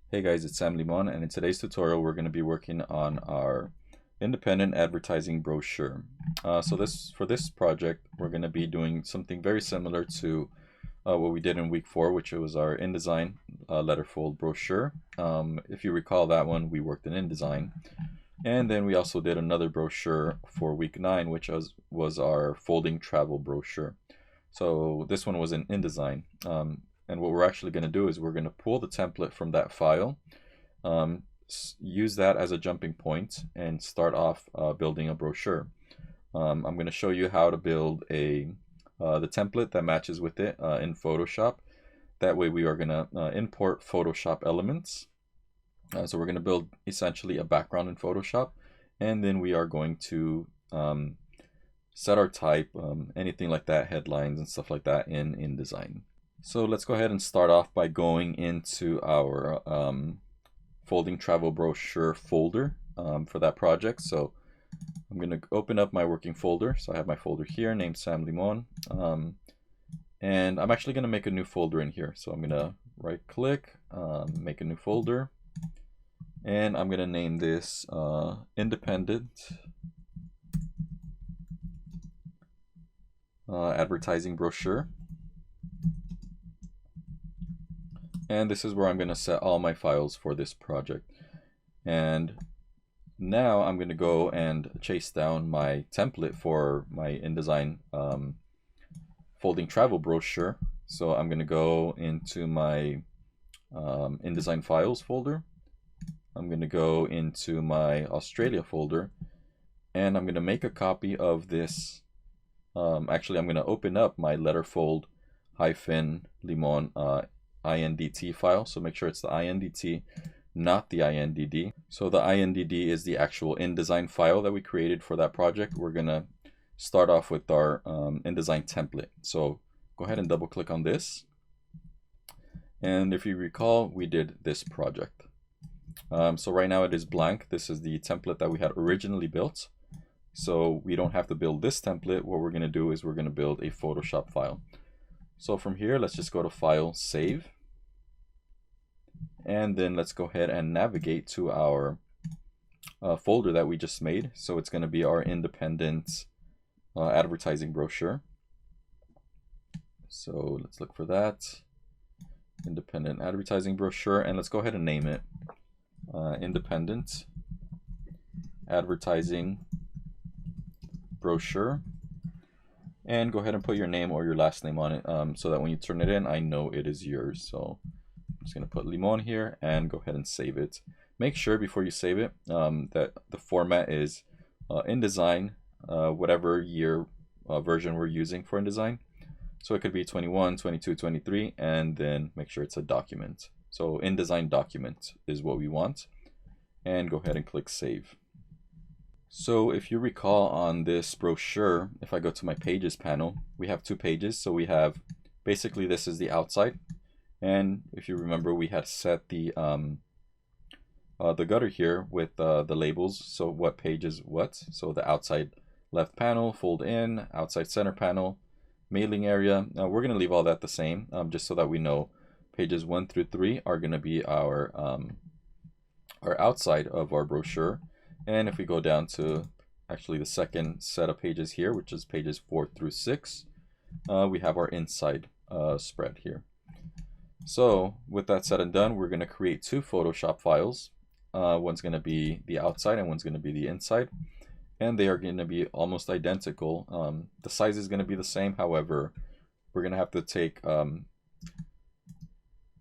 Hey guys, it's Sam Limon, and in today's tutorial we're going to be working on our independent advertising brochure. For this project we're going to be doing something very similar to what we did in week 4, which was our InDesign letterfold brochure. If you recall that one, we worked in InDesign, and then we also did another brochure for week 9, which was our folding travel brochure. So this one was in InDesign. And what we're actually going to do is we're going to pull the template from that file, use that as a jumping point, and start off building a brochure. I'm going to show you how to build the template that matches with it in Photoshop. That way we are going to import Photoshop elements. So we're going to build essentially a background in Photoshop, and then we are going to set our type, anything like that, headlines and stuff like that in InDesign. So let's go ahead and start off by going into our folding travel brochure folder for that project. So I'm going to open up my working folder. So I have my folder here named Sam Limon. And I'm actually going to make a new folder in here. So I'm going to right click, make a new folder. And I'm going to name this Independent Advertising Brochure. And this is where I'm going to set all my files for this project. And now I'm going to go and chase down my template for my InDesign folding travel brochure. So I'm going to go into my InDesign files folder. I'm going to go into my Australia folder, and I'm going to make a copy of this. Actually, I'm going to open up my letterfold -limon INDT file. So make sure it's the INDT, not the INDD. So the INDD is the actual InDesign file that we created for that project. We're going to start off with our InDesign template. So go ahead and double click on this. And if you recall, we did this project. So right now it is blank. This is the template that we had originally built. So we don't have to build this template. What we're going to do is we're going to build a Photoshop file. So from here, let's just go to File, Save. And then let's go ahead and navigate to our folder that we just made. So it's going to be our independent advertising brochure. So let's look for that. Independent advertising brochure. And let's go ahead and name it Independent Advertising Brochure. And go ahead and put your name or your last name on it so that when you turn it in, I know it is yours. So I'm just going to put Limon here and go ahead and save it. Make sure before you save it that the format is InDesign, whatever year version we're using for InDesign. So it could be 21, 22, 23, and then make sure it's a document. So InDesign document is what we want. And go ahead and click Save. So if you recall on this brochure, if I go to my pages panel, we have 2 pages. So we have, basically this is the outside. And if you remember, we had set the gutter here with the labels. So what page is what? So the outside left panel, fold in, outside center panel, mailing area. Now we're going to leave all that the same, just so that we know pages 1 through 3 are going to be our outside of our brochure. And if we go down to actually the second set of pages here, which is pages 4 through 6, we have our inside spread here. So with that said and done, we're going to create 2 Photoshop files. One's going to be the outside and one's going to be the inside. And they are going to be almost identical. The size is going to be the same. However, we're going to have to take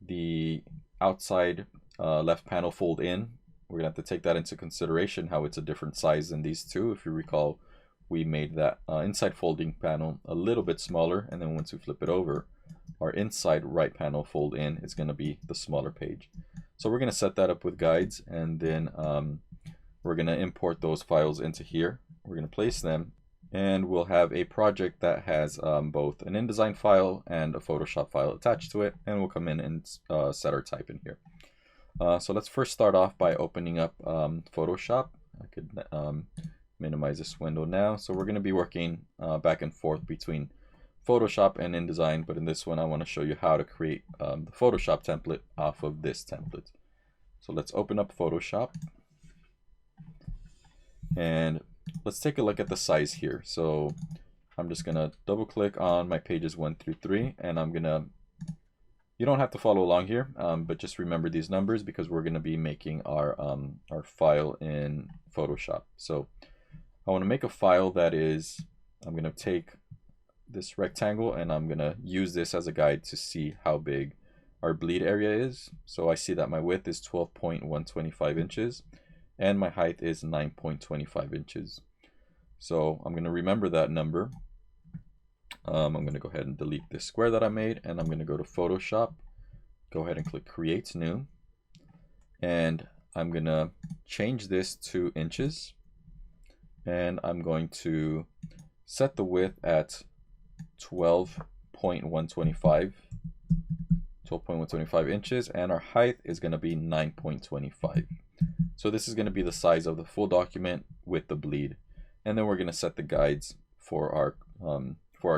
the outside left panel fold in. We're going to have to take that into consideration, how it's a different size than these 2. If you recall, we made that inside folding panel a little bit smaller, and then once we flip it over, our inside right panel fold in is going to be the smaller page. So we're going to set that up with guides, and then we're going to import those files into here. We're going to place them, and we'll have a project that has both an InDesign file and a Photoshop file attached to it, and we'll come in and set our type in here. So let's first start off by opening up Photoshop. I could minimize this window now. So we're going to be working back and forth between Photoshop and InDesign, but in this one I want to show you how to create the Photoshop template off of this template. So let's open up Photoshop and let's take a look at the size here. So I'm just gonna double click on my pages 1 through 3, and you don't have to follow along here, but just remember these numbers because we're gonna be making our file in Photoshop. So I wanna make a file that is, I'm gonna take this rectangle and I'm gonna use this as a guide to see how big our bleed area is. So I see that my width is 12.125 inches and my height is 9.25 inches. So I'm gonna remember that number. I'm gonna go ahead and delete this square that I made, and I'm gonna go to Photoshop, go ahead and click Create New, and I'm gonna change this to inches, and I'm going to set the width at 12.125 inches, and our height is going to be 9.25. So this is going to be the size of the full document with the bleed, and then we're going to set the guides for our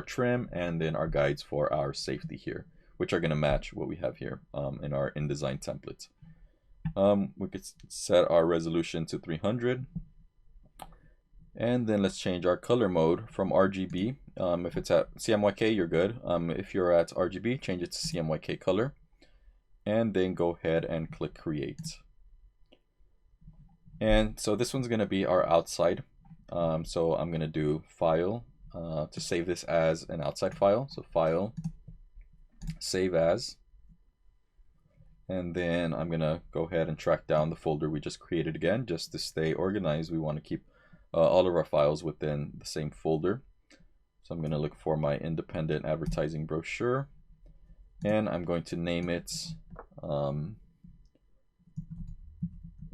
trim, and then our guides for our safety here, which are going to match what we have here in our InDesign template. We could set our resolution to 300. And then let's change our color mode from RGB. If it's at CMYK, you're good. If you're at RGB, change it to CMYK color. And then go ahead and click Create. And so this one's going to be our outside. So I'm going to do File to save this as an outside file. So File, Save As. And then I'm going to go ahead and track down the folder we just created again, just to stay organized. We want to keep all of our files within the same folder. So I'm going to look for my independent advertising brochure, and I'm going to name it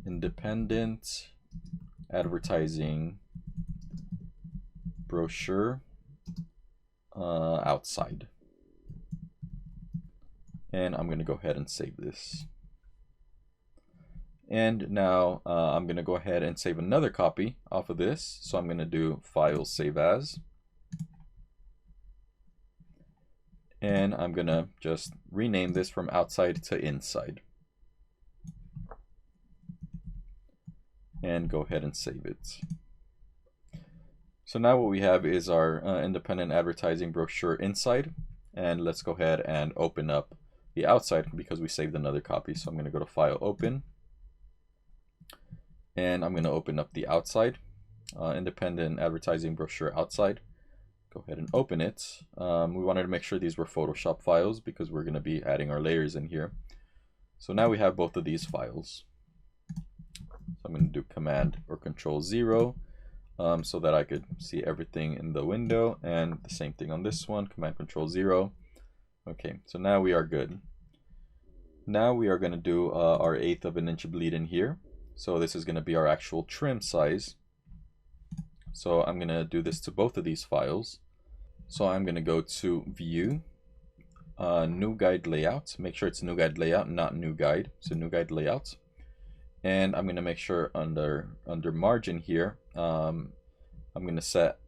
independent advertising brochure outside. And I'm going to go ahead and save this. And now I'm going to go ahead and save another copy off of this. So I'm going to do File, Save As. And I'm going to just rename this from outside to inside. And go ahead and save it. So now what we have is our independent advertising brochure inside. And let's go ahead and open up the outside because we saved another copy. So I'm going to go to File, Open. And I'm going to open up the outside, independent advertising brochure outside. Go ahead and open it. We wanted to make sure these were Photoshop files because we're going to be adding our layers in here. So now we have both of these files. So I'm going to do Command or Control 0 so that I could see everything in the window, and the same thing on this one, Command Control 0. Okay, so now we are good. Now we are going to do our 1/8 of an inch bleed in here. So this is going to be our actual trim size. So I'm going to do this to both of these files. So I'm going to go to View, New Guide Layout. Make sure it's New Guide Layout, not New Guide. So New Guide Layout. And I'm going to make sure under margin here, I'm going to set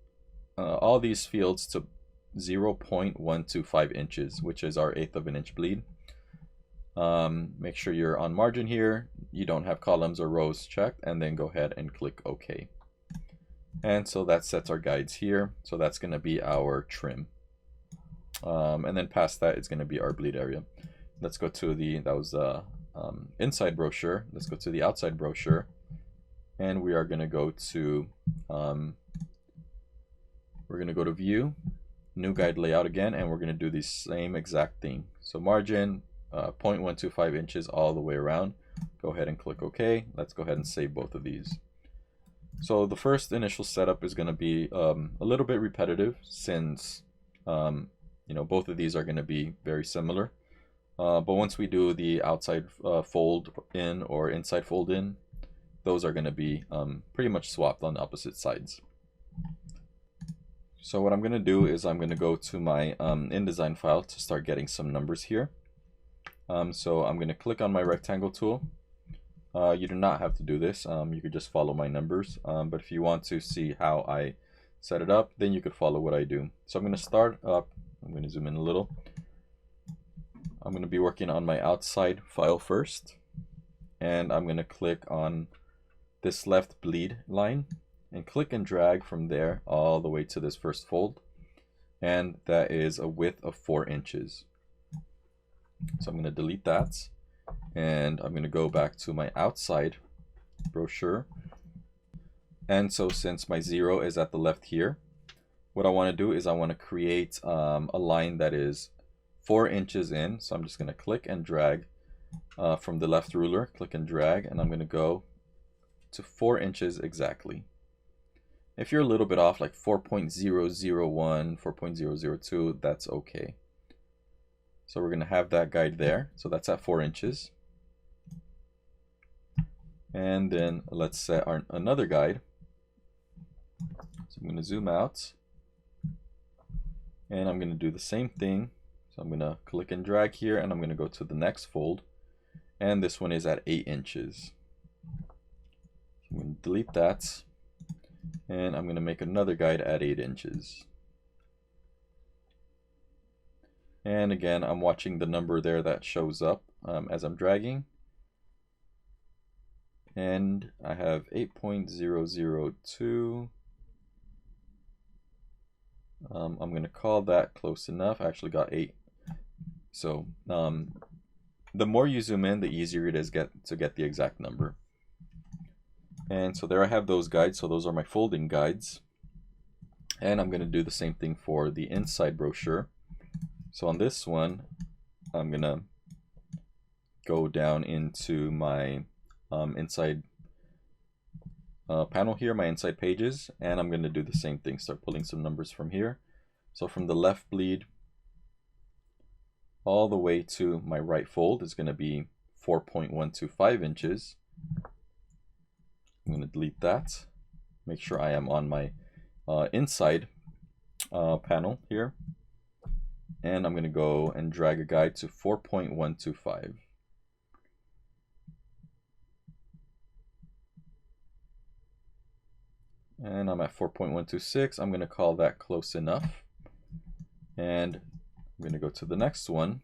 all these fields to 0.125 inches, which is our 1/8 of an inch bleed. Make sure you're on margin here, you don't have columns or rows checked, and then go ahead and click OK. And so that sets our guides here. So that's going to be our trim. And then past that, it's going to be our bleed area. Let's go to that was the inside brochure. Let's go to the outside brochure. And we are going to go to, View, New Guide Layout again, and we're going to do the same exact thing. So margin, 0.125 inches all the way around. Go ahead and click OK. Let's go ahead and save both of these. So the first initial setup is going to be a little bit repetitive since both of these are going to be very similar. But once we do the outside fold in or inside fold in, those are going to be pretty much swapped on the opposite sides. So what I'm going to do is I'm going to go to my InDesign file to start getting some numbers here. So I'm going to click on my rectangle tool. You do not have to do this. You could just follow my numbers. But if you want to see how I set it up, then you could follow what I do. So I'm going to start up. I'm going to zoom in a little. I'm going to be working on my outside file first. and I'm going to click on this left bleed line and click and drag from there all the way to this first fold, and that is a width of 4 inches. So I'm going to delete that, and I'm going to go back to my outside brochure. And so since my 0 is at the left here, what I want to do is I want to create a line that is 4 inches in. So I'm just going to click and drag from the left ruler, click and drag, and I'm going to go to 4 inches exactly. If you're a little bit off, like 4.001, 4.002, that's okay. So we're going to have that guide there. So that's at 4 inches. And then let's set another guide. So I'm going to zoom out, and I'm going to do the same thing. So I'm going to click and drag here, and I'm going to go to the next fold, and this one is at 8 inches. I'm going to delete that, and I'm going to make another guide at 8 inches. And again, I'm watching the number there that shows up as I'm dragging. And I have 8.002. I'm going to call that close enough. I actually got 8. So the more you zoom in, the easier it is to get the exact number. And so there I have those guides. So those are my folding guides. And I'm going to do the same thing for the inside brochure. So on this one, I'm going to go down into my inside panel here, my inside pages, and I'm going to do the same thing, start pulling some numbers from here. So from the left bleed all the way to my right fold is going to be 4.125 inches. I'm going to delete that, make sure I am on my inside panel here, and I'm going to go and drag a guide to 4.125. And I'm at 4.126. I'm going to call that close enough. And I'm going to go to the next one.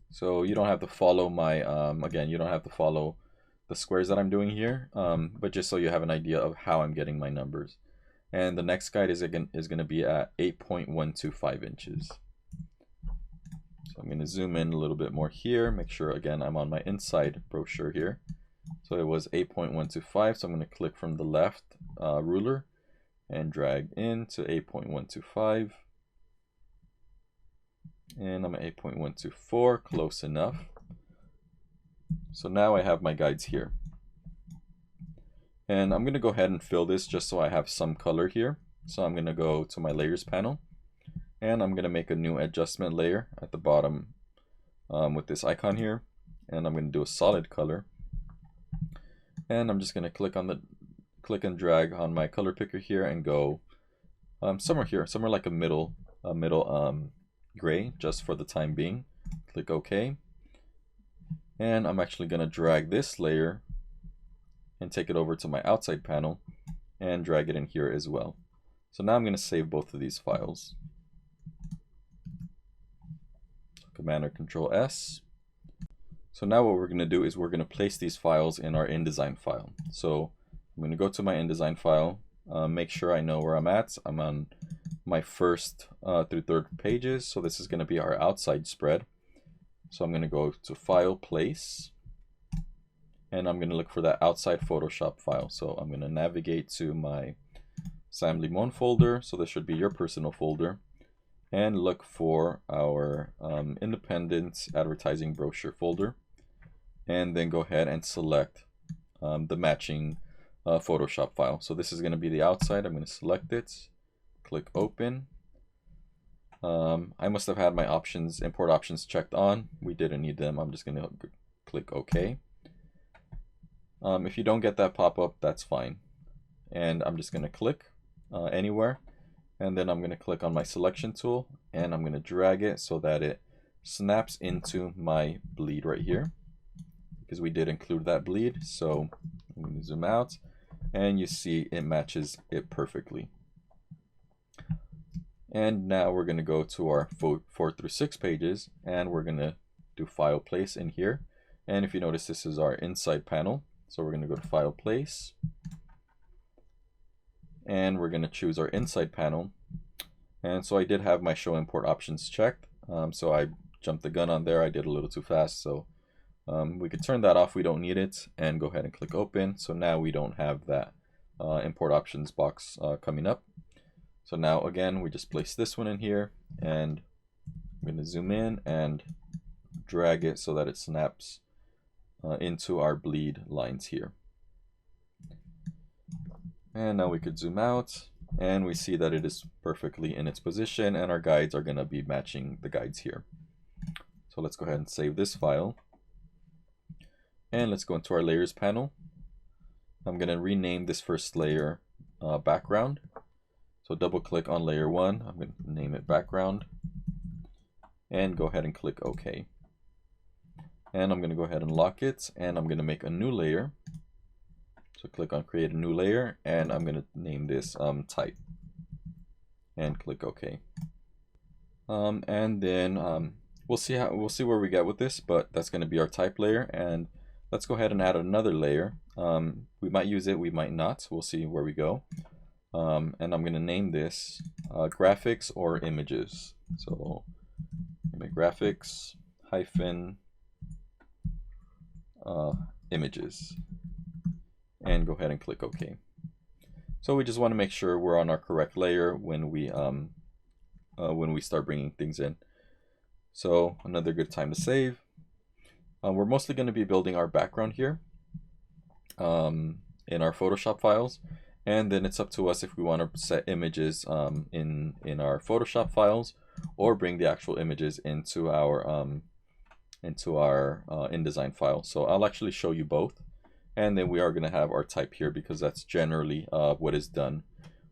So you don't have to follow my, again, you don't have to follow the squares that I'm doing here, but just so you have an idea of how I'm getting my numbers. And the next guide is going to be at 8.125 inches. So I'm going to zoom in a little bit more here, make sure again I'm on my inside brochure here. So it was 8.125, so I'm going to click from the left ruler and drag into 8.125. And I'm at 8.124, close enough. So now I have my guides here. And I'm going to go ahead and fill this just so I have some color here. So I'm going to go to my layers panel, and I'm going to make a new adjustment layer at the bottom with this icon here. And I'm going to do a solid color. And I'm just going to click and drag on my color picker here and go somewhere here, somewhere like a middle gray, just for the time being. Click OK. And I'm actually going to drag this layer and take it over to my outside panel and drag it in here as well. So now I'm going to save both of these files. Command or Control S. So now what we're going to do is we're going to place these files in our InDesign file. So I'm going to go to my InDesign file, make sure I know where I'm at. I'm on my first through third pages. So this is going to be our outside spread. So I'm going to go to File, Place, and I'm going to look for that outside Photoshop file. So I'm going to navigate to my Sam Limon folder. So this should be your personal folder, and look for our Independent Advertising Brochure folder, and then go ahead and select the matching Photoshop file. So this is going to be the outside. I'm going to select it, click Open. I must have had my options, import options checked on. We didn't need them. I'm just going to click OK. If you don't get that pop-up, that's fine. And I'm just going to click anywhere, and then I'm going to click on my selection tool, and I'm going to drag it so that it snaps into my bleed right here, because we did include that bleed. So I'm going to zoom out, and you see it matches it perfectly. And now we're going to go to our 4 through 6 pages, and we're going to do File, Place in here, And if you notice, this is our inside panel. So we're going to go to File, Place, and we're going to choose our inside panel. And so I did have my Show Import Options checked. So I jumped the gun on there. I did a little too fast. So we could turn that off. We don't need it. And go ahead and click Open. So now we don't have that Import Options box coming up. So now again, we just place this one in here. And I'm going to zoom in and drag it so that it snaps into our bleed lines here. And now we could zoom out and we see that it is perfectly in its position, and our guides are going to be matching the guides here. So let's go ahead and save this file. And let's go into our layers panel. I'm going to rename this first layer background. So double click on layer 1. I'm going to name it background. And go ahead and click OK. And I'm going to go ahead and lock it, and I'm going to make a new layer. So click on create a new layer, and I'm going to name this type, and click OK. And then we'll see where we get with this, but that's going to be our type layer. And let's go ahead and add another layer. We might use it, we might not. We'll see where we go. And I'm going to name this graphics or images. So make graphics hyphen images, and go ahead and click OK. So we just want to make sure we're on our correct layer when we start bringing things in. So another good time to save. We're mostly going to be building our background here in our Photoshop files, and then it's up to us if we want to set images in our Photoshop files, or bring the actual images into our InDesign file. So I'll actually show you both, and then we are going to have our type here, because that's generally what is done.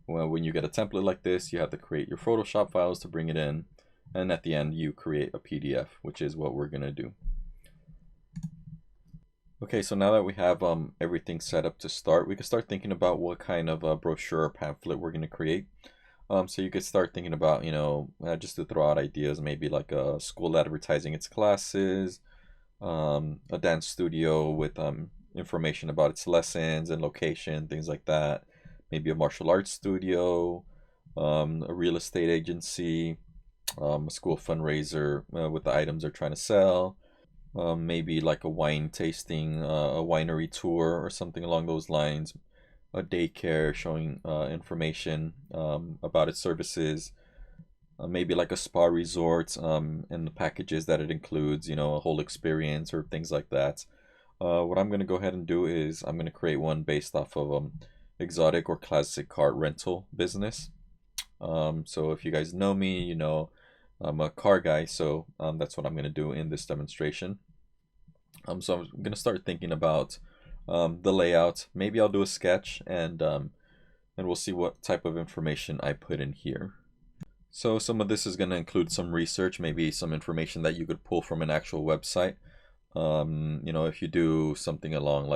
Well, when you get a template like this, you have to create your Photoshop files to bring it in, and at the end you create a PDF, which is what we're going to do. Okay, so now that we have everything set up to start, we can start thinking about what kind of a brochure or pamphlet we're going to create. So you could start thinking about, just to throw out ideas, maybe like a school advertising its classes, a dance studio with information about its lessons and location, things like that. Maybe a martial arts studio, a real estate agency, a school fundraiser with the items they're trying to sell. Maybe like a wine tasting, a winery tour or something along those lines. A daycare showing information about its services. Maybe like a spa resort and the packages that it includes, a whole experience or things like that. What I'm going to go ahead and do is I'm going to create one based off of exotic or classic car rental business. So if you guys know me, I'm a car guy, so that's what I'm going to do in this demonstration. So I'm going to start thinking about the layout. Maybe I'll do a sketch, and we'll see what type of information I put in here. So some of this is going to include some research, maybe some information that you could pull from an actual website. If you do something along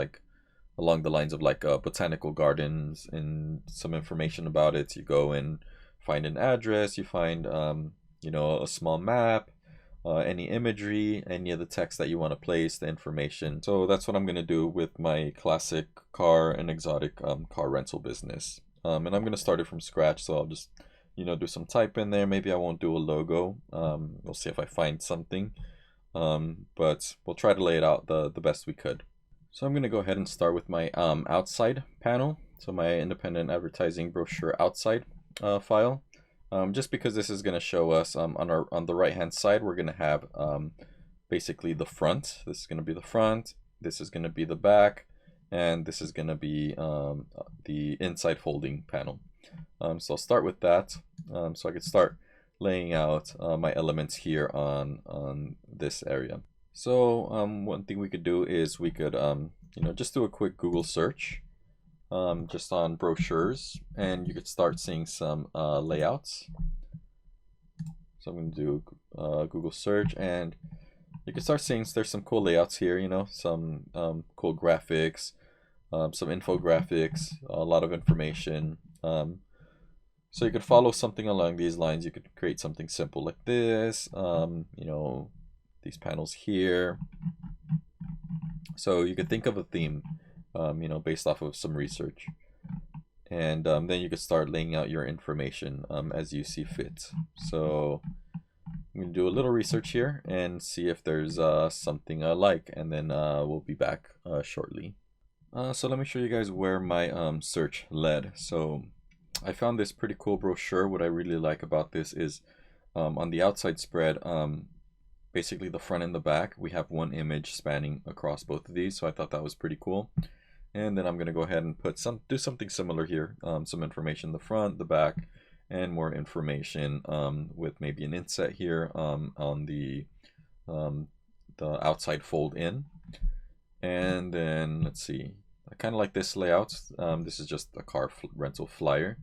the lines of like botanical gardens and some information about it, you go and find an address, you find a small map, any imagery, any of the text that you want to place, the information. So that's what I'm going to do with my classic car and exotic car rental business. And I'm going to start it from scratch, so I'll just do some type in there. Maybe I won't do a logo. We'll see if I find something. But we'll try to lay it out the best we could. So I'm going to go ahead and start with my outside panel. So my independent advertising brochure outside file. Just because this is going to show us on the right hand side, we're going to have basically the front. This is going to be the front, this is going to be the back, and this is going to be the inside folding panel. So I'll start with that, so I could start laying out my elements here on this area. So one thing we could do is we could just do a quick Google search just on brochures, and you could start seeing some layouts. So I'm going to do Google search, and you can start seeing there's some cool layouts here, some cool graphics, some infographics, a lot of information. So you could follow something along these lines. You could create something simple like this, these panels here. So you could think of a theme, based off of some research. And then you could start laying out your information as you see fit. So I'm going to do a little research here and see if there's something I like, and then we'll be back shortly. So let me show you guys where my search led. So I found this pretty cool brochure. What I really like about this is on the outside spread, basically the front and the back, we have one image spanning across both of these. So I thought that was pretty cool. And then I'm going to go ahead and do something similar here. Some information in the front, the back, and more information with maybe an inset here on the outside fold in. And then let's see, I kind of like this layout. This is just a car rental flyer.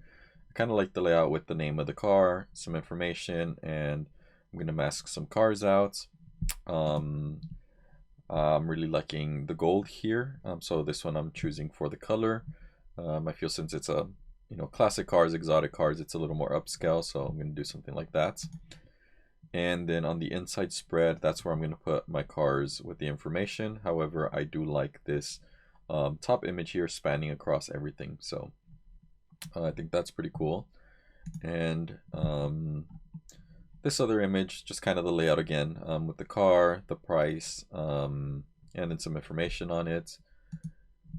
I kind of like the layout with the name of the car, some information, and I'm going to mask some cars out. I'm really liking the gold here. So this one I'm choosing for the color. I feel since it's a classic cars, exotic cars, it's a little more upscale, so I'm going to do something like that. And then on the inside spread, that's where I'm going to put my cars with the information. However, I do like this top image here spanning across everything. So I think that's pretty cool. And this other image, just kind of the layout again with the car, the price, and then some information on it.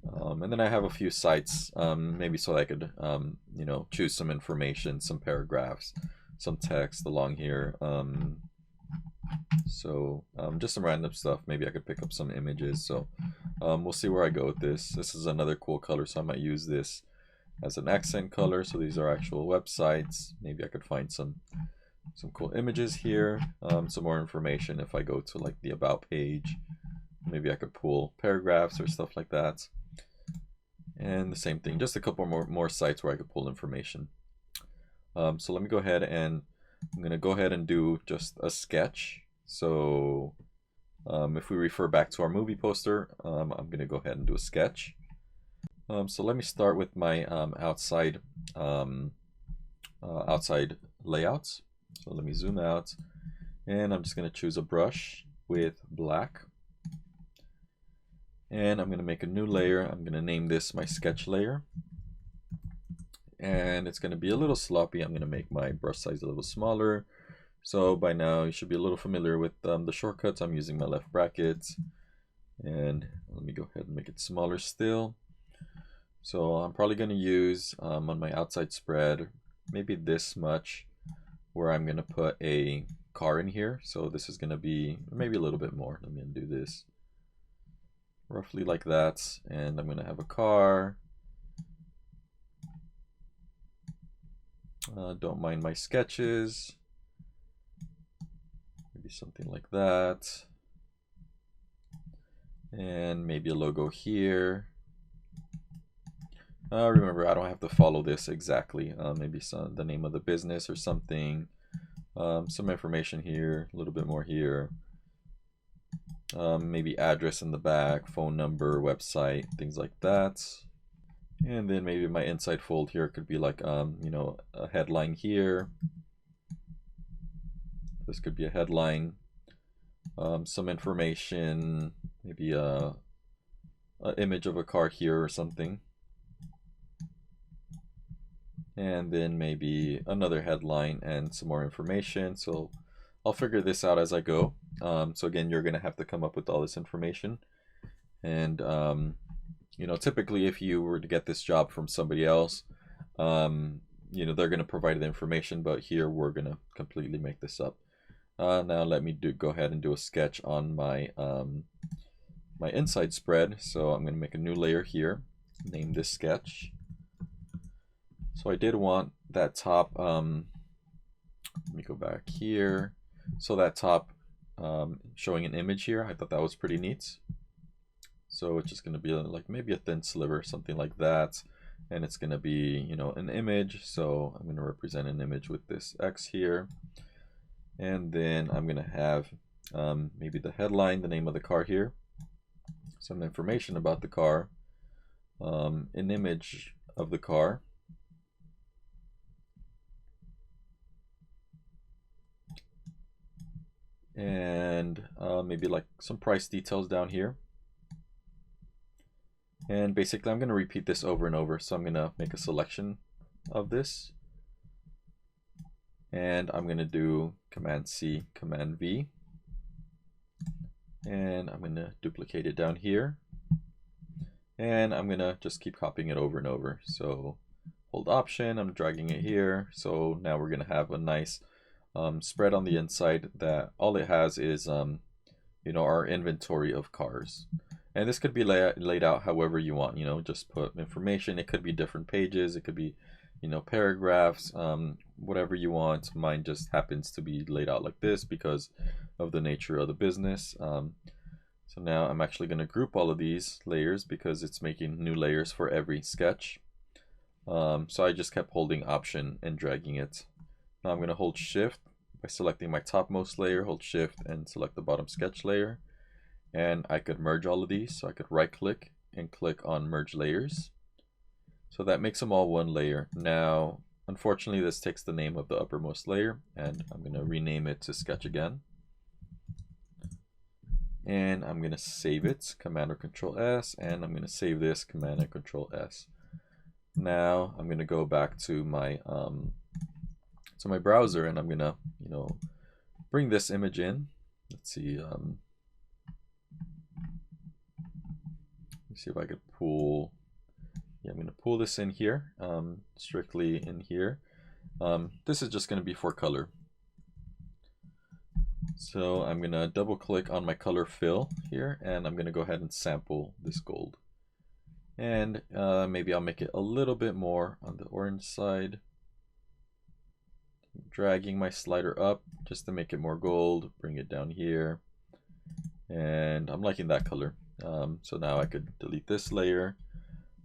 And then I have a few sites, maybe so I could, choose some information, some paragraphs, some text along here. Just some random stuff. Maybe I could pick up some images. So we'll see where I go with this. This is another cool color, so I might use this as an accent color. So these are actual websites. Maybe I could find some cool images here. Some more information if I go to like the about page. Maybe I could pull paragraphs or stuff like that. And the same thing, just a couple more sites where I could pull information. So let me go ahead and I'm going to go ahead and do just a sketch. So if we refer back to our movie poster, I'm going to go ahead and do a sketch. So let me start with my outside layouts. So let me zoom out, and I'm just going to choose a brush with black. And I'm going to make a new layer. I'm going to name this my sketch layer. And it's going to be a little sloppy. I'm going to make my brush size a little smaller. So by now you should be a little familiar with the shortcuts. I'm using my left brackets. And let me go ahead and make it smaller still. So I'm probably going to use on my outside spread maybe this much, where I'm going to put a car in here. So this is going to be maybe a little bit more. Let me undo this. Roughly like that, and I'm going to have a car. Don't mind my sketches. Maybe something like that. And maybe a logo here. Remember, I don't have to follow this exactly. Maybe the name of the business or something. Some information here, a little bit more here. Maybe address in the back, phone number, website, things like that. And then maybe my inside fold here could be like, a headline here. This could be a headline. Some information, maybe a image of a car here or something. And then maybe another headline and some more information. So I'll figure this out as I go. So again, you're going to have to come up with all this information. And, typically if you were to get this job from somebody else, they're going to provide the information, but here we're going to completely make this up. Now let me go ahead and do a sketch on my, my inside spread. So I'm going to make a new layer here, name this sketch. So I did want that top, let me go back here. So that top showing an image here, I thought that was pretty neat. So it's just going to be like maybe a thin sliver, something like that. And it's going to be, an image. So I'm going to represent an image with this X here. And then I'm going to have maybe the headline, the name of the car here, some information about the car, an image of the car. And maybe like some price details down here. And basically I'm going to repeat this over and over. So I'm going to make a selection of this. And I'm going to do Command C, Command V. And I'm going to duplicate it down here. And I'm going to just keep copying it over and over. So hold Option, I'm dragging it here. So now we're going to have a nice spread on the inside that all it has is you know, our inventory of cars. And this could be laid out however you want, you know, just put information. It could be different pages, it could be, you know, paragraphs, whatever you want. Mine just happens to be laid out like this because of the nature of the business. So now I'm actually going to group all of these layers because it's making new layers for every sketch. So I just kept holding Option and dragging it. Now I'm going to hold Shift by selecting my topmost layer, hold Shift and select the bottom sketch layer. And I could merge all of these. So I could right click and click on Merge Layers. So that makes them all one layer. Now, unfortunately, this takes the name of the uppermost layer, and I'm going to rename it to Sketch again. And I'm going to save it, Command or Control S, and I'm going to save this, Command and Control S. Now I'm going to go back to my browser, and I'm going to, you know, bring this image in. Let's see. Let me see if I could pull. Yeah, I'm going to pull this in here, strictly in here. This is just going to be for color. So I'm going to double click on my color fill here, and I'm going to go ahead and sample this gold. And maybe I'll make it a little bit more on the orange side. Dragging my slider up just to make it more gold, bring it down here. And I'm liking that color. So now I could delete this layer.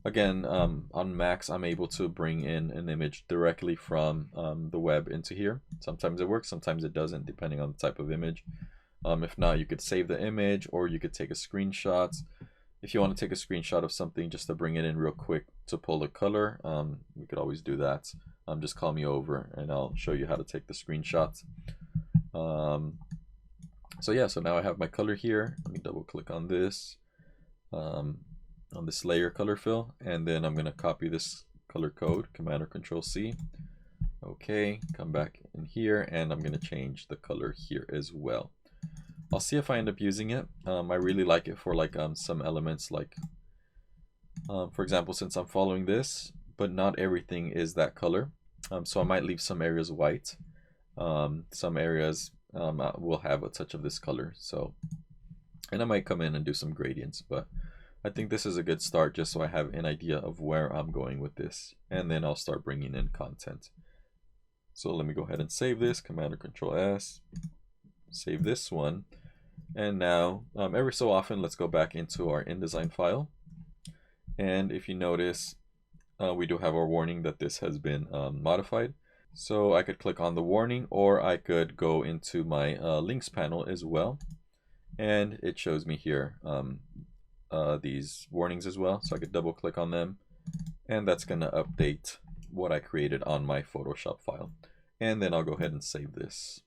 Again, on Macs, I'm able to bring in an image directly from the web into here. Sometimes it works, sometimes it doesn't, depending on the type of image. If not, you could save the image, or you could take a screenshot. If you want to take a screenshot of something just to bring it in real quick to pull the color, you could always do that. Just call me over and I'll show you how to take the screenshot. So yeah, so now I have my color here. Let me double click on this. On this layer color fill, and then I'm going to copy this color code, Command or Control C. Okay, come back in here, and I'm going to change the color here as well. I'll see if I end up using it. I really like it for like some elements, like for example, since I'm following this, but not everything is that color. So I might leave some areas white. Some areas will have a touch of this color. So, and I might come in and do some gradients, but I think this is a good start just so I have an idea of where I'm going with this, and then I'll start bringing in content. So let me go ahead and save this, Command or Control S, save this one, and now every so often let's go back into our InDesign file, and if you notice we do have our warning that this has been modified. So I could click on the warning, or I could go into my links panel as well, and it shows me here these warnings as well. So I could double click on them, and that's going to update what I created on my Photoshop file. And then I'll go ahead and save this.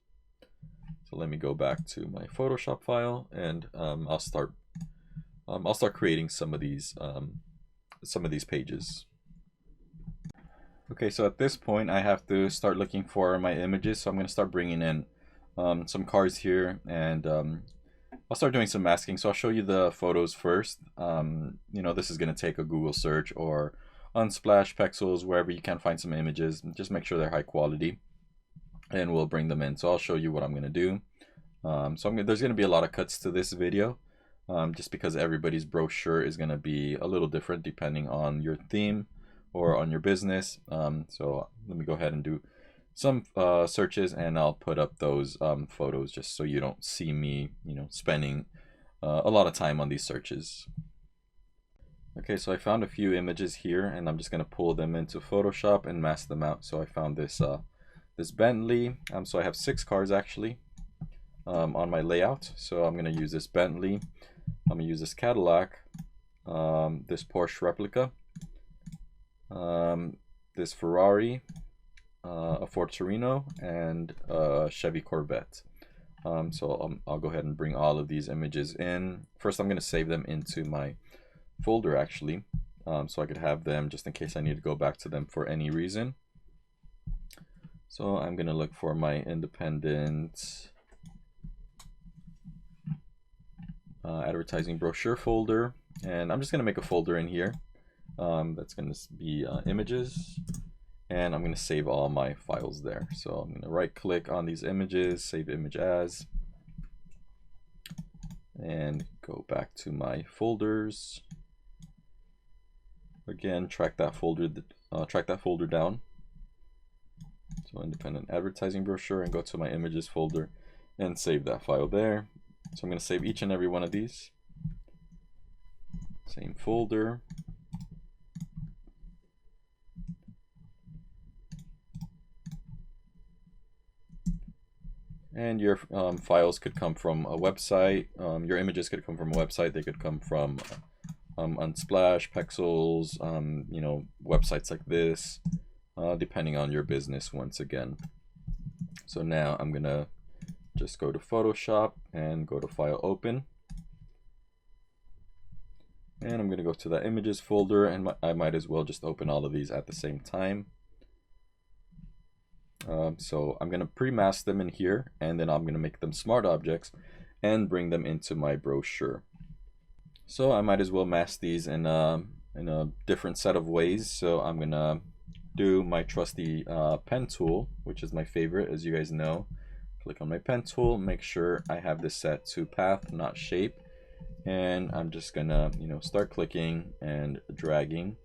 So let me go back to my Photoshop file, and I'll start creating some of these pages. Okay, so at this point I have to start looking for my images. So I'm going to start bringing in some cars here, and I'll start doing some masking. So I'll show you the photos first. You know, this is going to take a Google search or Unsplash, Pexels, wherever you can find some images. Just make sure they're high quality, and we'll bring them in. So I'll show you what I'm going to do. There's going to be a lot of cuts to this video, just because everybody's brochure is going to be a little different depending on your theme or on your business. So let me go ahead and do some searches, and I'll put up those photos just so you don't see me, you know, spending a lot of time on these searches. Okay, so I found a few images here, and I'm just going to pull them into Photoshop and mask them out. So I found this this Bentley. So I have 6 cars actually on my layout. So I'm going to use this Bentley. I'm going to use this Cadillac, this Porsche replica, this Ferrari, a Ford Torino, and a Chevy Corvette. So I'll go ahead and bring all of these images in. First, I'm going to save them into my folder actually, so I could have them just in case I need to go back to them for any reason. So I'm gonna look for my independent advertising brochure folder, and I'm just gonna make a folder in here that's gonna be images, and I'm gonna save all my files there. So I'm gonna right click on these images, save image as, and go back to my folders. Again, track that folder down. So independent advertising brochure, and go to my images folder and save that file there. So I'm going to save each and every one of these. Same folder. And your files could come from a website. Your images could come from a website. They could come from Unsplash, Pexels, you know, websites like this, depending on your business once again. So now I'm gonna just go to Photoshop and go to File, Open, and I'm gonna go to that images folder, and I might as well just open all of these at the same time. So I'm gonna pre-mask them in here, and then I'm gonna make them smart objects and bring them into my brochure. So I might as well mask these in a different set of ways. So I'm gonna do my trusty pen tool, which is my favorite, as you guys know. Click on my pen tool, make sure I have this set to path, not shape, and I'm just gonna, you know, start clicking and dragging.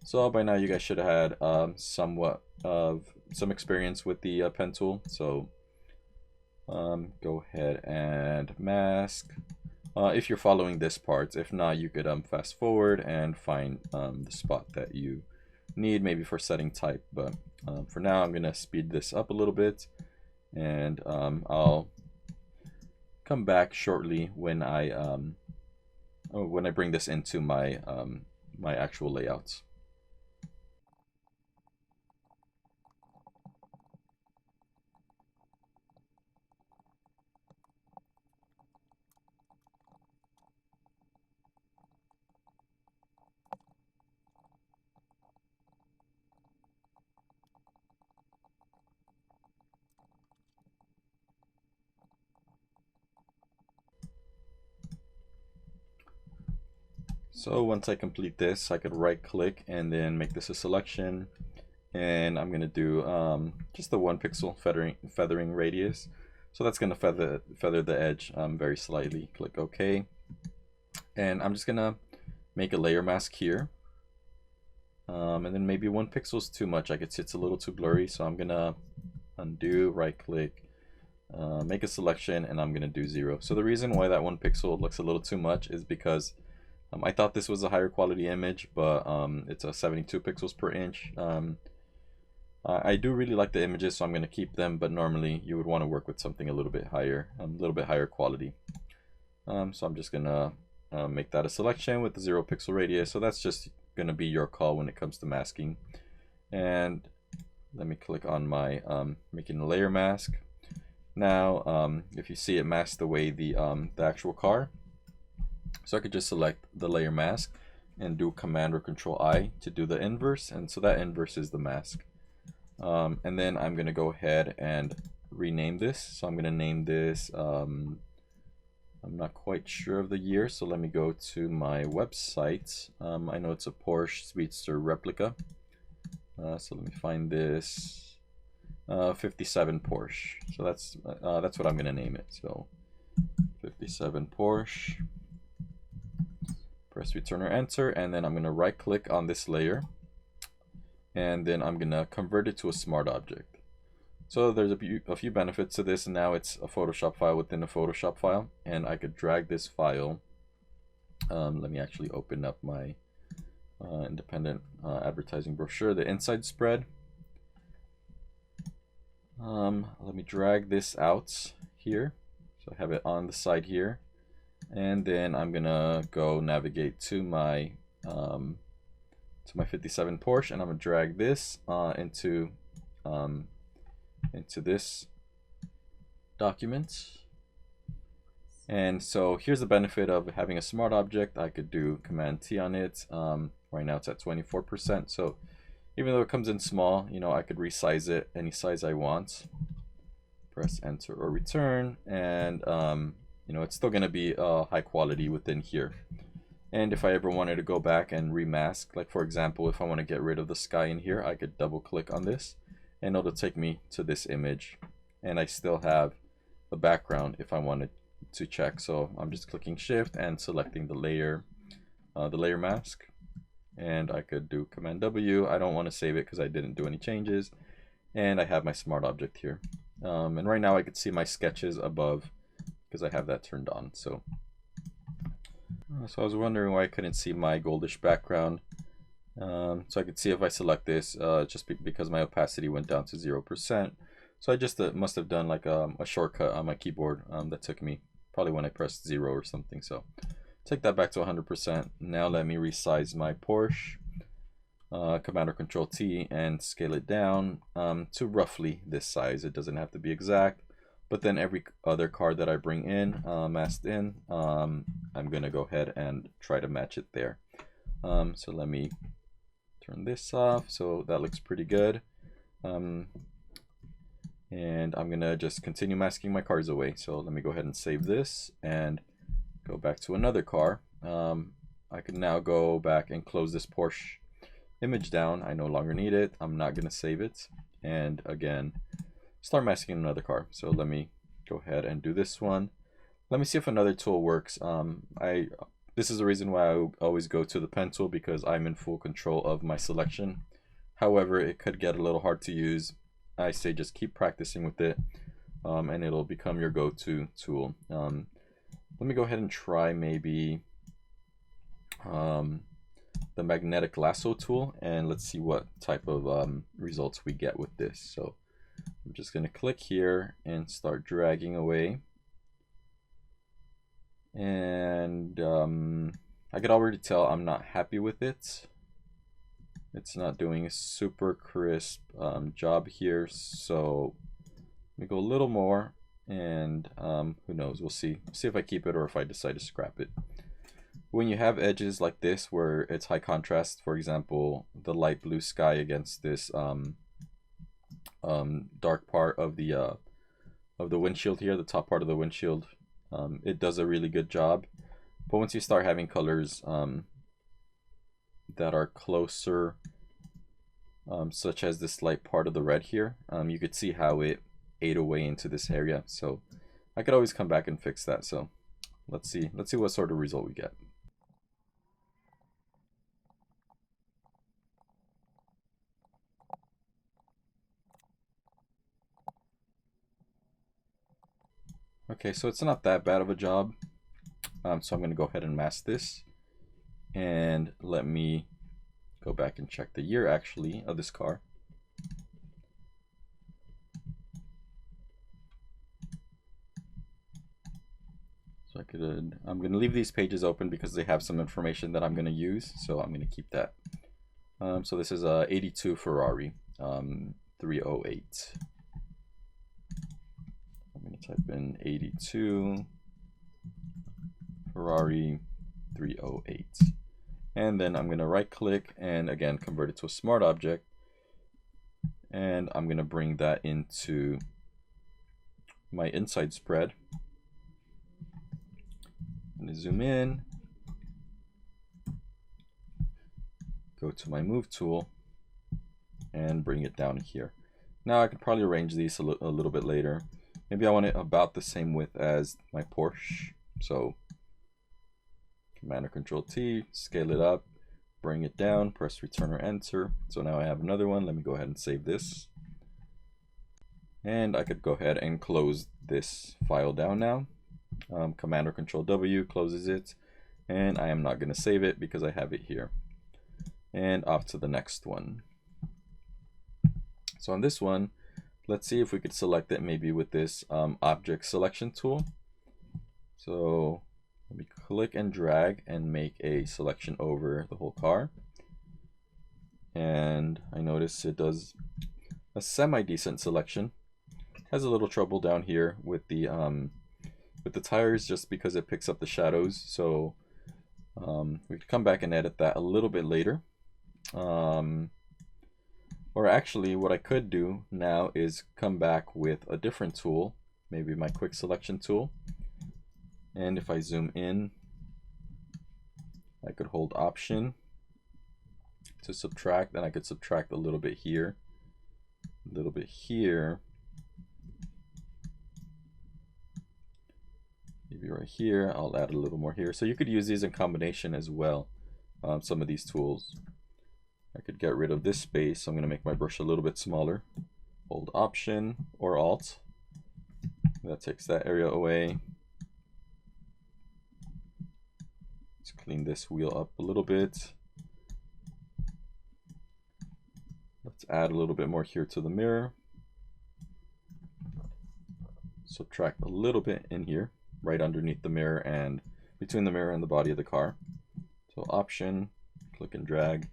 So by now you guys should have had somewhat of some experience with the pen tool. So go ahead and mask. If you're following this part, if not, you could fast forward and find the spot that you need, maybe for setting type. But for now, I'm gonna speed this up a little bit, and I'll come back shortly when I bring this into my my actual layouts. So once I complete this, I could right click and then make this a selection, and I'm gonna do just the 1 pixel feathering radius. So that's gonna feather the edge very slightly. Click OK, and I'm just gonna make a layer mask here, and then maybe 1 pixel is too much. I could see it's a little too blurry, so I'm gonna undo, right click, make a selection, and I'm gonna do 0. So the reason why that 1 pixel looks a little too much is because I thought this was a higher quality image, but it's a 72 pixels per inch. I do really like the images, so I'm going to keep them, but normally you would want to work with something a little bit higher quality. So I'm just going to make that a selection with the 0 pixel radius. So that's just going to be your call when it comes to masking. And let me click on my making a layer mask. Now, if you see, it masks away the actual car. So I could just select the layer mask and do Command or Control I to do the inverse, and so that inverse is the mask. And then I'm gonna go ahead and rename this. So I'm gonna name this, I'm not quite sure of the year, so let me go to my website. I know it's a Porsche Speedster replica. So let me find this 57 Porsche. So that's what I'm gonna name it. So 57 Porsche. Press return or enter, and then I'm going to right click on this layer, and then I'm going to convert it to a smart object. So there's a few benefits to this. Now it's a Photoshop file within a Photoshop file, and I could drag this file. Let me actually open up my independent advertising brochure, the inside spread. Let me drag this out here, so I have it on the side here. And then I'm gonna go navigate to my 57 Porsche, and I'm gonna drag this into this document. And so here's the benefit of having a smart object. I could do Command T on it. Right now it's at 24%. So even though it comes in small, you know, I could resize it any size I want. Press enter or return, and you know, it's still going to be high quality within here. And if I ever wanted to go back and remask, like for example, if I want to get rid of the sky in here, I could double click on this and it'll take me to this image, and I still have the background if I wanted to check. So I'm just clicking shift and selecting the layer mask, and I could do Command W. I don't want to save it because I didn't do any changes, and I have my smart object here. And right now I could see my sketches above because I have that turned on. So I was wondering why I couldn't see my goldish background. So I could see if I select this, because my opacity went down to 0%. So I just must have done like a shortcut on my keyboard that took me probably when I pressed 0 or something. So take that back to 100%. Now let me resize my Porsche. Command or Control T and scale it down to roughly this size. It doesn't have to be exact, but then every other card that I bring in, masked in, I'm gonna go ahead and try to match it there. So let me turn this off. So that looks pretty good. And I'm gonna just continue masking my cars away. So let me go ahead and save this and go back to another car. I can now go back and close this Porsche image down. I no longer need it. I'm not gonna save it, and again start masking another car. So let me go ahead and do this one. Let me see if another tool works. This is the reason why I always go to the pen tool, because I'm in full control of my selection. However, it could get a little hard to use. I say just keep practicing with it, and it'll become your go-to tool. Let me go ahead and try maybe the magnetic lasso tool, and let's see what type of results we get with this. So I'm just going to click here and start dragging away, and I could already tell I'm not happy with it. It's not doing a super crisp job here, so let me go a little more, and who knows, we'll see if I keep it or if I decide to scrap it. When you have edges like this where it's high contrast, for example, the light blue sky against this dark part of the windshield here, the top part of the windshield, it does a really good job. But once you start having colors that are closer, such as this light part of the red here, you could see how it ate away into this area. So I could always come back and fix that. So let's see what sort of result we get. Okay, so it's not that bad of a job. So I'm going to go ahead and mask this, and let me go back and check the year actually of this car. So I'm going to leave these pages open because they have some information that I'm going to use, so I'm going to keep that. So this is a 82 Ferrari 308. I'm going to type in 82 Ferrari 308, and then I'm going to right click and again convert it to a smart object, and I'm going to bring that into my inside spread. I'm going to zoom in, go to my move tool, and bring it down here. Now I could probably arrange these a little bit later. Maybe I want it about the same width as my Porsche. So Command or Control T, scale it up, bring it down, press return or enter. So now I have another one. Let me go ahead and save this. And I could go ahead and close this file down now. Command or Control W closes it, and I am not going to save it because I have it here. And off to the next one. So on this one, let's see if we could select it maybe with this object selection tool. So let me click and drag and make a selection over the whole car. And I notice it does a semi-decent selection. Has a little trouble down here with the with the tires just because it picks up the shadows. So we could come back and edit that a little bit later. Or actually what I could do now is come back with a different tool, maybe my quick selection tool. And if I zoom in, I could hold Option to subtract, and I could subtract a little bit here, a little bit here, maybe right here. I'll add a little more here. So you could use these in combination as well, some of these tools. I could get rid of this space. So I'm going to make my brush a little bit smaller. Hold Option or Alt. That takes that area away. Let's clean this wheel up a little bit. Let's add a little bit more here to the mirror. Subtract a little bit in here, right underneath the mirror and between the mirror and the body of the car. So Option, click and drag.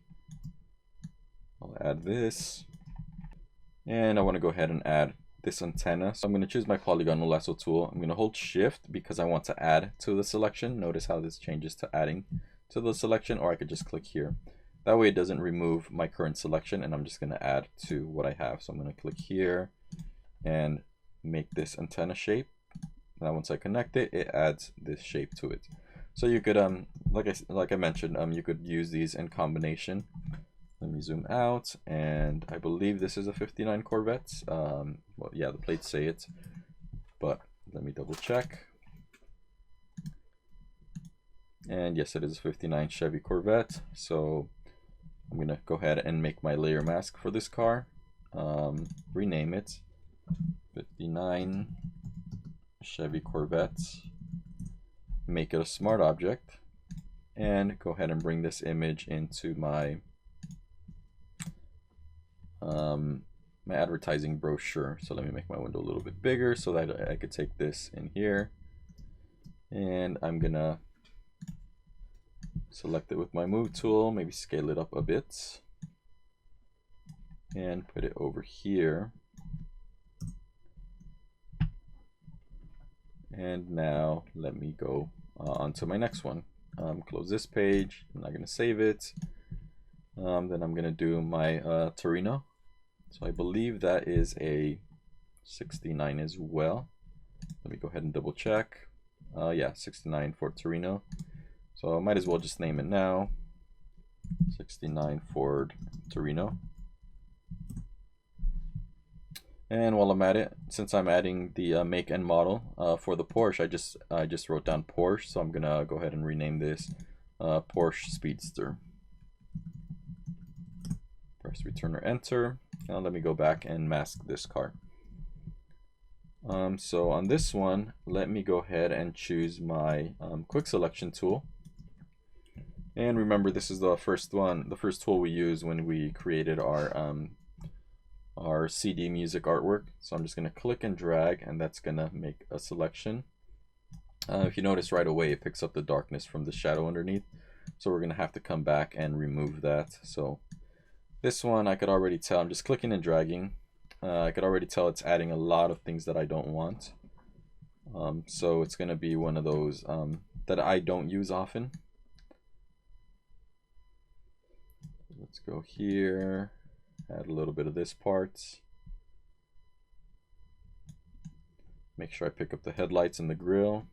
I'll add this. And I want to go ahead and add this antenna. So I'm going to choose my polygonal lasso tool. I'm going to hold Shift because I want to add to the selection. Notice how this changes to adding to the selection, or I could just click here. That way it doesn't remove my current selection, and I'm just going to add to what I have. So I'm going to click here and make this antenna shape. Now once I connect it, it adds this shape to it. So you could, like I mentioned, you could use these in combination. Let me zoom out, and I believe this is a 59 Corvette. Well, yeah, the plates say it, but let me double check. And yes, it is a 59 Chevy Corvette. So I'm gonna go ahead and make my layer mask for this car. Rename it 59 Chevy Corvette. Make it a smart object, and go ahead and bring this image into my my advertising brochure. So let me make my window a little bit bigger so that I could take this in here, and I'm gonna select it with my move tool, maybe scale it up a bit and put it over here. And now let me go on to my next one. Close this page. I'm not going to save it. Then I'm going to do my Torino. So I believe that is a 69 as well. Let me go ahead and double check. Yeah, 69 for Torino. So I might as well just name it now. 69 Ford Torino. And while I'm at it, since I'm adding the make and model for the Porsche, I just wrote down Porsche, so I'm gonna go ahead and rename this Porsche Speedster. Press Return or Enter. Now let me go back and mask this car. So on this one, let me go ahead and choose my quick selection tool. And remember, this is the first tool we used when we created our CD music artwork. So I'm just going to click and drag, and that's going to make a selection. If you notice right away, it picks up the darkness from the shadow underneath. So we're going to have to come back and remove that. So this one, I could already tell, I'm just clicking and dragging. I could already tell it's adding a lot of things that I don't want. So it's going to be one of those that I don't use often. Let's go here, add a little bit of this part. Make sure I pick up the headlights and the grille.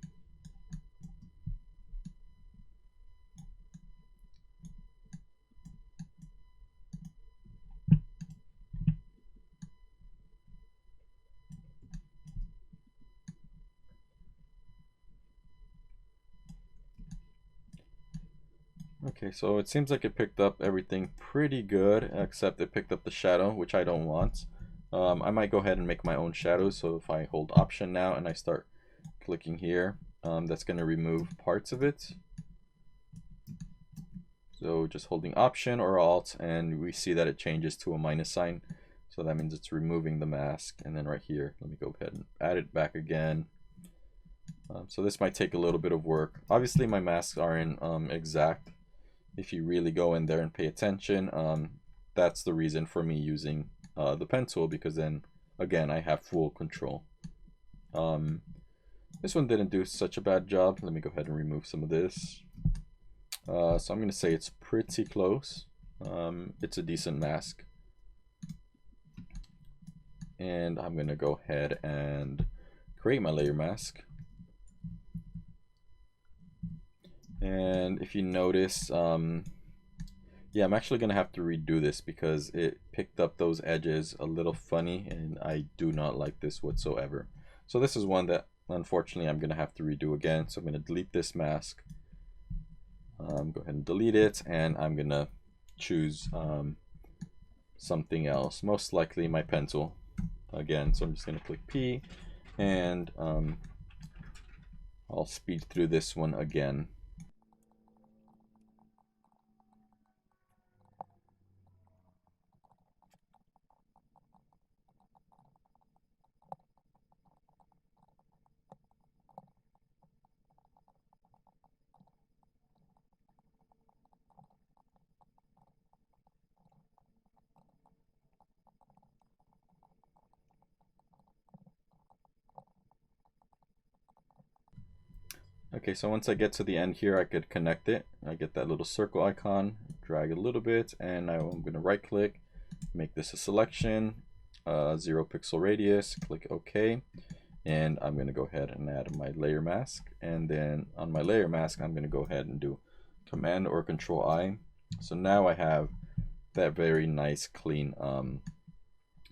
Okay, so it seems like it picked up everything pretty good, except it picked up the shadow, which I don't want. I might go ahead and make my own shadows. So if I hold Option now and I start clicking here, that's going to remove parts of it. So just holding Option or Alt, and we see that it changes to a minus sign. So that means it's removing the mask. And then right here, let me go ahead and add it back again. So this might take a little bit of work. Obviously my masks aren't exact. If you really go in there and pay attention, that's the reason for me using the pen tool, because then again I have full control. This one didn't do such a bad job. Let me go ahead and remove some of this. So I'm going to say it's pretty close. It's a decent mask. And I'm going to go ahead and create my layer mask. And if you notice, yeah, I'm actually going to have to redo this because it picked up those edges a little funny, and I do not like this whatsoever. So this is one that unfortunately I'm going to have to redo again. So I'm going to delete this mask. Go ahead and delete it, and I'm going to choose something else, most likely my pen tool again. So I'm just going to click P, and I'll speed through this one again. Okay, so once I get to the end here, I could connect it. I get that little circle icon, drag a little bit, and now I'm going to right click, make this a selection, 0 pixel radius, click OK, and I'm going to go ahead and add my layer mask. And then on my layer mask, I'm going to go ahead and do Command or Control I. So now I have that very nice clean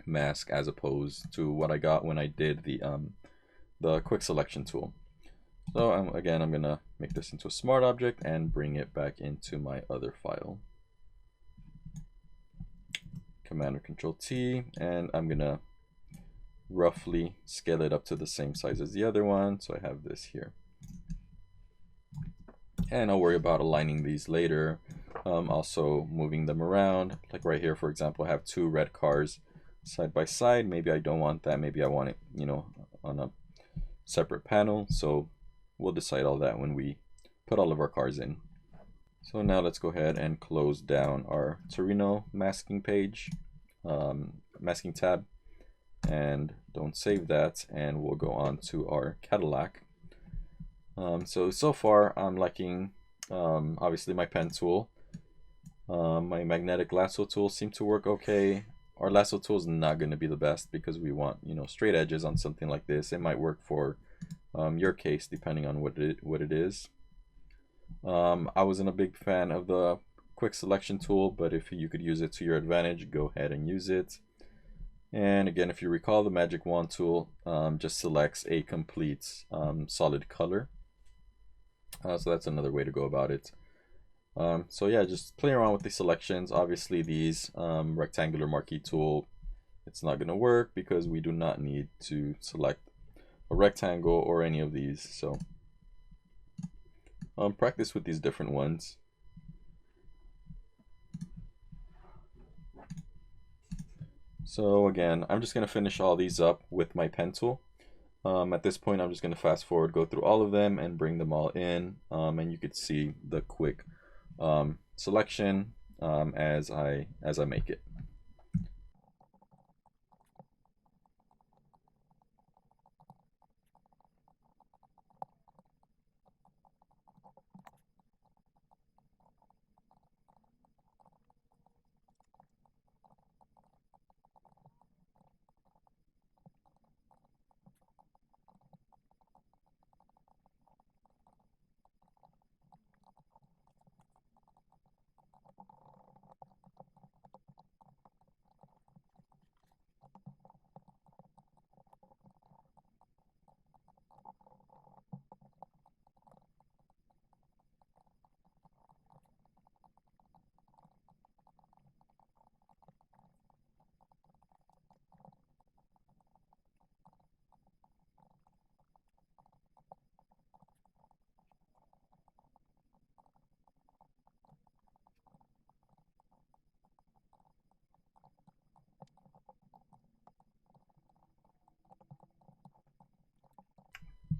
mask, as opposed to what I got when I did the quick selection tool. So again, I'm going to make this into a smart object and bring it back into my other file. Command or Control T, and I'm going to roughly scale it up to the same size as the other one. So I have this here. And I'll worry about aligning these later. Also moving them around. Like right here, for example, I have two red cars side by side. Maybe I don't want that. Maybe I want it, you know, on a separate panel. So we'll decide all that when we put all of our cars in. So now let's go ahead and close down our Torino masking page, masking tab, and don't save that, and we'll go on to our Cadillac. So far I'm liking obviously my pen tool. My magnetic lasso tool seemed to work okay. Our lasso tool is not going to be the best because we want, you know, straight edges on something like this. It might work for your case depending on what it is. I wasn't a big fan of the quick selection tool, but if you could use it to your advantage, go ahead and use it. And again, if you recall, the magic wand tool just selects a complete solid color. So that's another way to go about it. So yeah, just play around with the selections. Obviously these rectangular marquee tool, it's not going to work because we do not need to select a rectangle or any of these. So practice with these different ones. So again, I'm just going to finish all these up with my pen tool. At this point, I'm just going to fast forward, go through all of them and bring them all in. And you could see the quick selection as I make it.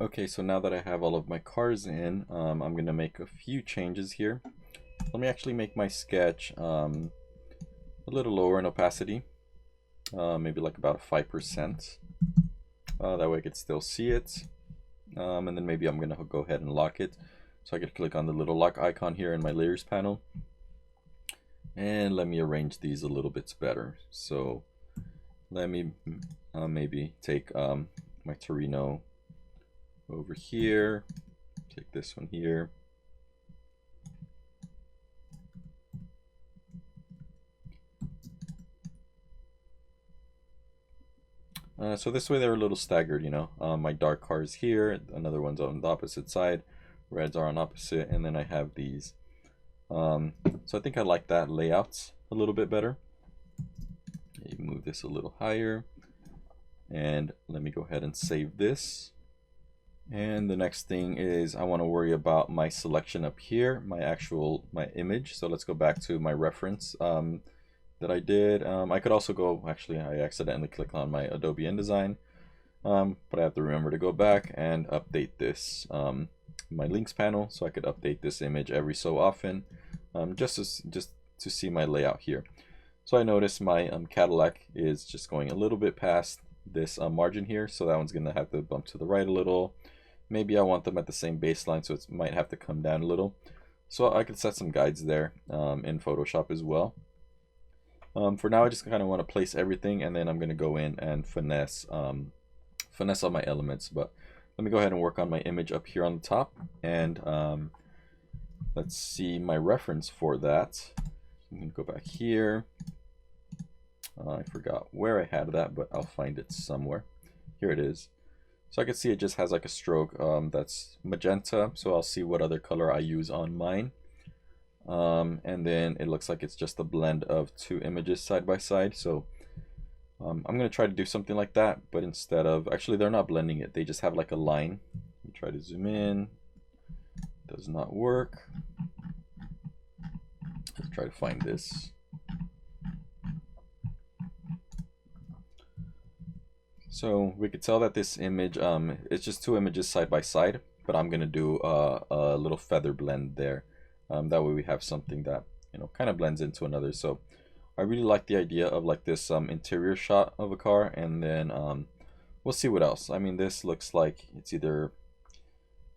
Okay, so now that I have all of my cars in, I'm going to make a few changes here. Let me actually make my sketch a little lower in opacity, maybe like about 5%. That way I could still see it. and then maybe I'm going to go ahead and lock it. So I could click on the little lock icon here in my layers panel. And let me arrange these a little bit better. So let me maybe take my Torino over here, take this one here. So this way they're a little staggered, you know. My dark car is here, another one's on the opposite side, reds are on opposite, and then I have these. So I think I like that layout a little bit better. Move this a little higher, and let me go ahead and save this. And the next thing is I want to worry about my selection up here, my image. So let's go back to my reference that I did. I could also go, actually I accidentally clicked on my Adobe InDesign, but I have to remember to go back and update this, my links panel, so I could update this image every so often, just to see my layout here. So I notice my Cadillac is just going a little bit past this margin here, so that one's gonna have to bump to the right a little. Maybe I want them at the same baseline, so it might have to come down a little. So I could set some guides there in Photoshop as well. For now, I just kind of want to place everything, and then I'm going to go in and finesse all my elements. But let me go ahead and work on my image up here on the top, and let's see my reference for that. I'm going to go back here. I forgot where I had that, but I'll find it somewhere. Here it is. So I can see it just has like a stroke that's magenta, so I'll see what other color I use on mine. And then it looks like it's just a blend of two images side by side. So I'm going to try to do something like that, but instead of, actually they're not blending it, they just have like a line. Let me try to zoom in. Does not work. Let's try to find this. So we could tell that this image, it's just two images side by side, but I'm going to do a little feather blend there. That way we have something that, you know, kind of blends into another. So I really like the idea of like this interior shot of a car, and then we'll see what else. I mean, this looks like it's either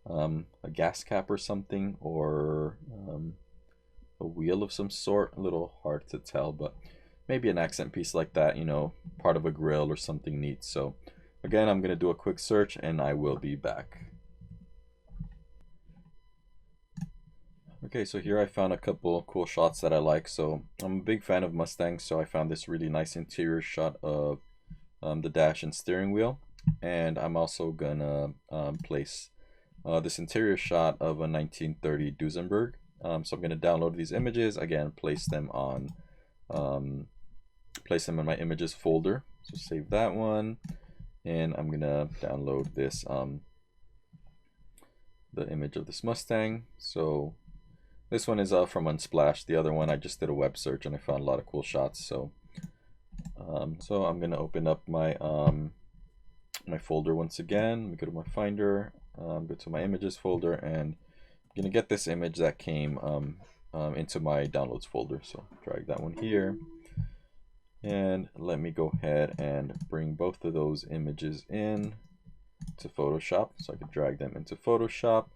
a gas cap or something, or a wheel of some sort. A little hard to tell, but maybe an accent piece like that, you know, part of a grill or something neat. So again, I'm going to do a quick search and I will be back. Okay, so here I found a couple of cool shots that I like. So I'm a big fan of Mustangs, so I found this really nice interior shot of the dash and steering wheel. And I'm also gonna place this interior shot of a 1930 Duesenberg. So I'm gonna download these images, again, place them in my images folder. So save that one, and I'm gonna download this the image of this Mustang. So this one is from Unsplash. The other one I just did a web search and I found a lot of cool shots. So so I'm gonna open up my my folder once again. Let me go to my Finder, go to my images folder, and I'm gonna get this image that came into my downloads folder. So drag that one here, and let me go ahead and bring both of those images in to Photoshop. So I could drag them into Photoshop,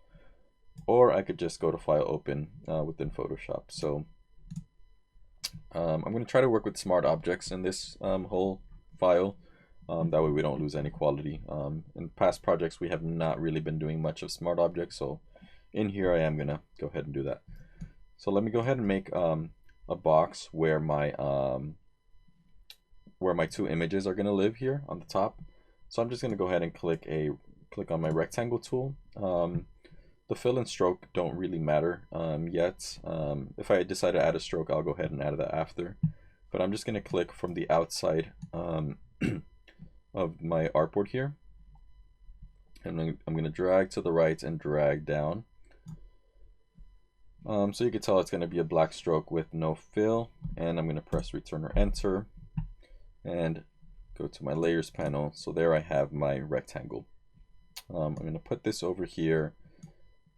or I could just go to File, Open within Photoshop. So I'm going to try to work with smart objects in this whole file. That way we don't lose any quality. In past projects we have not really been doing much of smart objects, so in here I am going to go ahead and do that. So let me go ahead and make a box where my two images are going to live here on the top. So I'm just going to go ahead and click on my rectangle tool. The fill and stroke don't really matter yet. If I decide to add a stroke, I'll go ahead and add that after. But I'm just going to click from the outside of my artboard here. And I'm going to drag to the right and drag down. So you can tell it's going to be a black stroke with no fill. And I'm going to press Return or Enter and go to my Layers panel. So there I have my rectangle. I'm going to put this over here.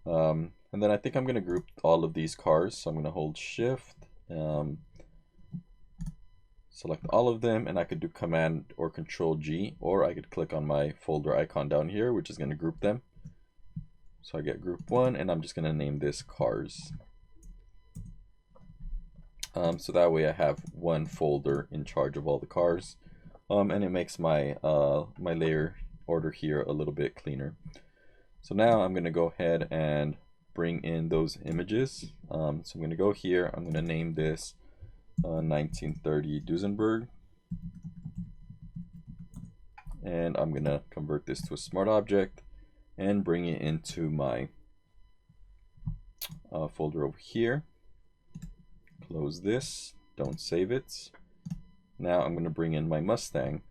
And then I think I'm going to group all of these cars. So I'm going to hold Shift, select all of them, and I could do Command or Control G, or I could click on my folder icon down here, which is going to group them. So I get group 1, and I'm just going to name this cars. So that way I have one folder in charge of all the cars, and it makes my my layer order here a little bit cleaner. So now I'm going to go ahead and bring in those images. So I'm going to go here. I'm going to name this 1930 Duesenberg, and I'm going to convert this to a smart object and bring it into my folder over here. Close this, don't save it. Now I'm going to bring in my Mustang.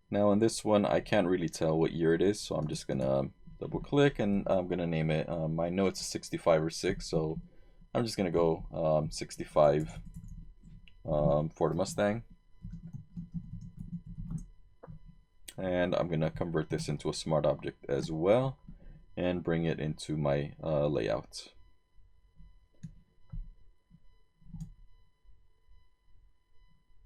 Now on this one I can't really tell what year it is, so I'm just going to double click and I'm going to name it, I know it's a 65 or 6, so I'm just going to go 65 Ford Mustang. And I'm going to convert this into a smart object as well and bring it into my layout.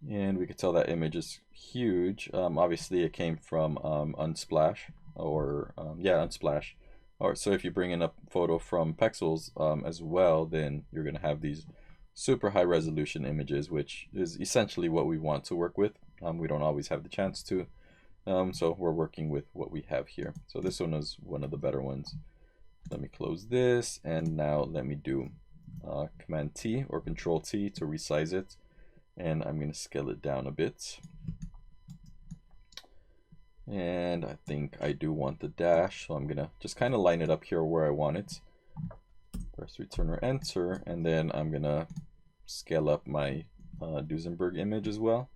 And we can tell that image is huge. Obviously it came from Unsplash, or Unsplash. Or so if you bring in a photo from Pexels as well, then you're going to have these super high resolution images, which is essentially what we want to work with. We don't always have the chance to, so we're working with what we have here. So this one is one of the better ones. Let me close this, and now let me do Command T or Control T to resize it. And I'm going to scale it down a bit. And I think I do want the dash, so I'm going to just kind of line it up here where I want it. Press Return or Enter, and then I'm going to scale up my Duesenberg image as well.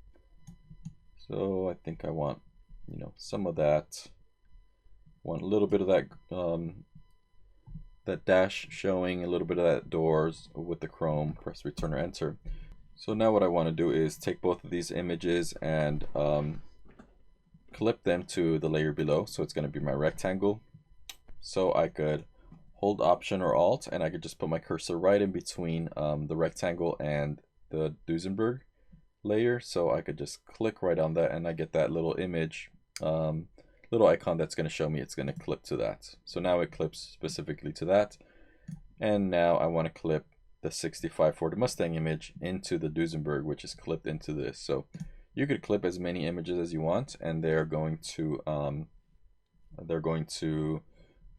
So I think I want, some of that. Want a little bit of that that dash showing, a little bit of that doors with the chrome. Press Return or Enter. So now what I want to do is take both of these images and clip them to the layer below. So it's going to be my rectangle. So I could hold Option or Alt, and I could just put my cursor right in between the rectangle and the Duesenberg layer. So I could just click right on that, and I get that little image, little icon that's going to show me it's going to clip to that. So now it clips specifically to that. And now I want to clip the 65 Ford Mustang image into the Duesenberg, which is clipped into this. So you could clip as many images as you want, and they're going to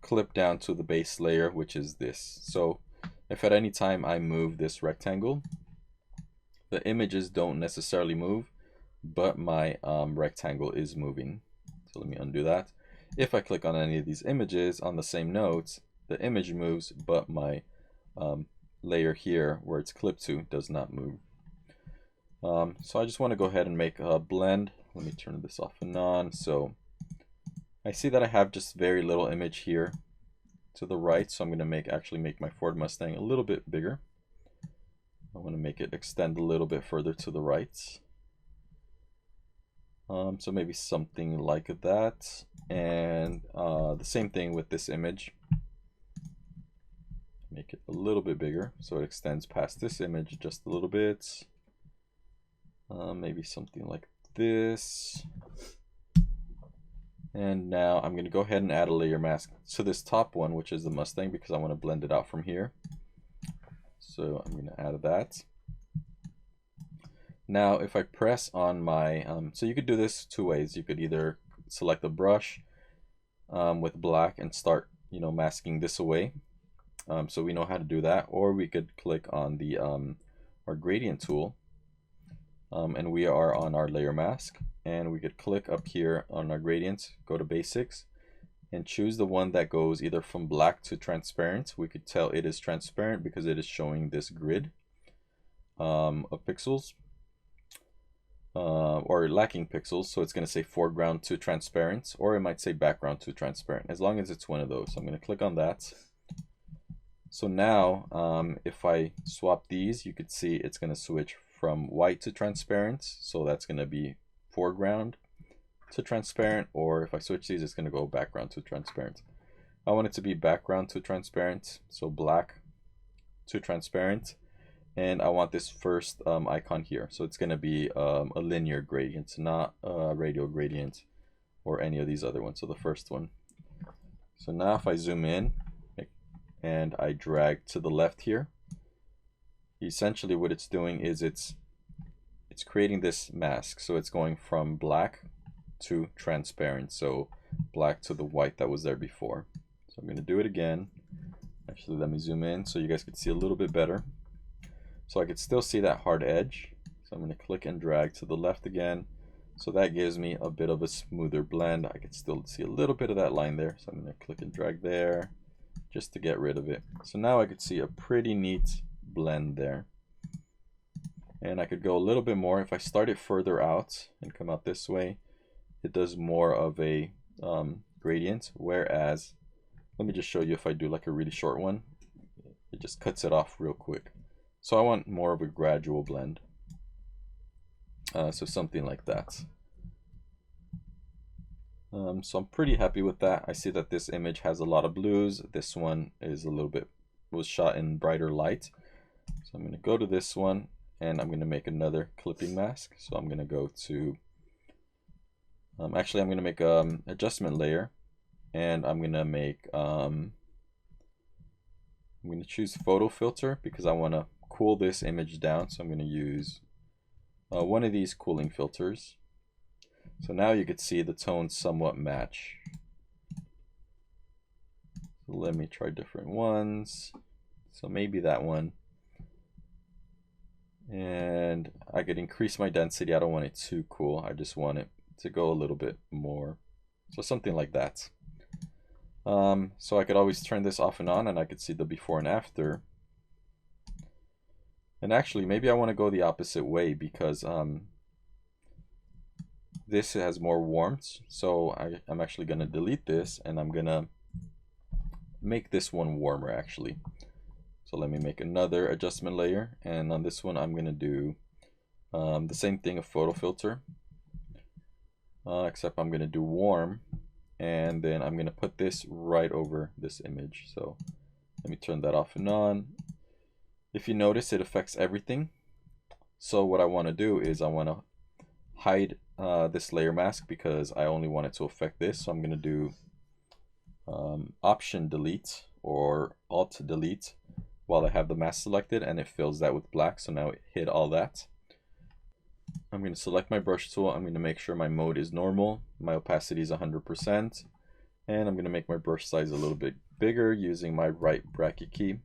clip down to the base layer, which is this. So if at any time I move this rectangle, the images don't necessarily move, but my rectangle is moving. So let me undo that. If I click on any of these images on the same nodes, the image moves, but my layer here where it's clipped to does not move. So I just want to go ahead and make a blend. Let me turn this off and on. So I see that I have just very little image here to the right, so I'm going to actually make my Ford Mustang a little bit bigger. I want to make it extend a little bit further to the right. So maybe something like that, and the same thing with this image. Make it a little bit bigger so it extends past this image just a little bit. Maybe something like this. And now I'm going to go ahead and add a layer mask to this top one, which is the Mustang, because I want to blend it out from here. So I'm going to add that. Now if I press on my, so you could do this two ways. You could either select the brush with black and start, masking this away. So we know how to do that, or we could click on the our gradient tool, and we are on our layer mask, and we could click up here on our gradients, go to basics, and choose the one that goes either from black to transparent. We could tell it is transparent because it is showing this grid of pixels, or lacking pixels, so it's going to say foreground to transparent, or it might say background to transparent, as long as it's one of those. So I'm going to click on that. So now if I swap these, you could see it's going to switch from white to transparent, so that's going to be foreground to transparent, or if I switch these, it's going to go background to transparent. I want it to be background to transparent, so black to transparent, and I want this first icon here, so it's going to be a linear gradient, not a radial gradient or any of these other ones. So the first one. So now if I zoom in and I drag to the left here, essentially what it's doing is it's creating this mask. So it's going from black to transparent, so black to the white that was there before. So I'm going to do it again. Actually, let me zoom in so you guys can see a little bit better. So I could still see that hard edge. So I'm going to click and drag to the left again. So that gives me a bit of a smoother blend. I can still see a little bit of that line there. So I'm going to click and drag there just to get rid of it. So now I could see a pretty neat blend there. And I could go a little bit more. If I start it further out and come out this way, it does more of a gradient. Whereas, let me just show you if I do like a really short one, it just cuts it off real quick. So I want more of a gradual blend. So something like that. So I'm pretty happy with that. I see that this image has a lot of blues. This one is a little bit, was shot in brighter light. So I'm going to go to this one and I'm going to make another clipping mask. So I'm going to go to, actually I'm going to make an adjustment layer, and I'm going to make, I'm going to choose photo filter because I want to cool this image down. So I'm going to use one of these cooling filters. So now you can see the tones somewhat match. So let me try different ones. So maybe that one. And I could increase my density. I don't want it too cool. I just want it to go a little bit more. So something like that. So I could always turn this off and on and I could see the before and after. And actually, maybe I want to go the opposite way because this has more warmth. So I'm actually going to delete this and I'm going to make this one warmer actually. So let me make another adjustment layer, and on this one I'm going to do the same thing, a photo filter, except I'm going to do warm, and then I'm going to put this right over this image. So let me turn that off and on. If you notice, it affects everything. So what I want to do is I want to hide this layer mask because I only want it to affect this. So I'm going to do Option delete or Alt delete while I have the mask selected, and it fills that with black. So now it hid all that. I'm going to select my brush tool. I'm going to make sure my mode is normal. My opacity is 100%. And I'm going to make my brush size a little bit bigger using my right bracket key.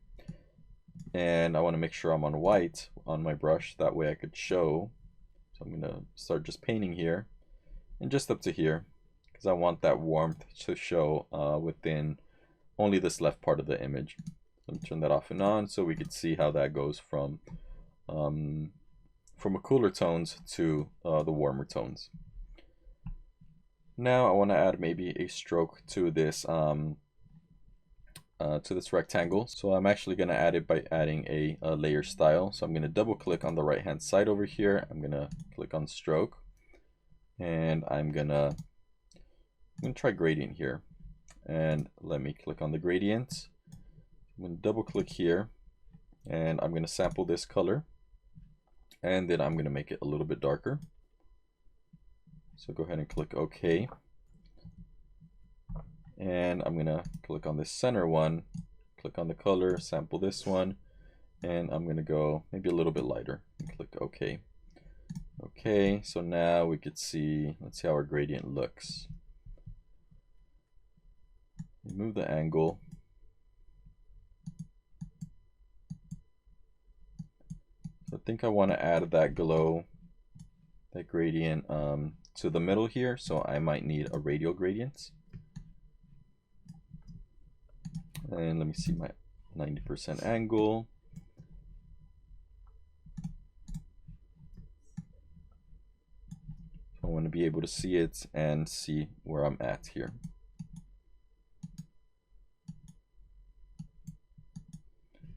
And I want to make sure I'm on white on my brush. That way I could show. So I'm going to start just painting here and just up to here because I want that warmth to show within only this left part of the image. Let me turn that off and on so we could see how that goes from a cooler tones to the warmer tones. Now I want to add maybe a stroke to this rectangle. So I'm actually going to add it by adding a layer style. So I'm going to double click on the right hand side over here. I'm going to click on stroke, and I'm going to try gradient here, and let me click on the gradient. I'm going to double click here, and I'm going to sample this color, and then I'm going to make it a little bit darker. So go ahead and click OK. And I'm going to click on this center one, click on the color, sample this one, and I'm going to go maybe a little bit lighter and click OK. Okay, so now we could see, let's see how our gradient looks. Move the angle. I think I want to add that glow, that gradient to the middle here, so I might need a radial gradient. And let me see my 90% angle. I want to be able to see it and see where I'm at here.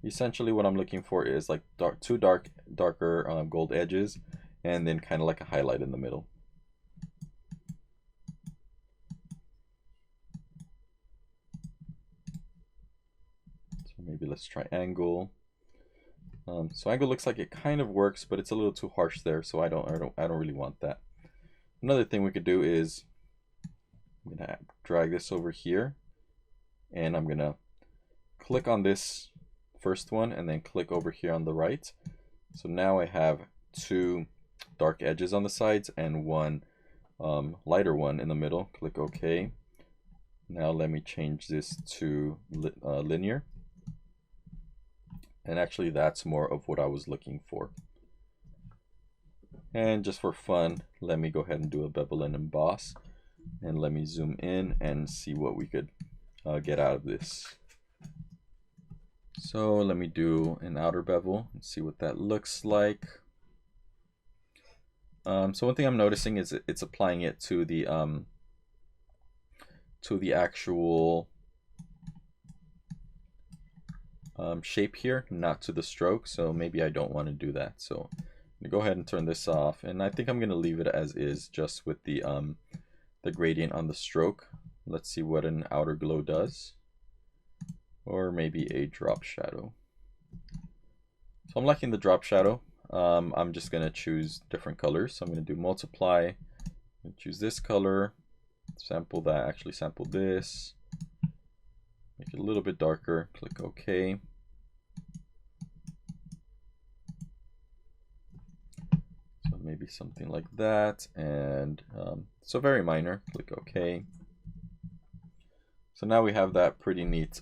Essentially what I'm looking for is like darker gold edges, and then kind of like a highlight in the middle. So maybe let's try angle. So angle looks like it kind of works, but it's a little too harsh there, so I don't really want that. Another thing we could do is I'm gonna drag this over here, and I'm gonna click on this first one and then click over here on the right. So now I have two dark edges on the sides and one lighter one in the middle. Click OK. Now let me change this to linear. And actually that's more of what I was looking for. And just for fun, let me go ahead and do a bevel and emboss. And let me zoom in and see what we could get out of this. So let me do an outer bevel and see what that looks like. So one thing I'm noticing is it's applying it to the actual shape here, not to the stroke. So maybe I don't want to do that. So I'm gonna go ahead and turn this off, and I think I'm gonna leave it as is, just with the gradient on the stroke. Let's see what an outer glow does, or maybe a drop shadow. So I'm liking the drop shadow. I'm just gonna choose different colors. So I'm gonna do multiply, choose this color, sample that, actually sample this, make it a little bit darker, click OK. So maybe something like that, and so very minor, click OK. So now we have that pretty neat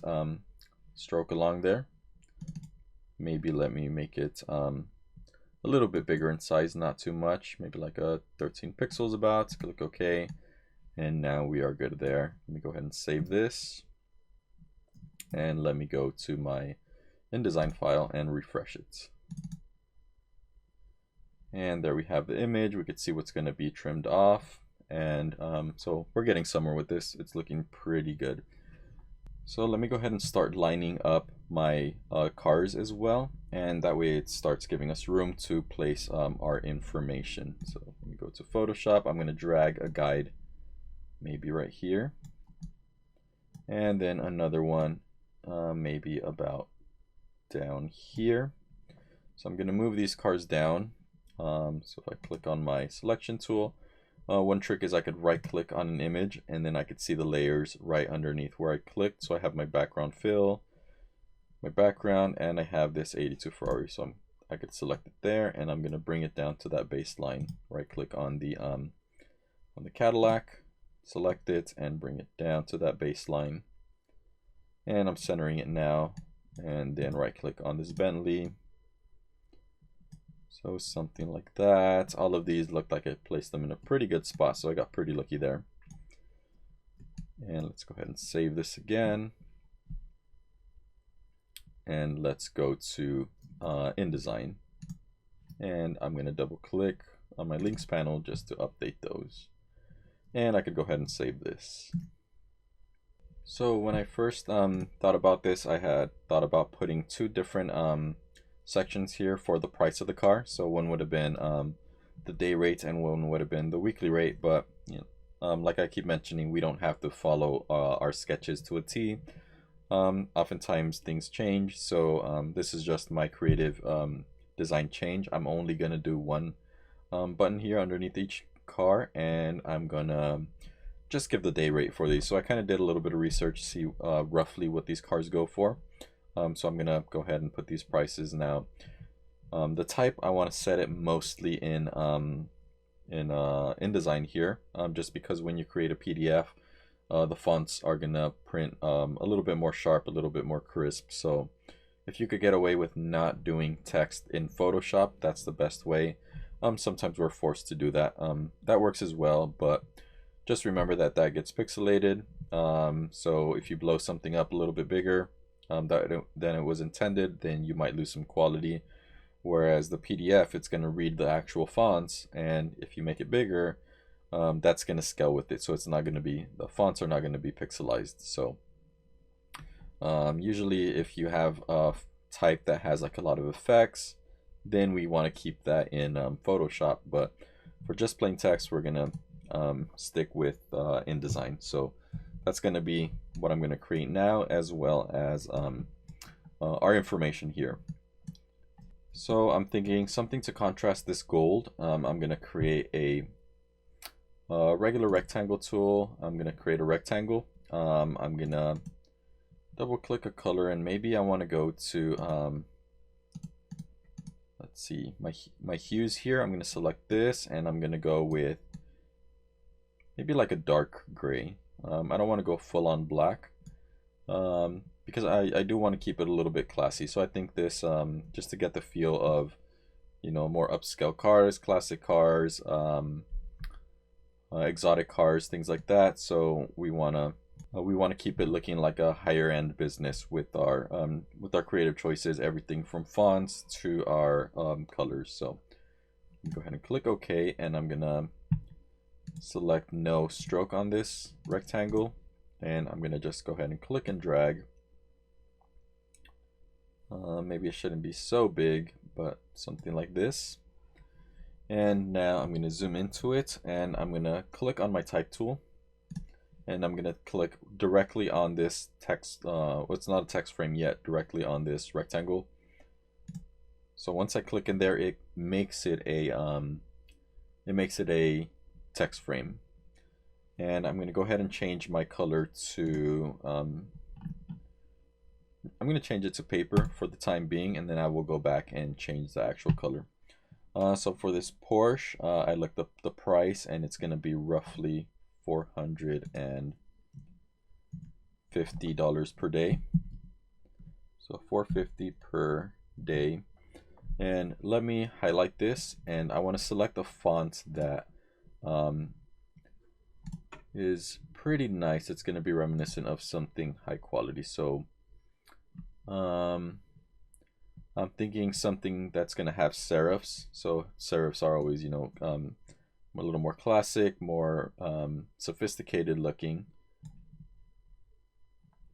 stroke along there. Maybe let me make it a little bit bigger in size, not too much, maybe like a 13 pixels about. Click OK, and now we are good there. Let me go ahead and save this, and let me go to my InDesign file and refresh it. And there we have the image. We could see what's going to be trimmed off, and so we're getting somewhere with this. It's looking pretty good. So let me go ahead and start lining up my cars as well, and that way it starts giving us room to place our information. So let me go to Photoshop. I'm going to drag a guide maybe right here, and then another one maybe about down here. So I'm going to move these cars down. So if I click on my selection tool, one trick is I could right click on an image, and then I could see the layers right underneath where I clicked. So I have my background fill, my background, and I have this 82 Ferrari. So I could select it there, and I'm going to bring it down to that baseline. Right click on the Cadillac, select it, and bring it down to that baseline. And I'm centering it now, and then right click on this Bentley. So something like that. All of these look like I placed them in a pretty good spot, so I got pretty lucky there. And let's go ahead and save this again. And let's go to InDesign. And I'm going to double click on my links panel just to update those. And I could go ahead and save this. So when I first thought about this, I had thought about putting two different sections here for the price of the car. So one would have been the day rate, and one would have been the weekly rate. But you know, like I keep mentioning, we don't have to follow our sketches to a T. Oftentimes things change, so this is just my creative design change. I'm only gonna do one button here underneath each car, and I'm gonna just give the day rate for these. So I kind of did a little bit of research to see roughly what these cars go for. So I'm gonna go ahead and put these prices now. The type, I want to set it mostly in InDesign here, just because when you create a PDF, the fonts are gonna print a little bit more sharp, a little bit more crisp. So if you could get away with not doing text in Photoshop, that's the best way. Sometimes we're forced to do that. That works as well, but just remember that that gets pixelated. So if you blow something up a little bit bigger than it was intended, then you might lose some quality. Whereas the PDF, it's going to read the actual fonts, and if you make it bigger, that's going to scale with it. So it's not going to be, the fonts are not going to be pixelized. So usually if you have a type that has like a lot of effects, then we want to keep that in Photoshop. But for just plain text, we're going to stick with InDesign. So that's going to be what I'm going to create now, as well as our information here. So I'm thinking something to contrast this gold. I'm going to create a regular rectangle tool. I'm going to create a rectangle. I'm going to double click a color, and maybe I want to go to let's see, my hues here. I'm going to select this, and I'm going to go with maybe like a dark gray. I don't want to go full on black, because I do want to keep it a little bit classy. So I think this, just to get the feel of, you know, more upscale cars, classic cars, exotic cars, things like that. So we want to keep it looking like a higher end business with our creative choices, everything from fonts to our colors. So go ahead and click OK, and I'm gonna select no stroke on this rectangle, and I'm gonna just go ahead and click and drag. Maybe it shouldn't be so big, but something like this. And now I'm gonna zoom into it, and I'm gonna click on my type tool, and I'm gonna click directly on this text. Well, it's not a text frame yet, directly on this rectangle. So once I click in there, it makes it a text frame. And I'm going to go ahead and change my color to I'm going to change it to paper for the time being, and then I will go back and change the actual color. So for this Porsche, I looked up the price, and it's going to be roughly $450 per day. So $450 per day. And let me highlight this, and I want to select a font that is pretty nice. It's going to be reminiscent of something high quality. So I'm thinking something that's going to have serifs. So serifs are always, you know, a little more classic, more sophisticated looking.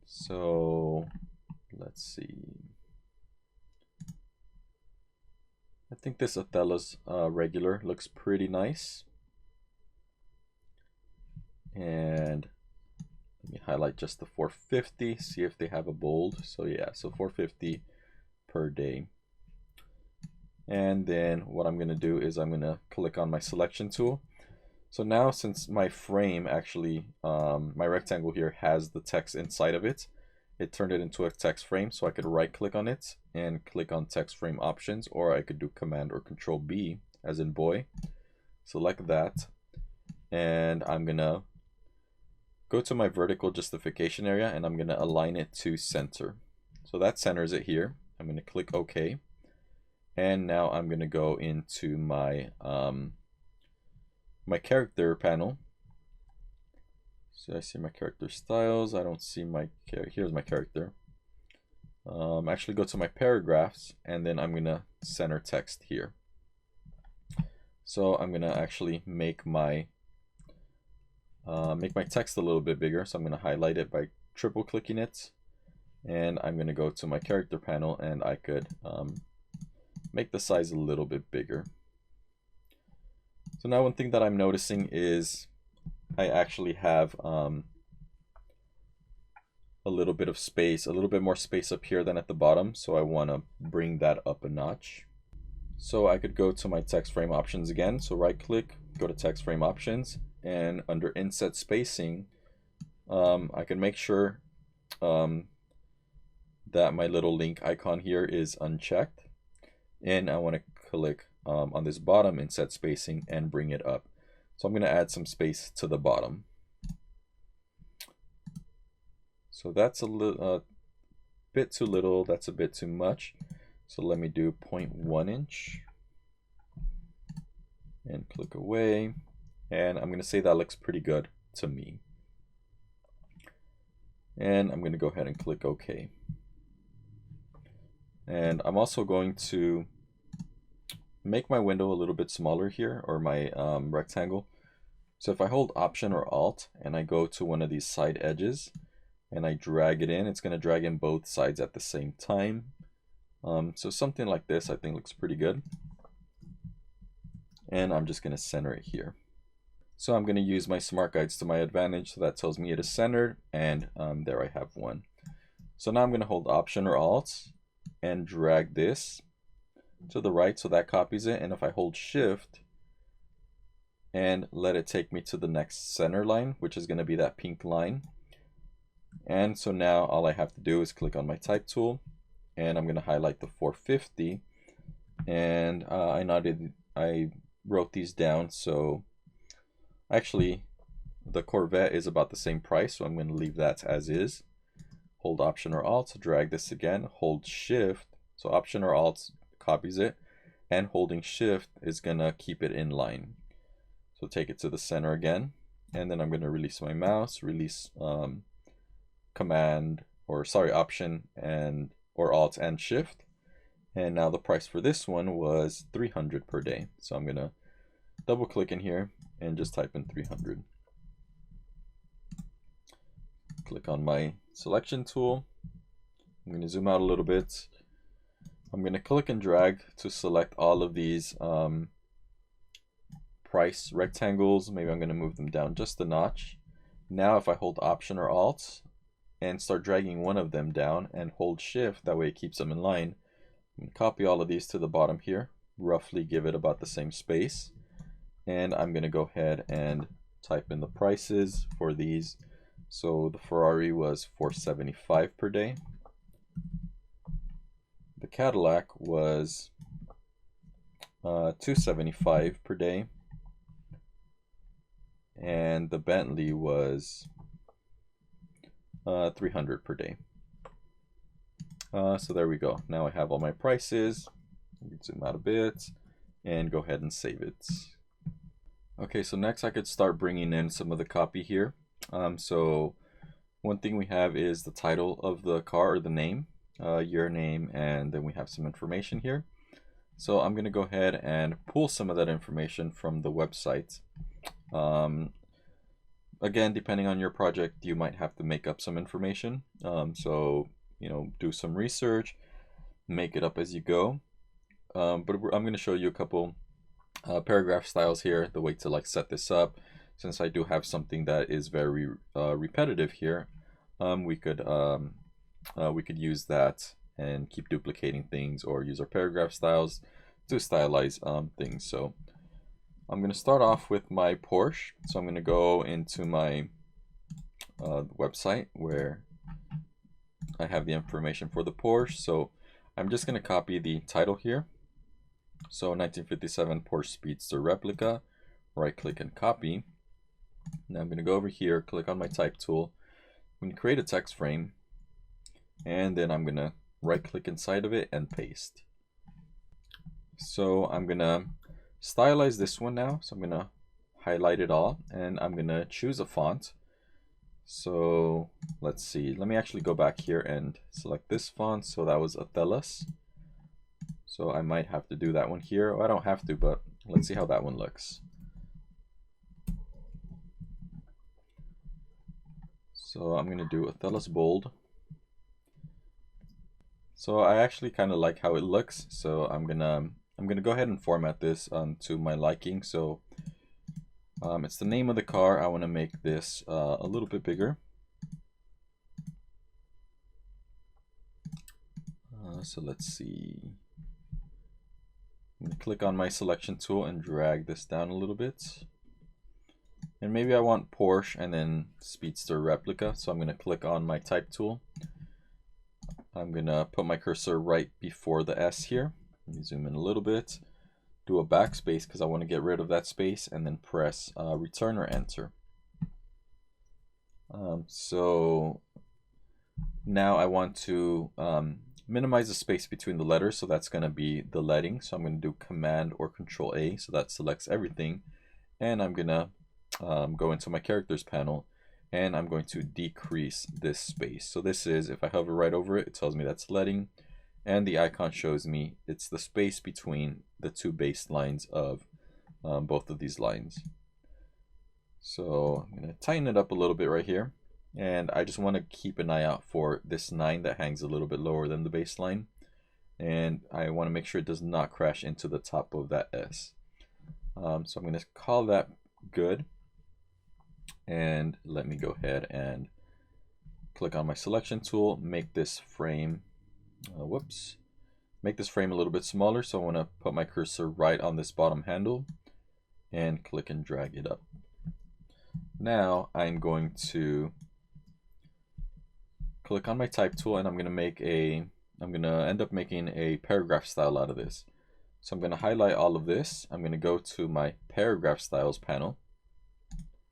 So let's see. I think this Othello's regular looks pretty nice. And let me highlight just the 450, see if they have a bold. So yeah, so 450 per day. And then what I'm going to do is I'm going to click on my selection tool. So now, since my frame actually, my rectangle here has the text inside of it, it turned it into a text frame. So I could right click on it and click on text frame options, or I could do Command or Control B as in boy. Select that, and I'm gonna go to my vertical justification area, and I'm gonna align it to center. So that centers it here. I'm gonna click OK, and now I'm gonna go into my my character panel. So I see my character styles. I don't see my here's my character. Actually go to my paragraphs, and then I'm gonna center text here. So I'm gonna actually make my text a little bit bigger. So I'm gonna highlight it by triple clicking it, and I'm gonna go to my character panel, and I could make the size a little bit bigger. So now one thing that I'm noticing is I actually have a little bit of space, a little bit more space up here than at the bottom. So I want to bring that up a notch. So I could go to my text frame options again. So right click, go to text frame options, and under inset spacing, I can make sure that my little link icon here is unchecked. And I want to click on this bottom inset spacing and bring it up. So I'm going to add some space to the bottom. So that's a bit too little, that's a bit too much. So let me do 0.1 inch and click away. And I'm going to say that looks pretty good to me. And I'm going to go ahead and click OK. And I'm also going to make my window a little bit smaller here, or my rectangle. So if I hold Option or Alt and I go to one of these side edges and I drag it in, it's going to drag in both sides at the same time. So something like this I think looks pretty good. And I'm just going to center it here. So I'm going to use my smart guides to my advantage. So that tells me it is centered, and there I have one. So now I'm going to hold Option or Alt and drag this to the right, so that copies it. And if I hold Shift and let it take me to the next center line, which is going to be that pink line, And so now all I have to do is click on my type tool, and I'm going to highlight the 450. And I wrote these down. So actually, the Corvette is about the same price, so I'm going to leave that as is. Hold Option or Alt to drag this again. Hold Shift. So Option or Alt copies it, and holding Shift is going to keep it in line. So take it to the center again, and then I'm going to release my mouse, release Option or Alt and Shift. And now the price for this one was 300 per day. So I'm going to double click in here and just type in 300. Click on my selection tool. I'm going to zoom out a little bit. I'm going to click and drag to select all of these price rectangles. Maybe I'm going to move them down just a notch. Now if I hold Option or Alt and start dragging one of them down and hold Shift, that way it keeps them in line. I'm going to copy all of these to the bottom here, roughly give it about the same space. And I'm going to go ahead and type in the prices for these. So the Ferrari was $475 per day. The Cadillac was $275 per day. And the Bentley was $300 per day. So there we go. Now I have all my prices. I can zoom out a bit and go ahead and save it. Okay, so next I could start bringing in some of the copy here. So one thing we have is the title of the car, or the name, your name, and then we have some information here. So I'm going to go ahead and pull some of that information from the website. Again, depending on your project, you might have to make up some information. So, do some research, make it up as you go. But I'm going to show you a couple paragraph styles here, the way to set this up. Since I do have something that is very repetitive here, we could use that and keep duplicating things, or use our paragraph styles to stylize things. So I'm going to start off with my Porsche. So I'm going to go into my website where I have the information for the Porsche. So I'm just going to copy the title here. So 1957 Porsche Speedster replica. Right click and copy. Now I'm going to go over here, click on my type tool. I'm going to create a text frame, and then I'm going to right click inside of it and paste. So I'm going to stylize this one now. So I'm going to highlight it all, and I'm going to choose a font. So let's see, let me actually go back here and select this font. So that was Athelas. So I might have to do that one here. Well, I don't have to, but let's see how that one looks. So I'm going to do Athelas Bold. So I actually kind of like how it looks. So I'm gonna go ahead and format this to my liking. So it's the name of the car. I want to make this a little bit bigger. So let's see. I'm going to click on my selection tool and drag this down a little bit. And maybe I want Porsche and then Speedster replica. So I'm going to click on my type tool. I'm going to put my cursor right before the S here. Let me zoom in a little bit. Do a backspace because I want to get rid of that space, and then press return or enter. So now I want to minimize the space between the letters, so that's going to be the leading. So I'm going to do Command or Control A, so that selects everything. And I'm going to go into my characters panel, and I'm going to decrease this space. So this is, if I hover right over it, it tells me that's leading, and the icon shows me it's the space between the two base lines of both of these lines. So I'm going to tighten it up a little bit right here. And I just want to keep an eye out for this 9 that hangs a little bit lower than the baseline. And I want to make sure it does not crash into the top of that S. So I'm going to call that good. And let me go ahead and click on my selection tool, make this frame, make this frame a little bit smaller. So I want to put my cursor right on this bottom handle and click and drag it up. Now I'm going to click on my type tool, and I'm gonna end up making a paragraph style out of this. So I'm gonna highlight all of this. I'm gonna go to my paragraph styles panel.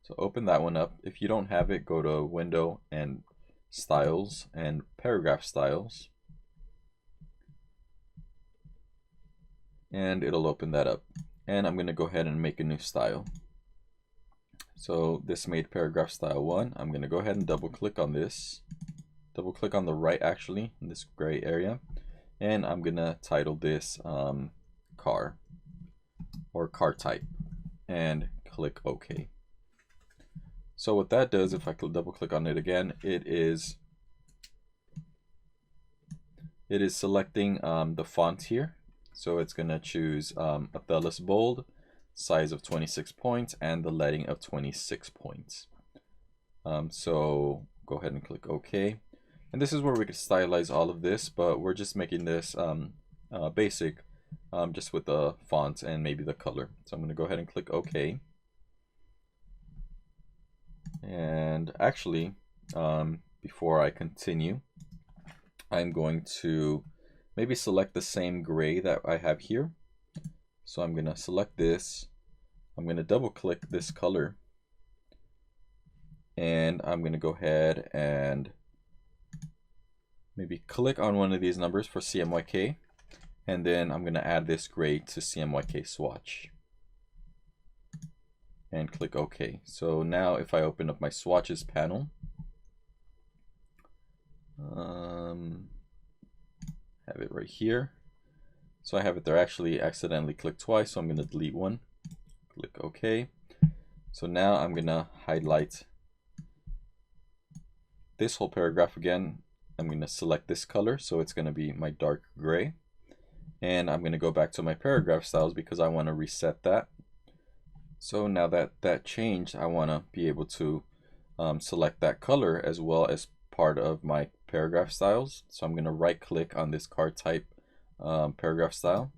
So open that one up. If you don't have it, go to Window and Styles and Paragraph Styles, and it'll open that up. And I'm gonna go ahead and make a new style. So this made paragraph style 1. I'm gonna go ahead and double click on this. Double click on the right, actually, in this gray area. And I'm gonna title this car, or car type, and click OK. So what that does, if I could double click on it again, it is selecting the font here. So it's gonna choose Apellis Bold, size of 26 points, and the leading of 26 points. So go ahead and click OK. And this is where we could stylize all of this, but we're just making this basic, just with the font and maybe the color. So I'm going to go ahead and click OK. And actually, before I continue, I'm going to maybe select the same gray that I have here. So I'm going to select this. I'm going to double click this color. And I'm going to go ahead and maybe click on one of these numbers for CMYK. And then I'm going to add this gray to CMYK swatch. And click OK. So now if I open up my swatches panel, have it right here. So I have it there. Actually accidentally clicked twice, so I'm going to delete one. Click OK. So now I'm going to highlight this whole paragraph again. I'm going to select this color, so it's going to be my dark gray. And I'm going to go back to my paragraph styles because I want to reset that. So now that that changed, I want to be able to select that color as well as part of my paragraph styles. So I'm going to right click on this car type paragraph style,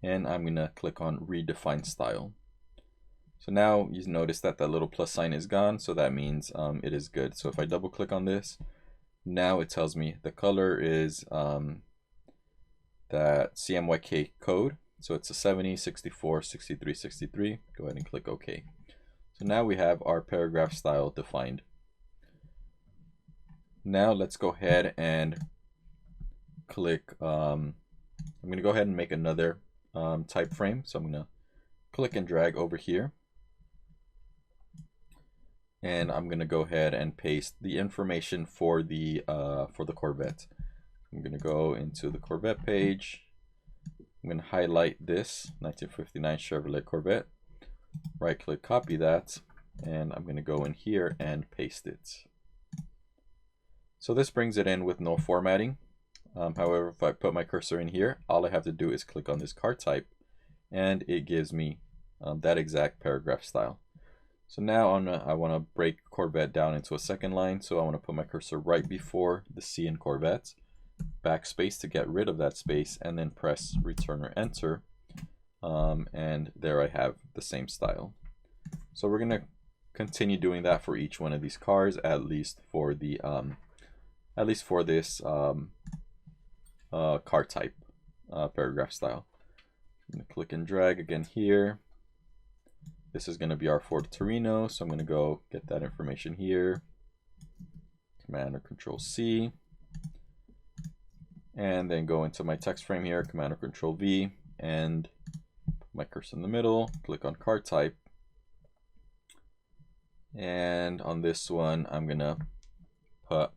and I'm going to click on redefine style. So now you notice that that little plus sign is gone, so that means it is good. So if I double click on this, now it tells me the color is that CMYK code. So it's a 70, 64, 63, 63. Go ahead and click OK. So now we have our paragraph style defined. Now let's go ahead and click, I'm going to go ahead and make another type frame. So I'm going to click and drag over here. And I'm going to go ahead and paste the information for the Corvette. I'm going to go into the Corvette page. I'm going to highlight this 1959 Chevrolet Corvette. Right click, copy that, and I'm going to go in here and paste it. So this brings it in with no formatting. However, if I put my cursor in here, all I have to do is click on this car type, and it gives me that exact paragraph style. So now I want to break Corvette down into a second line, so I want to put my cursor right before the C in Corvette, backspace to get rid of that space, and then press return or enter, and there I have the same style. So we're going to continue doing that for each one of these cars, at least for the this car type paragraph style. I'm going to click and drag again here. This is going to be our Ford Torino, so I'm going to go get that information here. Command or Control C. And then go into my text frame here, Command or Control V, and put my cursor in the middle, click on car type. And on this one, I'm going to put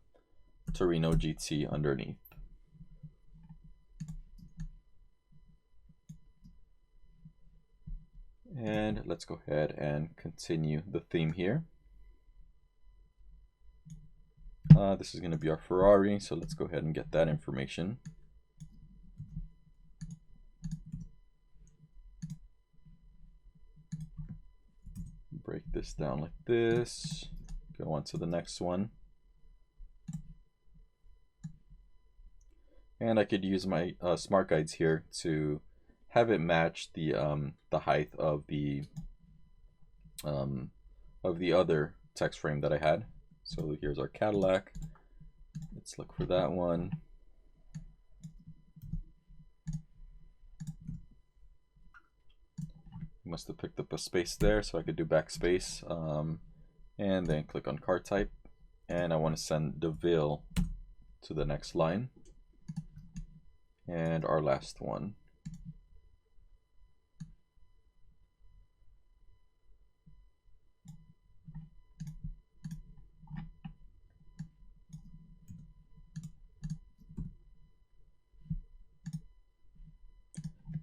Torino GT underneath. And let's go ahead and continue the theme here. This is going to be our Ferrari, so let's go ahead and get that information. Break this down like this. Go on to the next one. And I could use my smart guides here to have it match the height of the other text frame that I had. So here's our Cadillac. Let's look for that one. Must have picked up a space there, so I could do backspace, and then click on card type, and I want to send DeVille to the next line, and our last one.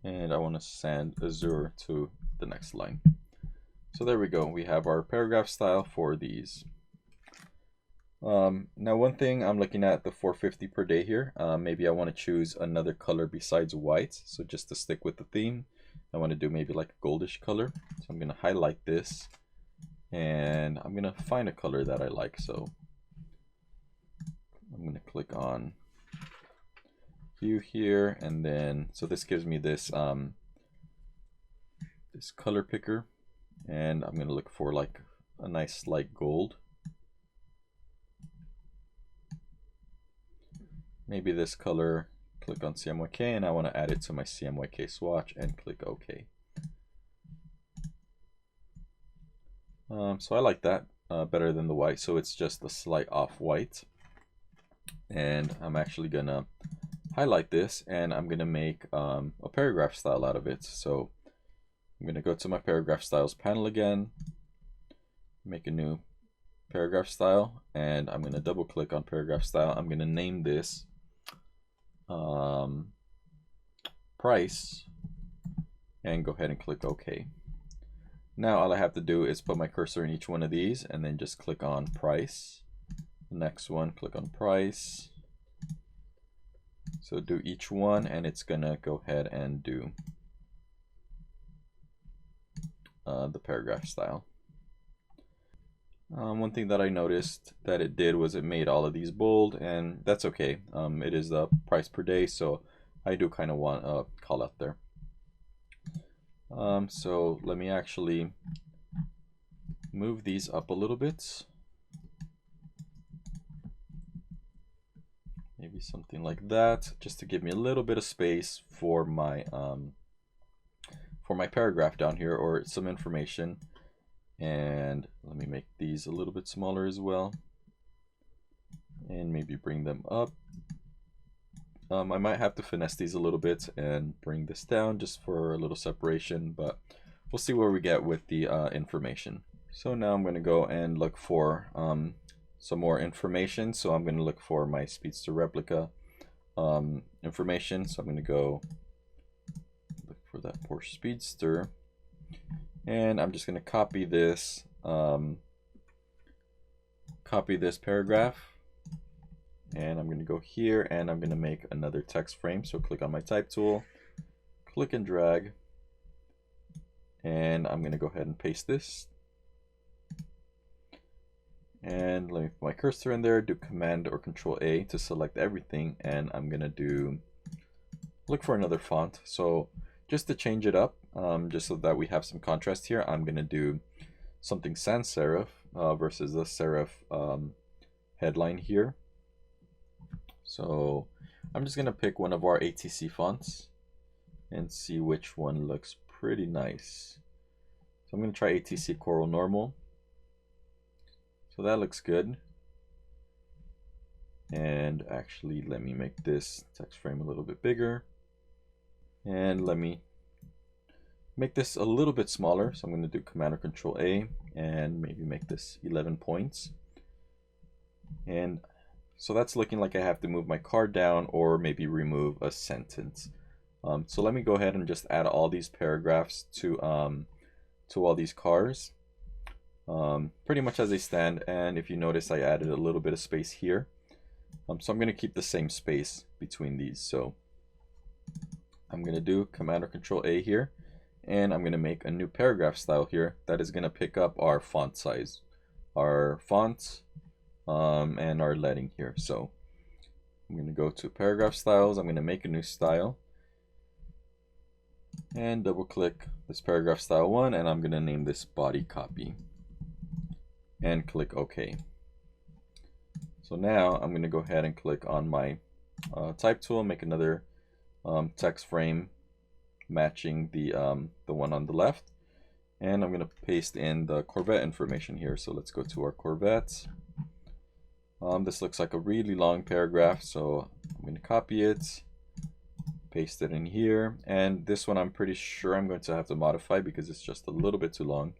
And I want to send Azure to the next line. So there we go. We have our paragraph style for these. Now one thing I'm looking at the 450 per day here. Maybe I want to choose another color besides white. So just to stick with the theme, I want to do maybe like a goldish color. So I'm going to highlight this and I'm going to find a color that I like. So I'm going to click on hue here, and then so this gives me this this color picker, and I'm going to look for like a nice light gold. Maybe this color. Click on CMYK, and I want to add it to my CMYK swatch and click OK. So I like that better than the white, so it's just a slight off-white. And I'm actually gonna highlight this, and I'm gonna make a paragraph style out of it. So I'm gonna go to my paragraph styles panel again, make a new paragraph style, and I'm gonna double click on paragraph style. I'm gonna name this price, and go ahead and click OK. Now all I have to do is put my cursor in each one of these and then just click on price. The next one, click on price. So do each one, and it's gonna go ahead and do the paragraph style. One thing that I noticed that it did was it made all of these bold, and that's okay. It is the price per day, so I do kind of want a call out there. So let me actually move these up a little bit. Maybe something like that, just to give me a little bit of space for my paragraph down here, or some information. And let me make these a little bit smaller as well, and maybe bring them up. I might have to finesse these a little bit and bring this down just for a little separation, but we'll see where we get with the information. So now I'm going to go and look for some more information. So I'm going to look for my Speedster replica information. So I'm going to go look for that Porsche Speedster, and I'm just going to copy this paragraph, and I'm going to go here, and I'm going to make another text frame. So click on my type tool, click and drag, and I'm going to go ahead and paste this. And let me put my cursor in there, do Command or Control A to select everything, and I'm going to look for another font. So just to change it up, just so that we have some contrast here, I'm going to do something sans serif versus the serif headline here. So I'm just going to pick one of our ATC fonts and see which one looks pretty nice. So I'm going to try ATC Coral Normal. So that looks good. And actually, let me make this text frame a little bit bigger. And let me make this a little bit smaller. So I'm going to do Command or Control A and maybe make this 11 points. And so that's looking like I have to move my card down or maybe remove a sentence. So let me go ahead and just add all these paragraphs to all these cars, pretty much as they stand. And if you notice, I added a little bit of space here. So I'm going to keep the same space between these. So I'm going to do Command or Control A here, and I'm going to make a new paragraph style here that is going to pick up our font size, our fonts, and our leading here. So I'm going to go to paragraph styles. I'm going to make a new style and double click this paragraph style one, and I'm going to name this body copy and click OK. So now I'm going to go ahead and click on my type tool, make another text frame matching the one on the left. And I'm going to paste in the Corvette information here. So let's go to our Corvette. This looks like a really long paragraph, so I'm going to copy it, paste it in here. And this one I'm pretty sure I'm going to have to modify because it's just a little bit too long.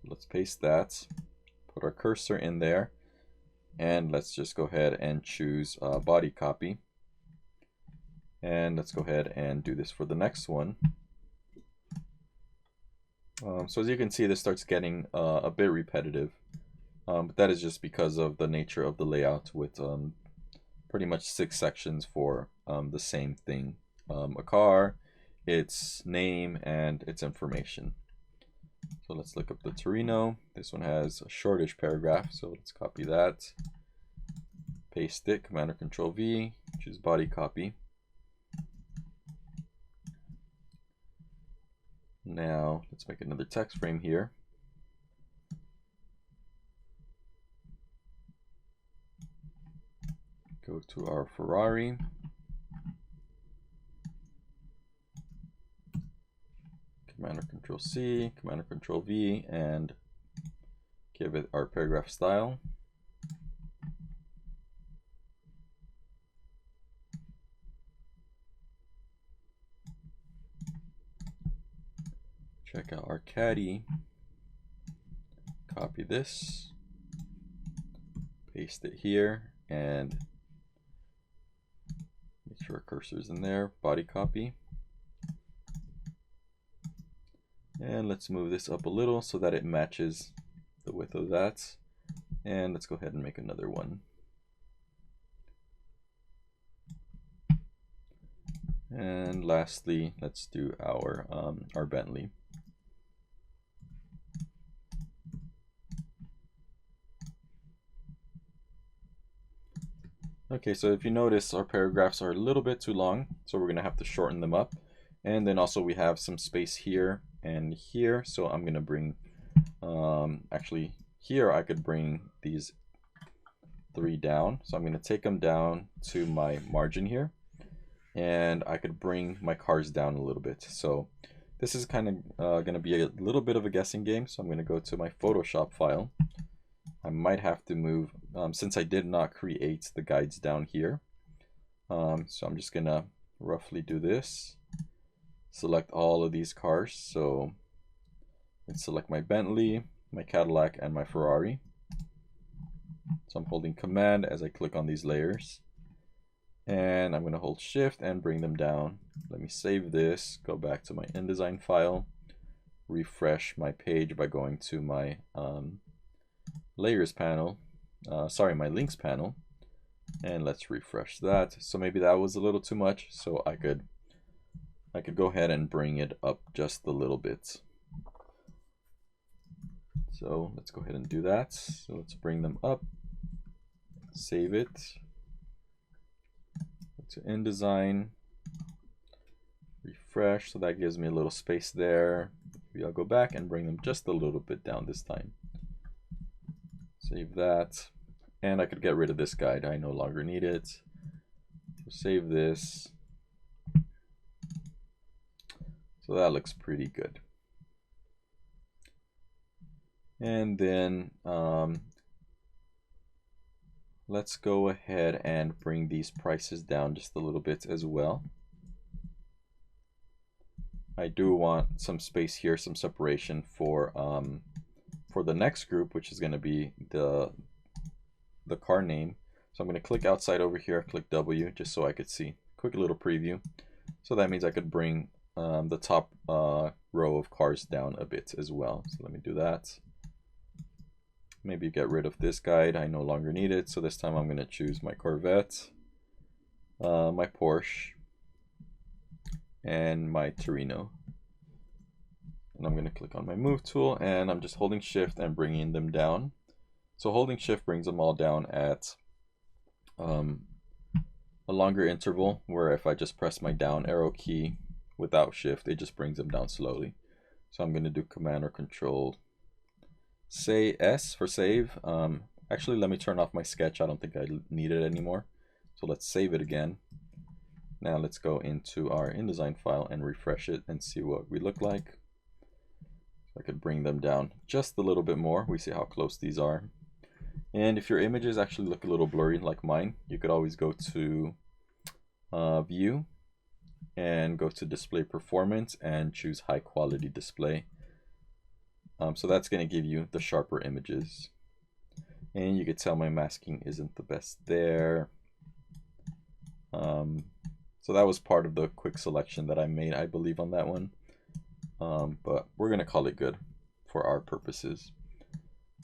Let's paste that, put our cursor in there, and let's just go ahead and choose body copy. And let's go ahead and do this for the next one. So as you can see, this starts getting a bit repetitive, but that is just because of the nature of the layout with pretty much 6 sections for the same thing. A car, its name, and its information. So let's look up the Torino. This one has a shortish paragraph, so let's copy that, paste it, Command or Control V, choose body copy. Now let's make another text frame here. Go to our Ferrari. Command or Control C, Command or Control V, and give it our paragraph style. Check out our caddy. Copy this, paste it here, and make sure our cursor's in there. Body copy. And let's move this up a little so that it matches the width of that. And let's go ahead and make another one. And lastly, let's do our Bentley. Okay, so if you notice, our paragraphs are a little bit too long, so we're going to have to shorten them up. And then also we have some space here and here, so I'm going to bring, actually here I could bring these 3 down. So I'm going to take them down to my margin here, and I could bring my cars down a little bit. So this is kind of going to be a little bit of a guessing game, so I'm going to go to my Photoshop file. I might have to move, since I did not create the guides down here. So I'm just gonna roughly do this. Select all of these cars. So let's select my Bentley, my Cadillac, and my Ferrari. So I'm holding Command as I click on these layers. And I'm gonna hold Shift and bring them down. Let me save this, go back to my InDesign file, refresh my page by going to my layers panel, my links panel, and let's refresh that. So maybe that was a little too much, so I could go ahead and bring it up just a little bit. So let's go ahead and do that. So let's bring them up, save it, go to InDesign, refresh, so that gives me a little space there. Maybe I'll go back and bring them just a little bit down this time. Save that, and I could get rid of this guide. I no longer need it. So save this. So that looks pretty good. And then let's go ahead and bring these prices down just a little bit as well. I do want some space here, some separation for the next group, which is going to be the car name. So I'm going to click outside over here, click W, just so I could see. Quick little preview. So that means I could bring the top row of cars down a bit as well. So let me do that. Maybe get rid of this guide. I no longer need it. So this time I'm going to choose my Corvette, my Porsche, and my Torino. And I'm going to click on my move tool, and I'm just holding Shift and bringing them down. So holding Shift brings them all down at a longer interval, where if I just press my down arrow key without Shift, it just brings them down slowly. So I'm going to do Command or Control say S for save. Actually, let me turn off my sketch. I don't think I need it anymore. So let's save it again. Now let's go into our InDesign file and refresh it and see what we look like. I could bring them down just a little bit more. We see how close these are. And if your images actually look a little blurry like mine, you could always go to View and go to Display Performance and choose High Quality Display. So that's going to give you the sharper images. And you could tell my masking isn't the best there. So that was part of the quick selection that I made, I believe, on that one. But we're going to call it good for our purposes.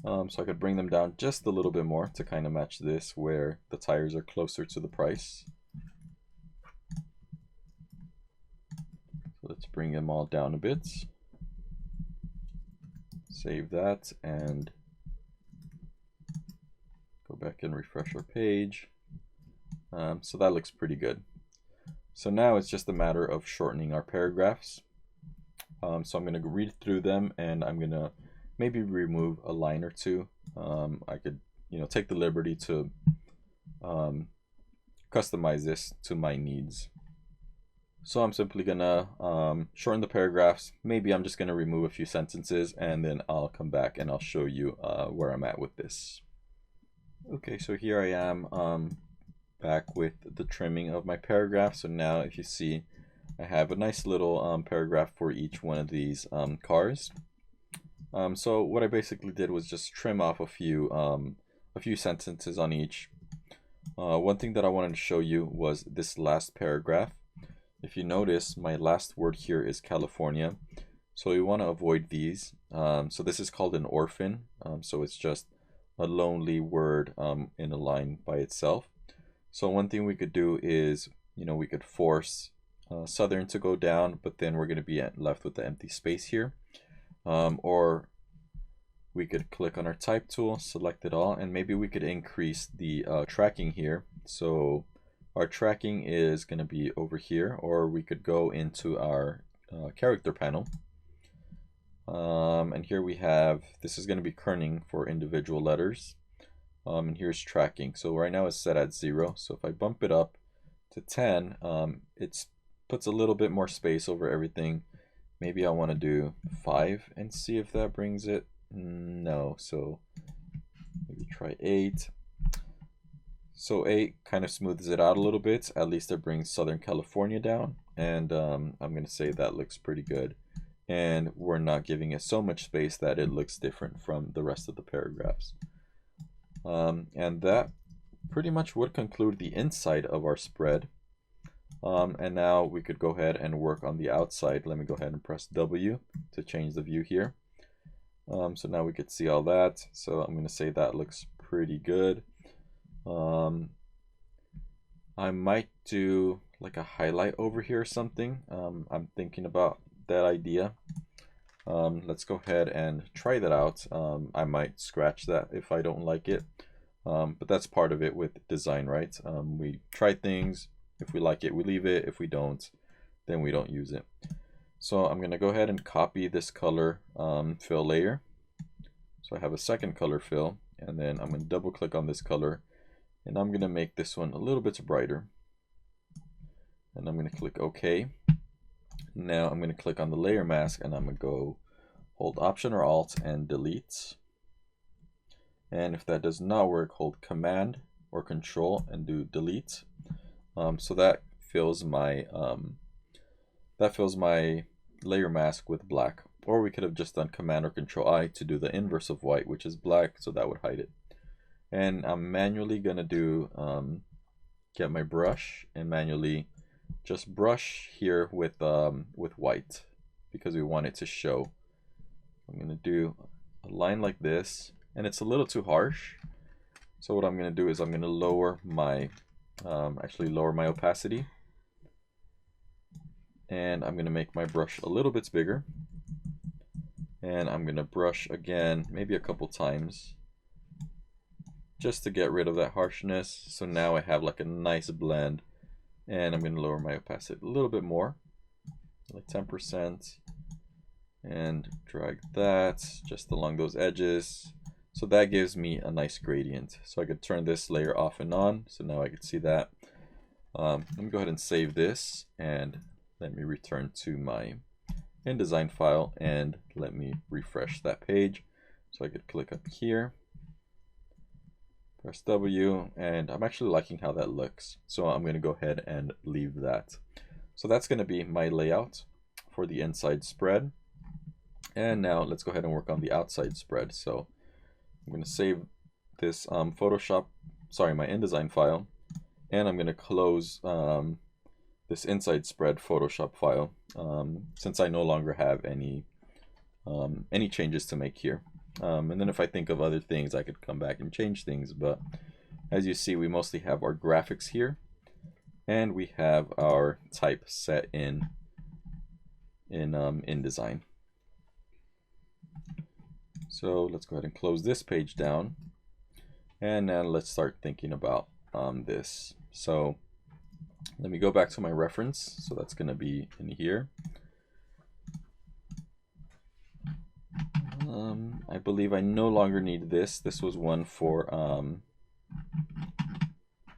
So I could bring them down just a little bit more to kind of match this where the tires are closer to the price. So let's bring them all down a bit. Save that and go back and refresh our page. So that looks pretty good. So now it's just a matter of shortening our paragraphs. So I'm going to read through them and I'm going to maybe remove a line or two. I could, take the liberty to customize this to my needs. So I'm simply going to shorten the paragraphs. Maybe I'm just going to remove a few sentences and then I'll come back and I'll show you where I'm at with this. Okay, so here I am back with the trimming of my paragraph. So now if you see, I have a nice little paragraph for each one of these cars. So what I basically did was just trim off a few sentences on each. One thing that I wanted to show you was this last paragraph. If you notice, my last word here is California. So we want to avoid these. So this is called an orphan. So it's just a lonely word in a line by itself. So one thing we could do is, we could force Southern to go down, but then we're going to be left with the empty space here. Or we could click on our type tool, select it all, and maybe we could increase the tracking here. So our tracking is going to be over here, or we could go into our character panel. And here we have, this is going to be kerning for individual letters. And here's tracking. So right now it's set at 0. So if I bump it up to 10, it puts a little bit more space over everything. Maybe I want to do 5 and see if that brings it. No, so maybe try 8. So 8 kind of smooths it out a little bit. At least it brings Southern California down. And I'm going to say that looks pretty good. And we're not giving it so much space that it looks different from the rest of the paragraphs. And that pretty much would conclude the inside of our spread. And now we could go ahead and work on the outside. Let me go ahead and press W to change the view here. So now we could see all that. So I'm going to say that looks pretty good. I might do like a highlight over here or something. I'm thinking about that idea. Let's go ahead and try that out. I might scratch that if I don't like it. But that's part of it with design, right? We try things. If we like it, we leave it. If we don't, then we don't use it. So I'm going to go ahead and copy this color fill layer. So I have a second color fill, and then I'm going to double click on this color, and I'm going to make this one a little bit brighter. And I'm going to click OK. Now I'm going to click on the layer mask, and I'm going to go hold Option or Alt and delete. And if that does not work, hold Command or Control and do delete. So that fills my layer mask with black. Or we could have just done Command or Control I to do the inverse of white, which is black, so that would hide it. And I'm manually gonna do get my brush and manually just brush here with white because we want it to show. I'm gonna do a line like this, and it's a little too harsh. So what I'm gonna do is I'm gonna lower my lower my opacity, and I'm gonna make my brush a little bit bigger, and I'm gonna brush again maybe a couple times just to get rid of that harshness. So now I have like a nice blend, and I'm gonna lower my opacity a little bit more, like 10%, and drag that just along those edges. So that gives me a nice gradient. So I could turn this layer off and on. So now I can see that. Let me go ahead and save this, and let me return to my InDesign file, and let me refresh that page. So I could click up here, press W, and I'm actually liking how that looks. So I'm going to go ahead and leave that. So that's going to be my layout for the inside spread. And now let's go ahead and work on the outside spread. So I'm going to save this my InDesign file, and I'm going to close this inside spread Photoshop file since I no longer have any changes to make here. And then if I think of other things, I could come back and change things. But as you see, we mostly have our graphics here, and we have our type set in InDesign. So let's go ahead and close this page down, and now let's start thinking about this. So let me go back to my reference. So that's going to be in here. I believe I no longer need this. This was one for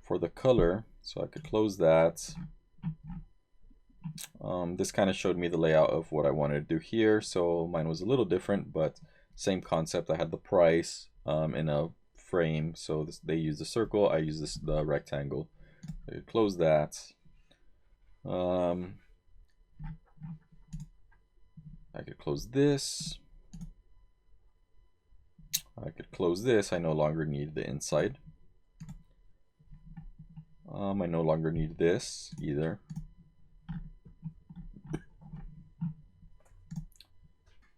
the color, so I could close that. This kind of showed me the layout of what I wanted to do here. So mine was a little different, but same concept. I had the price in a frame. So they used the circle. I used the rectangle. I could close that. I could close this. I could close this. I no longer need the inside. I no longer need this either.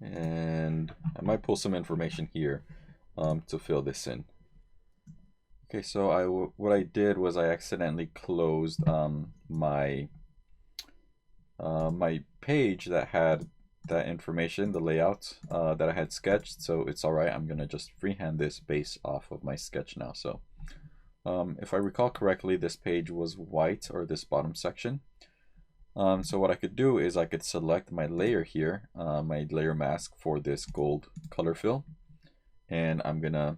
And I might pull some information here to fill this in. Okay, so what I did was I accidentally closed my page that had that information, the layout that I had sketched. So it's all right. I'm gonna just freehand this base off of my sketch now. So if I recall correctly, this page was white, or this bottom section. So what I could do is I could select my layer here, my layer mask for this gold color fill, and I'm gonna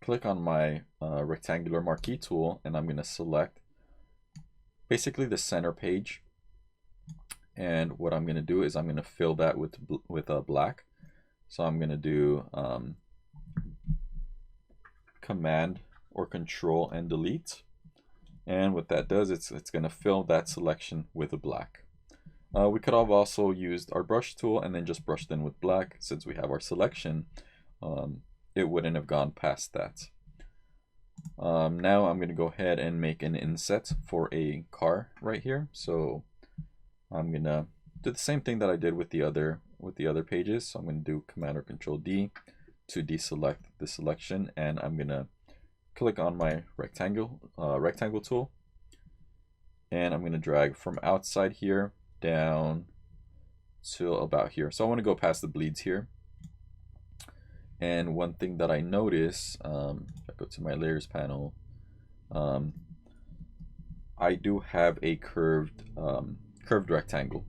click on my rectangular marquee tool, and I'm gonna select basically the center page. And what I'm gonna do is I'm gonna fill that with black. So I'm gonna do Command or Control and Delete. And what that does, it's going to fill that selection with a black. We could have also used our brush tool and then just brushed in with black. Since we have our selection, it wouldn't have gone past that. Now I'm going to go ahead and make an inset for a car right here. So I'm going to do the same thing that I did with the other pages. So I'm going to do Command or Control D to deselect the selection, and I'm going to click on my rectangle tool, and I'm going to drag from outside here down to about here. So I want to go past the bleeds here. And one thing that I notice, if I go to my layers panel, I do have a curved rectangle.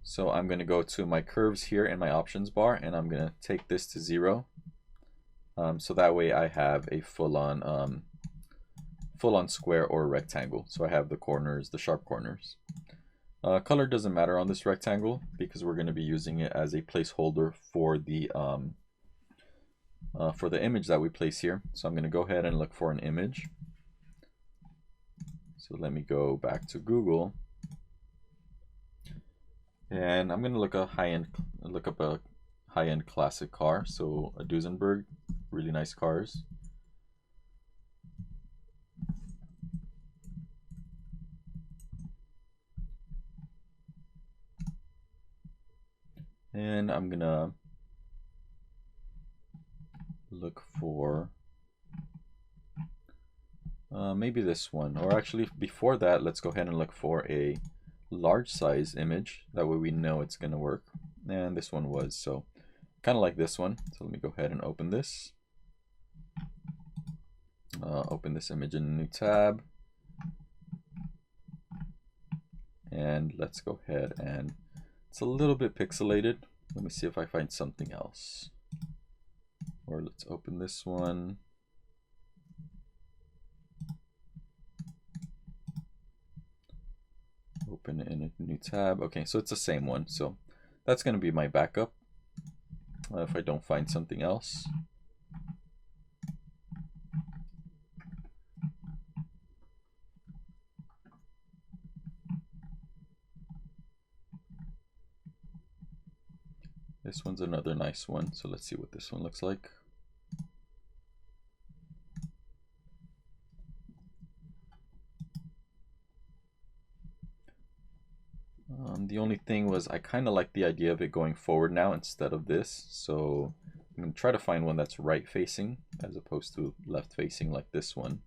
So I'm going to go to my curves here in my options bar, and I'm going to take this to 0. So that way I have a full-on square or rectangle. So I have the corners, the sharp corners. Color doesn't matter on this rectangle because we're going to be using it as a placeholder for the image that we place here. So I'm going to go ahead and look for an image. So let me go back to Google, and I'm going to look up a high-end classic car. So a Duesenberg. Really nice cars. And I'm gonna look for maybe this one, or actually before that, let's go ahead and look for a large size image. That way we know it's gonna work. And this one was, so kind of like this one. So let me go ahead and open this. Open this image in a new tab, and let's go ahead, and it's a little bit pixelated. Let me see if I find something else. Or let's open this one. Open it in a new tab. Okay, so it's the same one. So that's going to be my backup if I don't find something else. This one's another nice one. So let's see what this one looks like. The only thing was I kind of like the idea of it going forward now instead of this. So I'm going to try to find one that's right facing as opposed to left facing like this one.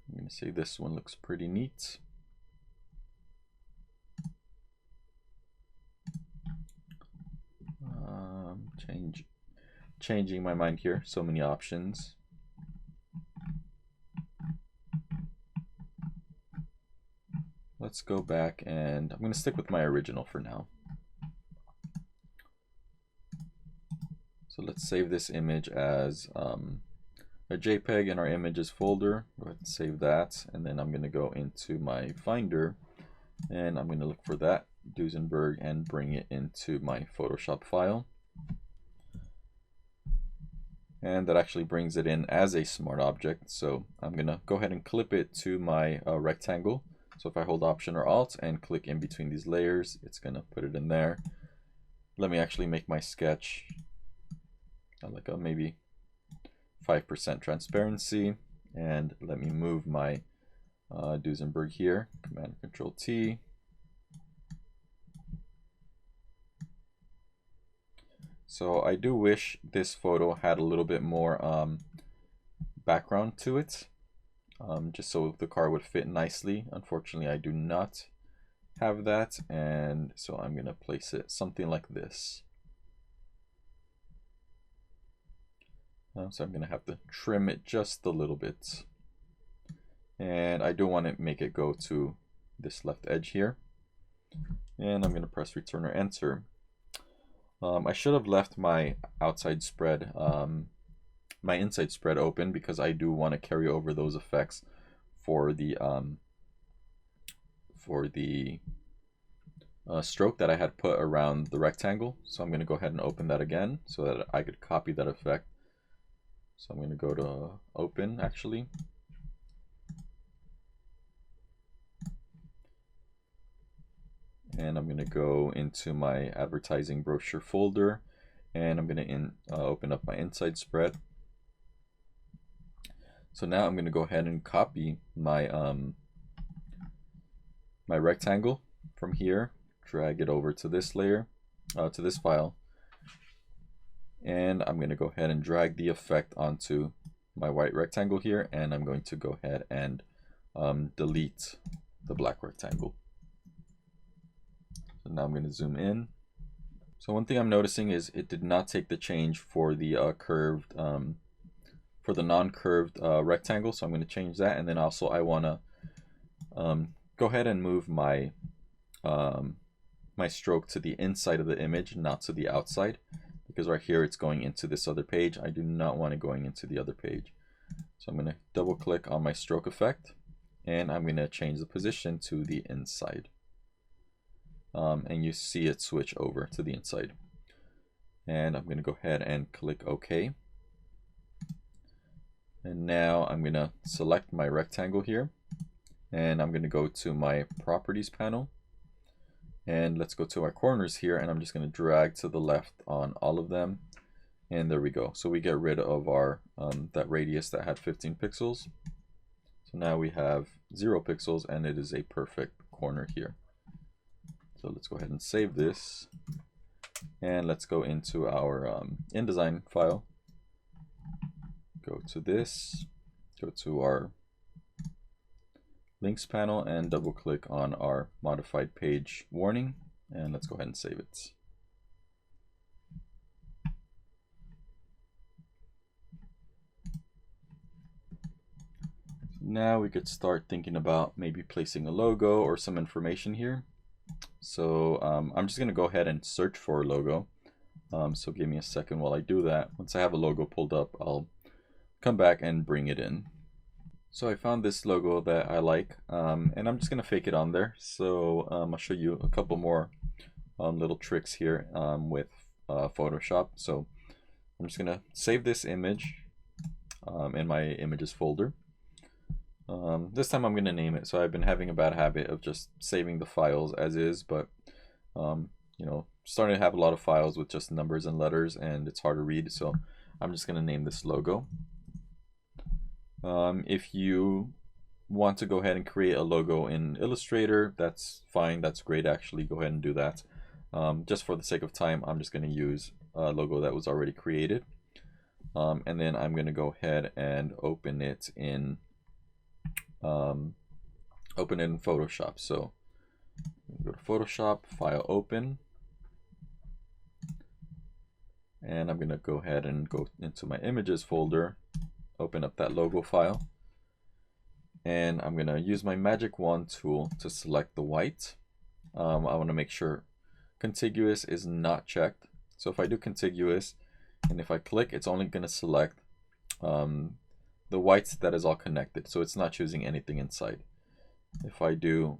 I'm going to say this one looks pretty neat. Changing my mind here. So many options. Let's go back and I'm going to stick with my original for now. So let's save this image as a JPEG in our images folder. Go ahead and save that. And then I'm going to go into my Finder and I'm going to look for that Duesenberg and bring it into my Photoshop file. And that actually brings it in as a smart object. So I'm going to go ahead and clip it to my rectangle. So if I hold Option or Alt and click in between these layers, it's going to put it in there. Let me actually make my sketch like a maybe 5% transparency. And let me move my Duesenberg here. Command Control T. So I do wish this photo had a little bit more background to it, just so the car would fit nicely. Unfortunately, I do not have that, and so I'm going to place it something like this. So I'm going to have to trim it just a little bit. And I do want to make it go to this left edge here. And I'm going to press Return or Enter. I should have left my outside spread, my inside spread open because I do want to carry over those effects for the stroke that I had put around the rectangle. So I'm going to go ahead and open that again so that I could copy that effect. So I'm going to go to Open actually. And I'm going to go into my advertising brochure folder and I'm going to open up my inside spread. So now I'm going to go ahead and copy my my rectangle from here, drag it over to this layer, to this file, and I'm going to go ahead and drag the effect onto my white rectangle here, and I'm going to go ahead and delete the black rectangle. So now I'm going to zoom in. So one thing I'm noticing is it did not take the change for the curved, for the non-curved rectangle. So I'm going to change that, and then also I want to go ahead and move my my stroke to the inside of the image, not to the outside, because right here it's going into this other page. I do not want it going into the other page. So I'm going to double click on my stroke effect, and I'm going to change the position to the inside. And you see it switch over to the inside. And I'm going to go ahead and click OK. And now I'm going to select my rectangle here, and I'm going to go to my Properties panel, and let's go to our corners here, and I'm just going to drag to the left on all of them, and there we go. So we get rid of our that radius that had 15 pixels. So now we have 0 pixels, and it is a perfect corner here. So let's go ahead and save this, and let's go into our InDesign file. Go to this, go to our links panel, and double click on our modified page warning, and let's go ahead and save it. Now we could start thinking about maybe placing a logo or some information here. So I'm just going to go ahead and search for a logo. So give me a second while I do that. Once I have a logo pulled up, I'll come back and bring it in. So I found this logo that I like, and I'm just going to fake it on there. So I'll show you a couple more little tricks here with Photoshop. So I'm just going to save this image in my images folder. This time I'm going to name it. So I've been having a bad habit of just saving the files as is, but you know, starting to have a lot of files with just numbers and letters, and it's hard to read. So I'm just going to name this logo. If you want to go ahead and create a logo in Illustrator, that's fine. That's great, actually. Go ahead and do that. Just for the sake of time, I'm just going to use a logo that was already created. And then I'm going to go ahead and open it in Photoshop. So go to Photoshop, File, Open, and I'm going to go ahead and go into my Images folder, open up that logo file, and I'm going to use my Magic Wand tool to select the white. I want to make sure contiguous is not checked. So if I do contiguous, and if I click, it's only going to select the white that is all connected, so it's not choosing anything inside. If I do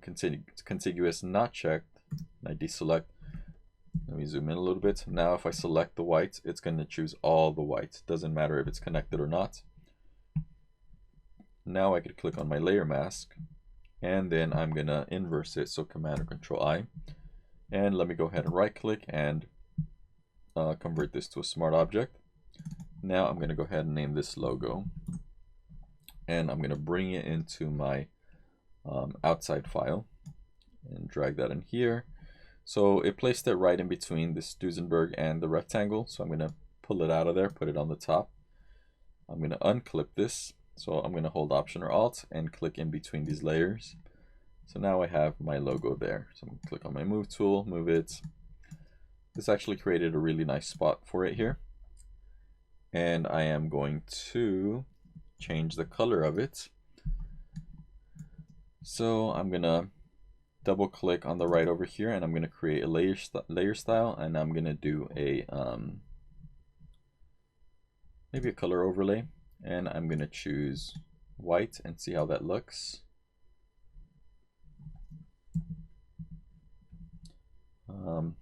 contiguous not checked, and I deselect, let me zoom in a little bit. Now if I select the white, it's going to choose all the white. Doesn't matter if it's connected or not. Now I could click on my layer mask, and then I'm going to inverse it, so Command or Control I. And let me go ahead and right click and convert this to a smart object. Now I'm going to go ahead and name this logo, and I'm going to bring it into my outside file and drag that in here. So it placed it right in between this Duesenberg and the rectangle, so I'm going to pull it out of there, put it on the top. I'm going to unclip this, so I'm going to hold Option or Alt and click in between these layers. So now I have my logo there. So I'm going to click on my Move tool, move it. This actually created a really nice spot for it here. And I am going to change the color of it. So I'm going to double click on the right over here, and I'm going to create a layer style, and I'm going to do a maybe a color overlay, and I'm going to choose white and see how that looks.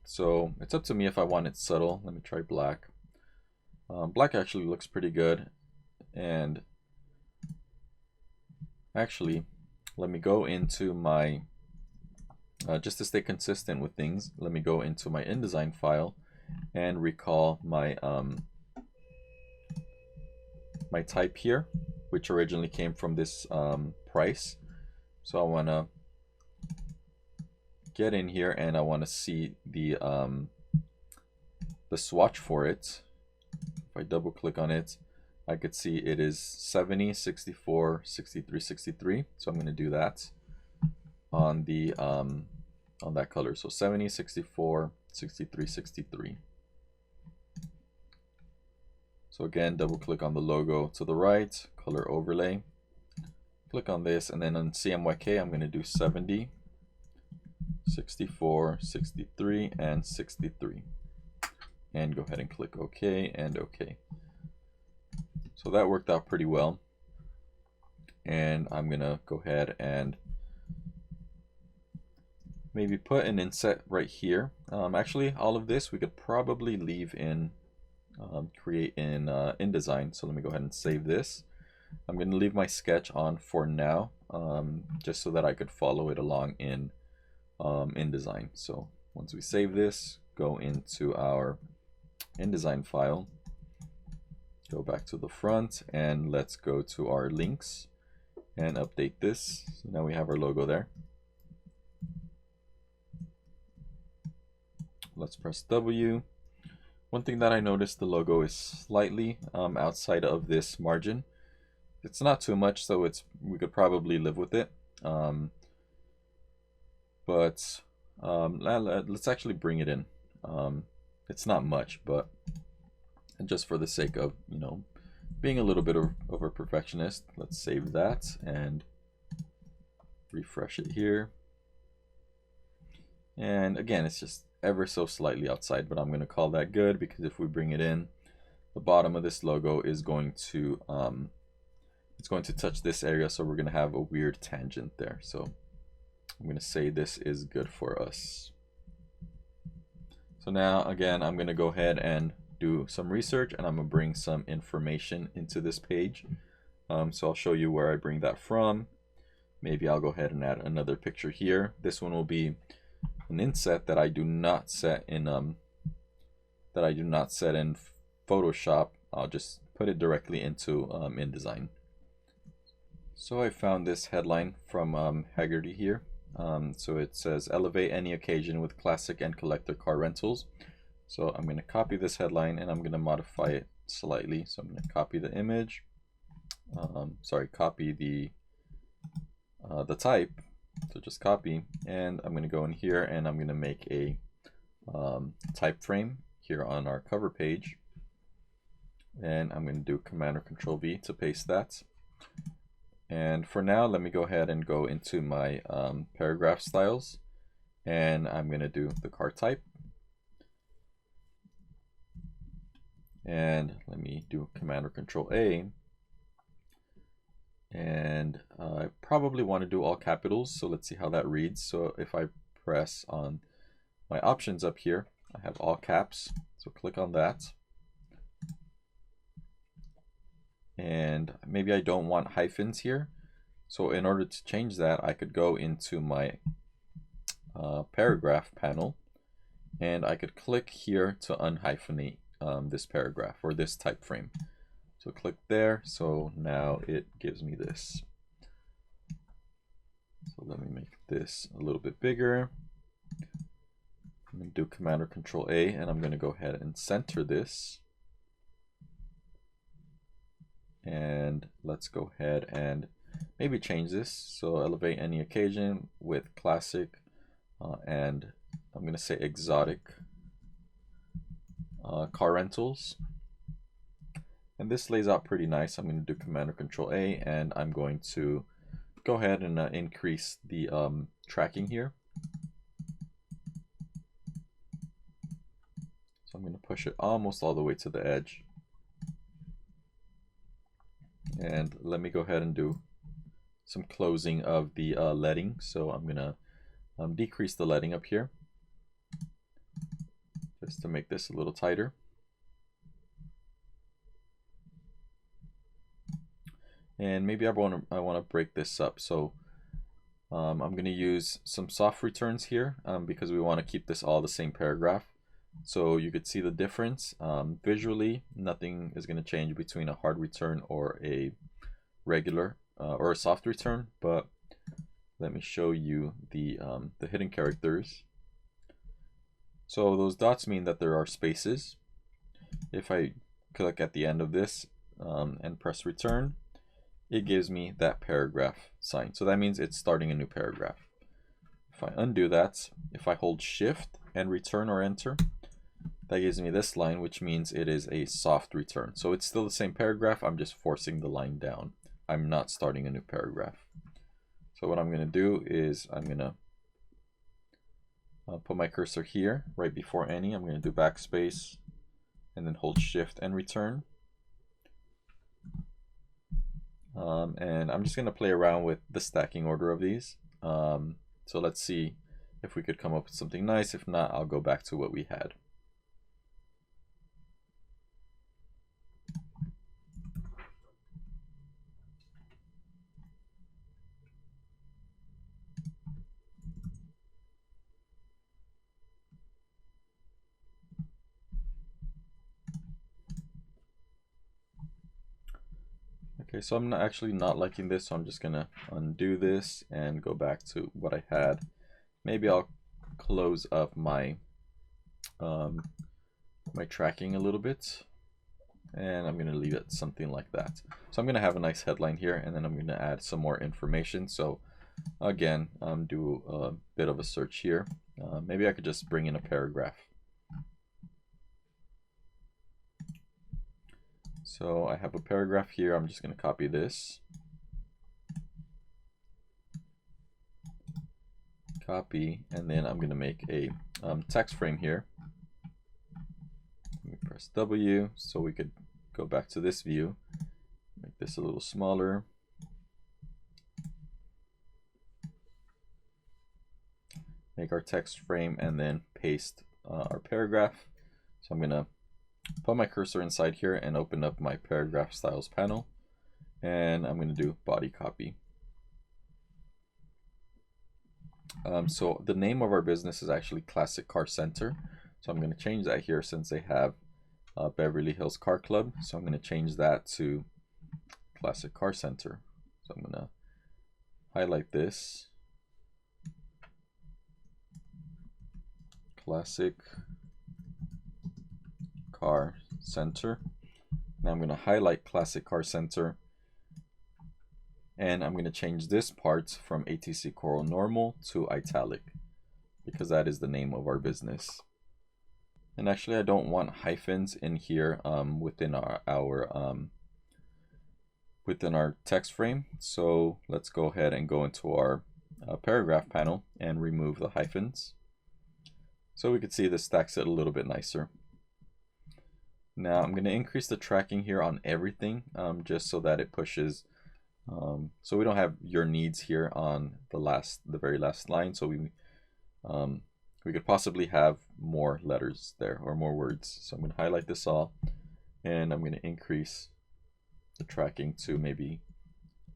So it's up to me if I want it subtle. Let me try black. Black actually looks pretty good, and actually let me go into my just to stay consistent with things, let me go into my InDesign file and recall my my type here, which originally came from this price. So I want to get in here, and I want to see the swatch for it. If I double click on it, I could see it is 70, 64, 63, 63. So I'm going to do that on the on that color. So 70, 64, 63, 63. So again, double click on the logo to the right, color overlay. Click on this, and then on CMYK, I'm going to do 70, 64, 63, and 63. And go ahead and click OK and OK. So that worked out pretty well. And I'm going to go ahead and maybe put an inset right here. Actually, all of this we could probably leave in, create in InDesign. So let me go ahead and save this. I'm going to leave my sketch on for now, just so that I could follow it along in InDesign. So once we save this, go into our InDesign file, go back to the front, and let's go to our links and update this. So now we have our logo there. Let's press W. One thing that I noticed, the logo is slightly outside of this margin. It's not too much, so we could probably live with it. But let's actually bring it in. It's not much, but just for the sake of, you know, being a little bit of a perfectionist. Let's save that and refresh it here. And again, it's just ever so slightly outside, but I'm going to call that good, because if we bring it in, the bottom of this logo is going to it's going to touch this area, so we're going to have a weird tangent there. So I'm going to say this is good for us. So now again, I'm going to go ahead and do some research, and I'm going to bring some information into this page. So I'll show you where I bring that from. Maybe I'll go ahead and add another picture here. This one will be an inset that I do not set in Photoshop. I'll just put it directly into InDesign. So I found this headline from Haggerty here. So it says, elevate any occasion with classic and collector car rentals. So I'm going to copy this headline and I'm going to modify it slightly. So I'm going to copy the image. Copy the type. So just copy, and I'm going to go in here and I'm going to make a type frame here on our cover page. And I'm going to do Command or Control V to paste that. And for now, let me go ahead and go into my paragraph styles, and I'm going to do the car type. And let me do Command or Control A. And I probably want to do all capitals, so let's see how that reads. So if I press on my options up here, I have all caps, so click on that. And maybe I don't want hyphens here, so in order to change that, I could go into my paragraph panel, and I could click here to unhyphenate this paragraph or this type frame. So click there, so now it gives me this. So let me make this a little bit bigger. I'm going to do Command or Control A, and I'm going to go ahead and center this. And let's go ahead and maybe change this. So elevate any occasion with classic and I'm going to say exotic car rentals. And this lays out pretty nice. I'm going to do Command or Control A, and I'm going to go ahead and increase the tracking here. So I'm going to push it almost all the way to the edge. And let me go ahead and do some closing of the leading. So I'm going to decrease the leading up here just to make this a little tighter. And maybe I want to break this up. So I'm going to use some soft returns here because we want to keep this all the same paragraph. So you could see the difference. Visually, nothing is going to change between a hard return or a regular or a soft return. But let me show you the hidden characters. So those dots mean that there are spaces. If I click at the end of this and press return, it gives me that paragraph sign. So that means it's starting a new paragraph. If I undo that, if I hold Shift and return or enter, that gives me this line, which means it is a soft return. So it's still the same paragraph, I'm just forcing the line down. I'm not starting a new paragraph. So what I'm going to do is I'm going to put my cursor here right before any. I'm going to do backspace and then hold Shift and return. And I'm just going to play around with the stacking order of these. So let's see if we could come up with something nice. If not, I'll go back to what we had. Okay, so I'm actually not liking this, so I'm just gonna undo this and go back to what I had. Maybe I'll close up my my tracking a little bit, and I'm gonna leave it something like that. So I'm gonna have a nice headline here, and then I'm gonna add some more information. So again, do a bit of a search here. Maybe I could just bring in a paragraph. So I have a paragraph here. I'm just going to copy this. Copy, and then I'm going to make a text frame here. Let me press W so we could go back to this view. Make this a little smaller. Make our text frame and then paste our paragraph. So I'm going to put my cursor inside here and open up my paragraph styles panel. And I'm going to do body copy. So the name of our business is actually Classic Car Center. So I'm going to change that here since they have Beverly Hills Car Club. So I'm going to change that to Classic Car Center. So I'm going to highlight this. Classic Car Center. Now I'm going to highlight Classic Car Center. And I'm going to change this part from ATC Coral Normal to Italic, because that is the name of our business. And actually I don't want hyphens in here within our text frame. So let's go ahead and go into our paragraph panel and remove the hyphens. So we can see this stacks it a little bit nicer. Now I'm going to increase the tracking here on everything just so that it pushes. So we don't have your needs here on the very last line. So we could possibly have more letters there or more words. So I'm going to highlight this all, and I'm going to increase the tracking to maybe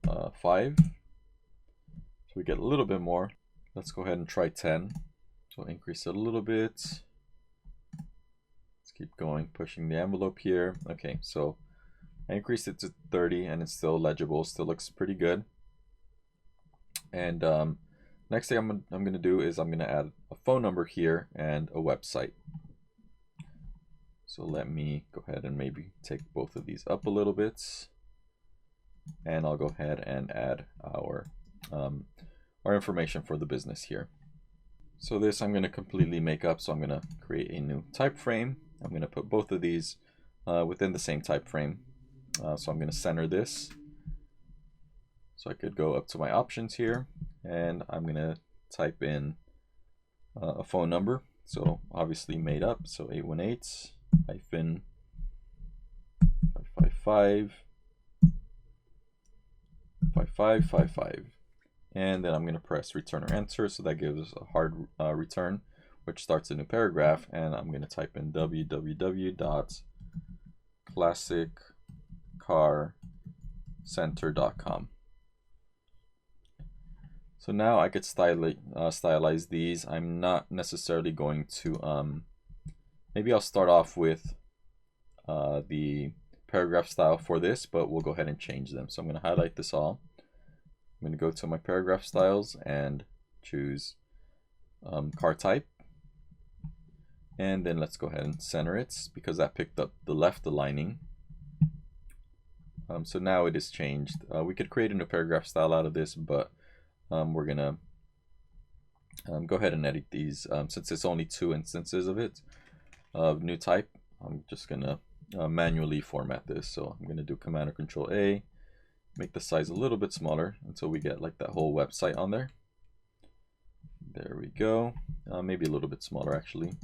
5. So we get a little bit more. Let's go ahead and try 10. So increase it a little bit. Let's keep going, pushing the envelope here. Okay, so I increased it to 30 and it's still legible, still looks pretty good. And next thing I'm going to do is I'm going to add a phone number here and a website. So let me go ahead and maybe take both of these up a little bit. And I'll go ahead and add our information for the business here. So this I'm going to completely make up. So I'm going to create a new type frame. I'm going to put both of these within the same type frame. So I'm going to center this. So I could go up to my options here, and I'm going to type in a phone number. So obviously made up. So 818-555-5555. And then I'm going to press return or enter. So that gives us a hard return, which starts a new paragraph. And I'm going to type in www.classiccarcenter.com. So now I could stylize these. I'm not necessarily going to, maybe I'll start off with the paragraph style for this, but we'll go ahead and change them. So I'm going to highlight this all. I'm going to go to my paragraph styles and choose car type. And then let's go ahead and center it because that picked up the left aligning. So now it is changed. We could create a new paragraph style out of this, but we're going to go ahead and edit these. Since it's only 2 instances of it, of new type, I'm just going to manually format this. So I'm going to do Command or Control A. Make the size a little bit smaller until we get like that whole website on there. There we go. Maybe a little bit smaller actually.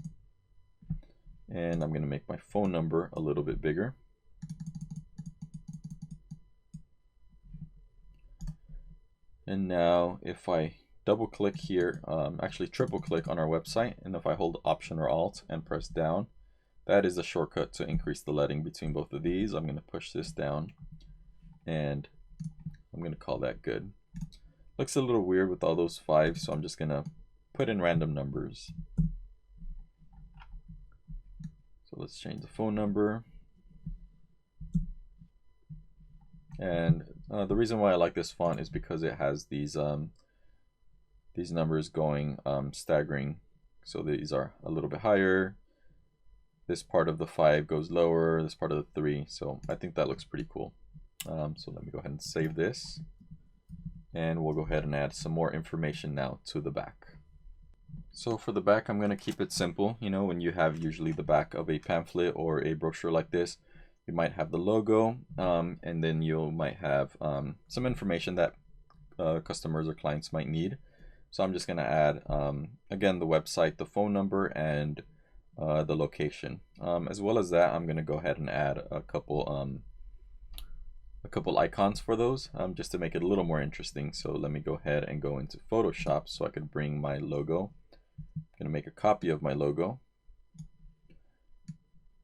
And I'm going to make my phone number a little bit bigger. And now if I double click here, actually triple click on our website, and if I hold Option or Alt and press down, that is a shortcut to increase the leading between both of these. I'm going to push this down and I'm going to call that good. Looks a little weird with all those 5, so I'm just going to put in random numbers. So let's change the phone number. And the reason why I like this font is because it has these numbers going staggering. So these are a little bit higher. This part of the 5 goes lower, this part of the 3. So I think that looks pretty cool. So let me go ahead and save this. And we'll go ahead and add some more information now to the back. So for the back, I'm going to keep it simple. You know, when you have usually the back of a pamphlet or a brochure like this, You might have the logo, and then you might have some information that customers or clients might need. So I'm just going to add, again, the website, the phone number, and the location. As well as that, I'm going to go ahead and add a couple icons for those, just to make it a little more interesting. So let me go ahead and go into Photoshop so I could bring my logo. I'm going to make a copy of my logo.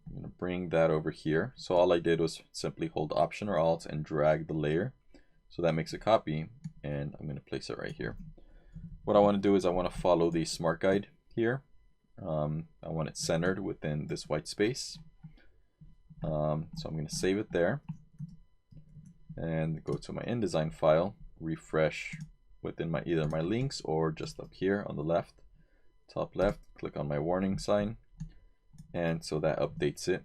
I'm going to bring that over here. So all I did was simply hold Option or Alt and drag the layer. So that makes a copy, and I'm going to place it right here. What I want to do is I want to follow the Smart Guide here. I want it centered within this white space. So I'm going to save it there and go to my InDesign file, refresh within my either my links or just up here on the left, top left, click on my warning sign, and so that updates it.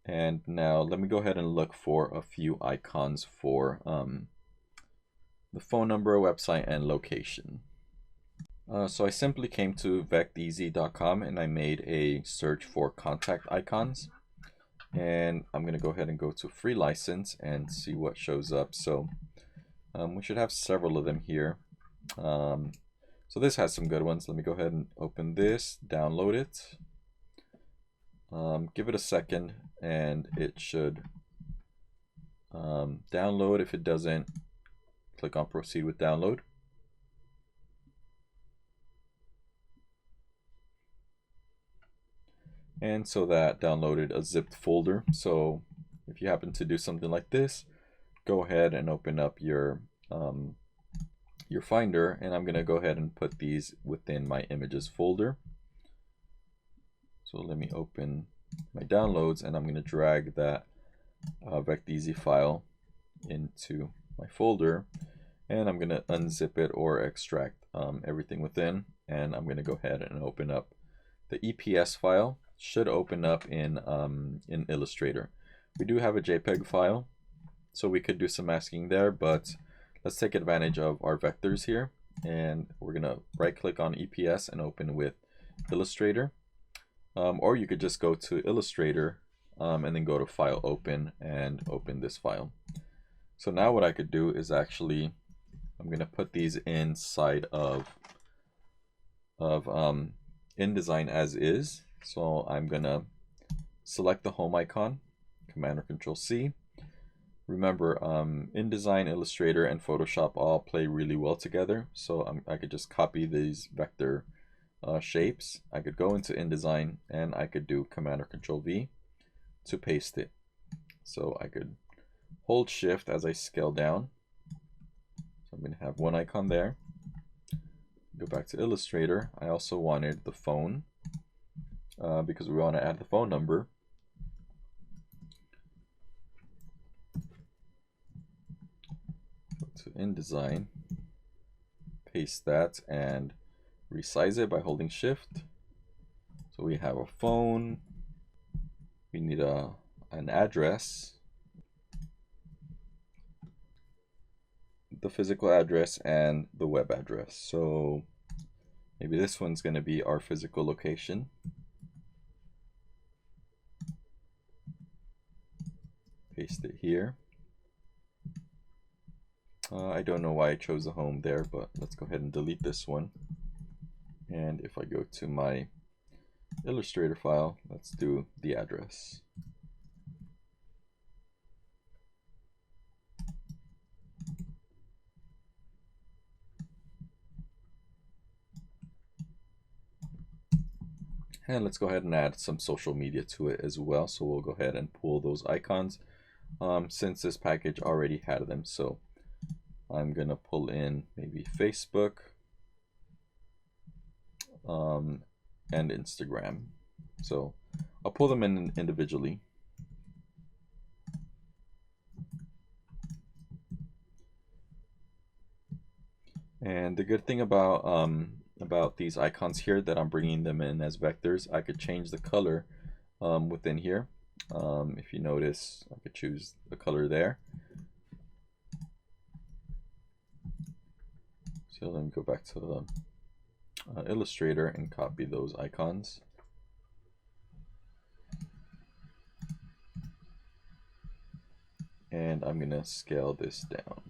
And now let me go ahead and look for a few icons for the phone number, website, and location. So I simply came to vecteasy.com and I made a search for contact icons. And I'm going to go ahead and go to free license and see what shows up. So we should have several of them here. So this has some good ones. Let me go ahead and open this, download it. Give it a second and it should download. If it doesn't, click on proceed with download. And so that downloaded a zipped folder. So if you happen to do something like this, go ahead and open up your Finder, and I'm going to go ahead and put these within my images folder. So let me open my downloads, and I'm going to drag that vecteasy file into my folder, and I'm going to unzip it or extract everything within, and I'm going to go ahead and open up the EPS file. Should open up in Illustrator. We do have a JPEG file, so we could do some masking there, but let's take advantage of our vectors here, and we're gonna right click on EPS and open with Illustrator, or you could just go to Illustrator and then go to File, Open, and open this file. So now what I could do is actually, I'm gonna put these inside of InDesign as is. So I'm gonna select the home icon, Command or Control C. Remember, InDesign, Illustrator, and Photoshop all play really well together. So I could just copy these vector shapes. I could go into InDesign and I could do Command or Control V to paste it. So I could hold Shift as I scale down. So I'm gonna have one icon there. Go back to Illustrator. I also wanted the phone. Because we want to add the phone number. Go to InDesign, paste that, and resize it by holding Shift. So we have a phone. We need an address, the physical address, and the web address. So maybe this one's going to be our physical location. Paste it here. I don't know why I chose the home there, but let's go ahead and delete this one. And if I go to my Illustrator file, let's do the address. And let's go ahead and add some social media to it as well. So we'll go ahead and pull those icons since this package already had them. So I'm going to pull in maybe Facebook and Instagram. So I'll pull them in individually. And the good thing about these icons here that I'm bringing them in as vectors, I could change the color within here. If you notice, I could choose the color there. So let me go back to the Illustrator and copy those icons. and I'm going to scale this down.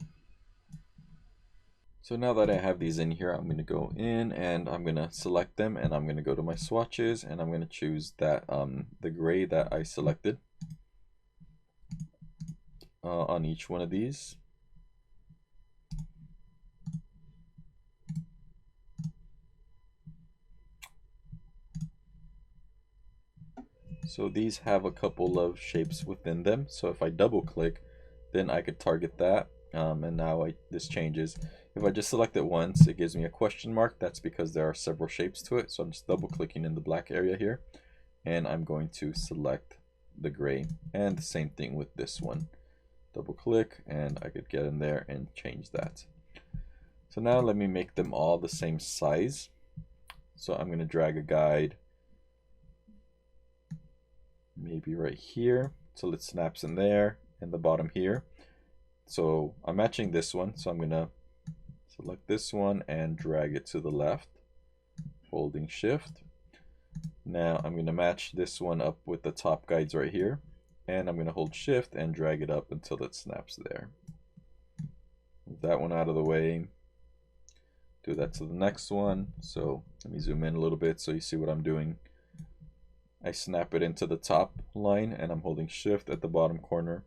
So now that I have these in here, I'm going to go in and I'm going to select them, and I'm going to go to my swatches, and I'm going to choose that the gray that I selected on each one of these. So these have a couple of shapes within them. So if I double click, then I could target that. And now this changes. If I just select it once, it gives me a question mark. That's because there are several shapes to it. So I'm just double clicking in the black area here, and I'm going to select the gray. And the same thing with this one. Double click, and I could get in there and change that. So now let me make them all the same size. So I'm going to drag a guide maybe right here till it snaps in there, and the bottom here. So I'm matching this one, so I'm gonna select this one and drag it to the left, holding shift. Now I'm gonna match this one up with the top guides right here, and I'm gonna hold shift and drag it up until it snaps there. Move that one out of the way. Do that to the next one. So let me zoom in a little bit so you see what I'm doing. I snap it into the top line, and I'm holding shift at the bottom corner.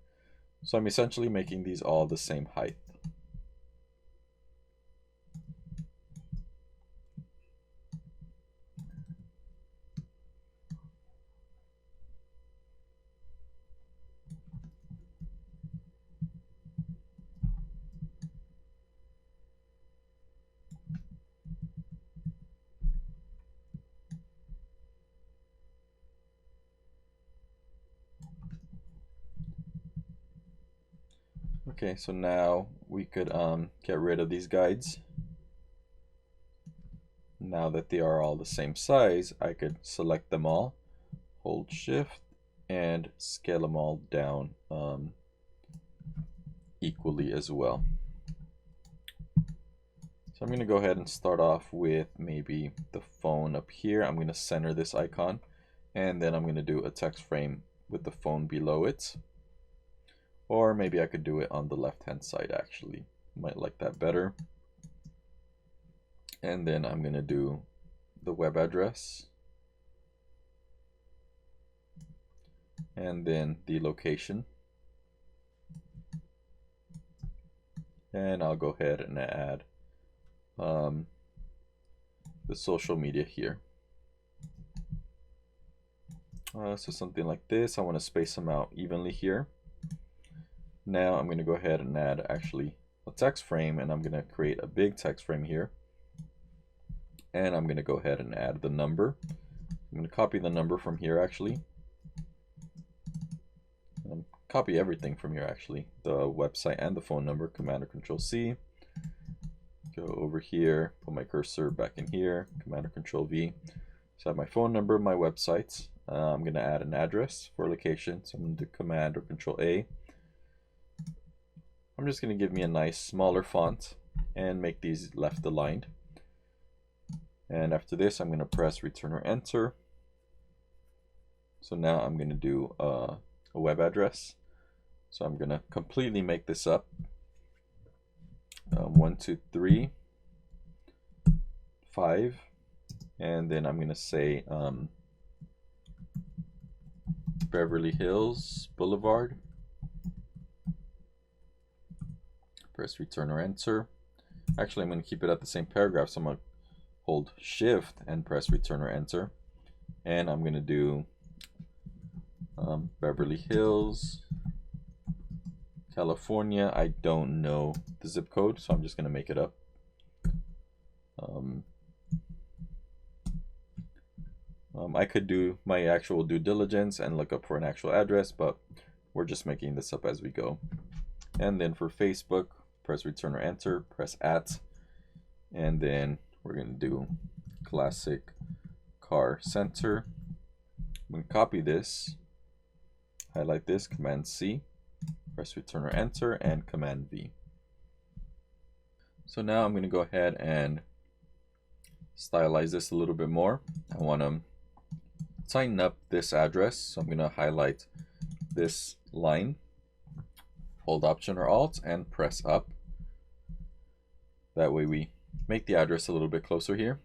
So I'm essentially making these all the same height. Okay, so now we could get rid of these guides. Now that they are all the same size, I could select them all, hold shift, and scale them all down equally as well. So I'm going to go ahead and start off with maybe the phone up here. I'm going to center this icon, and then I'm going to do a text frame with the phone below it. Or maybe I could do it on the left hand side actually. Might like that better. And then I'm going to do the web address. And then the location. And I'll go ahead and add the social media here. So something like this. I want to space them out evenly here. Now I'm going to go ahead and add actually a text frame, and I'm going to create a big text frame here. And I'm going to go ahead and add the number. I'm going to copy the number from here actually. Copy everything from here actually. The website and the phone number, Command or Control C. Go over here, put my cursor back in here, Command or Control V. So I have my phone number, my website. I'm going to add an address for location. So I'm going to do Command or Control A. I'm just going to give me a nice smaller font and make these left aligned. And after this, I'm going to press Return or Enter. So now I'm going to do a web address. So I'm going to completely make this up. 1, 2, 3, 5, and then I'm going to say Beverly Hills Boulevard. Press Return or Enter. Actually, I'm going to keep it at the same paragraph, so I'm going to hold Shift and press Return or Enter. And I'm going to do Beverly Hills, California. I don't know the zip code, so I'm just going to make it up. I could do my actual due diligence and look up for an actual address, but we're just making this up as we go. And then for Facebook, press Return or Enter, press @ and then we're going to do Classic Car Center. I'm going to copy this, highlight this, Command C, press Return or Enter, and Command V. So now I'm going to go ahead and stylize this a little bit more. I want to tighten up this address, so I'm going to highlight this line, hold Option or Alt and press up. That way we make the address a little bit closer here.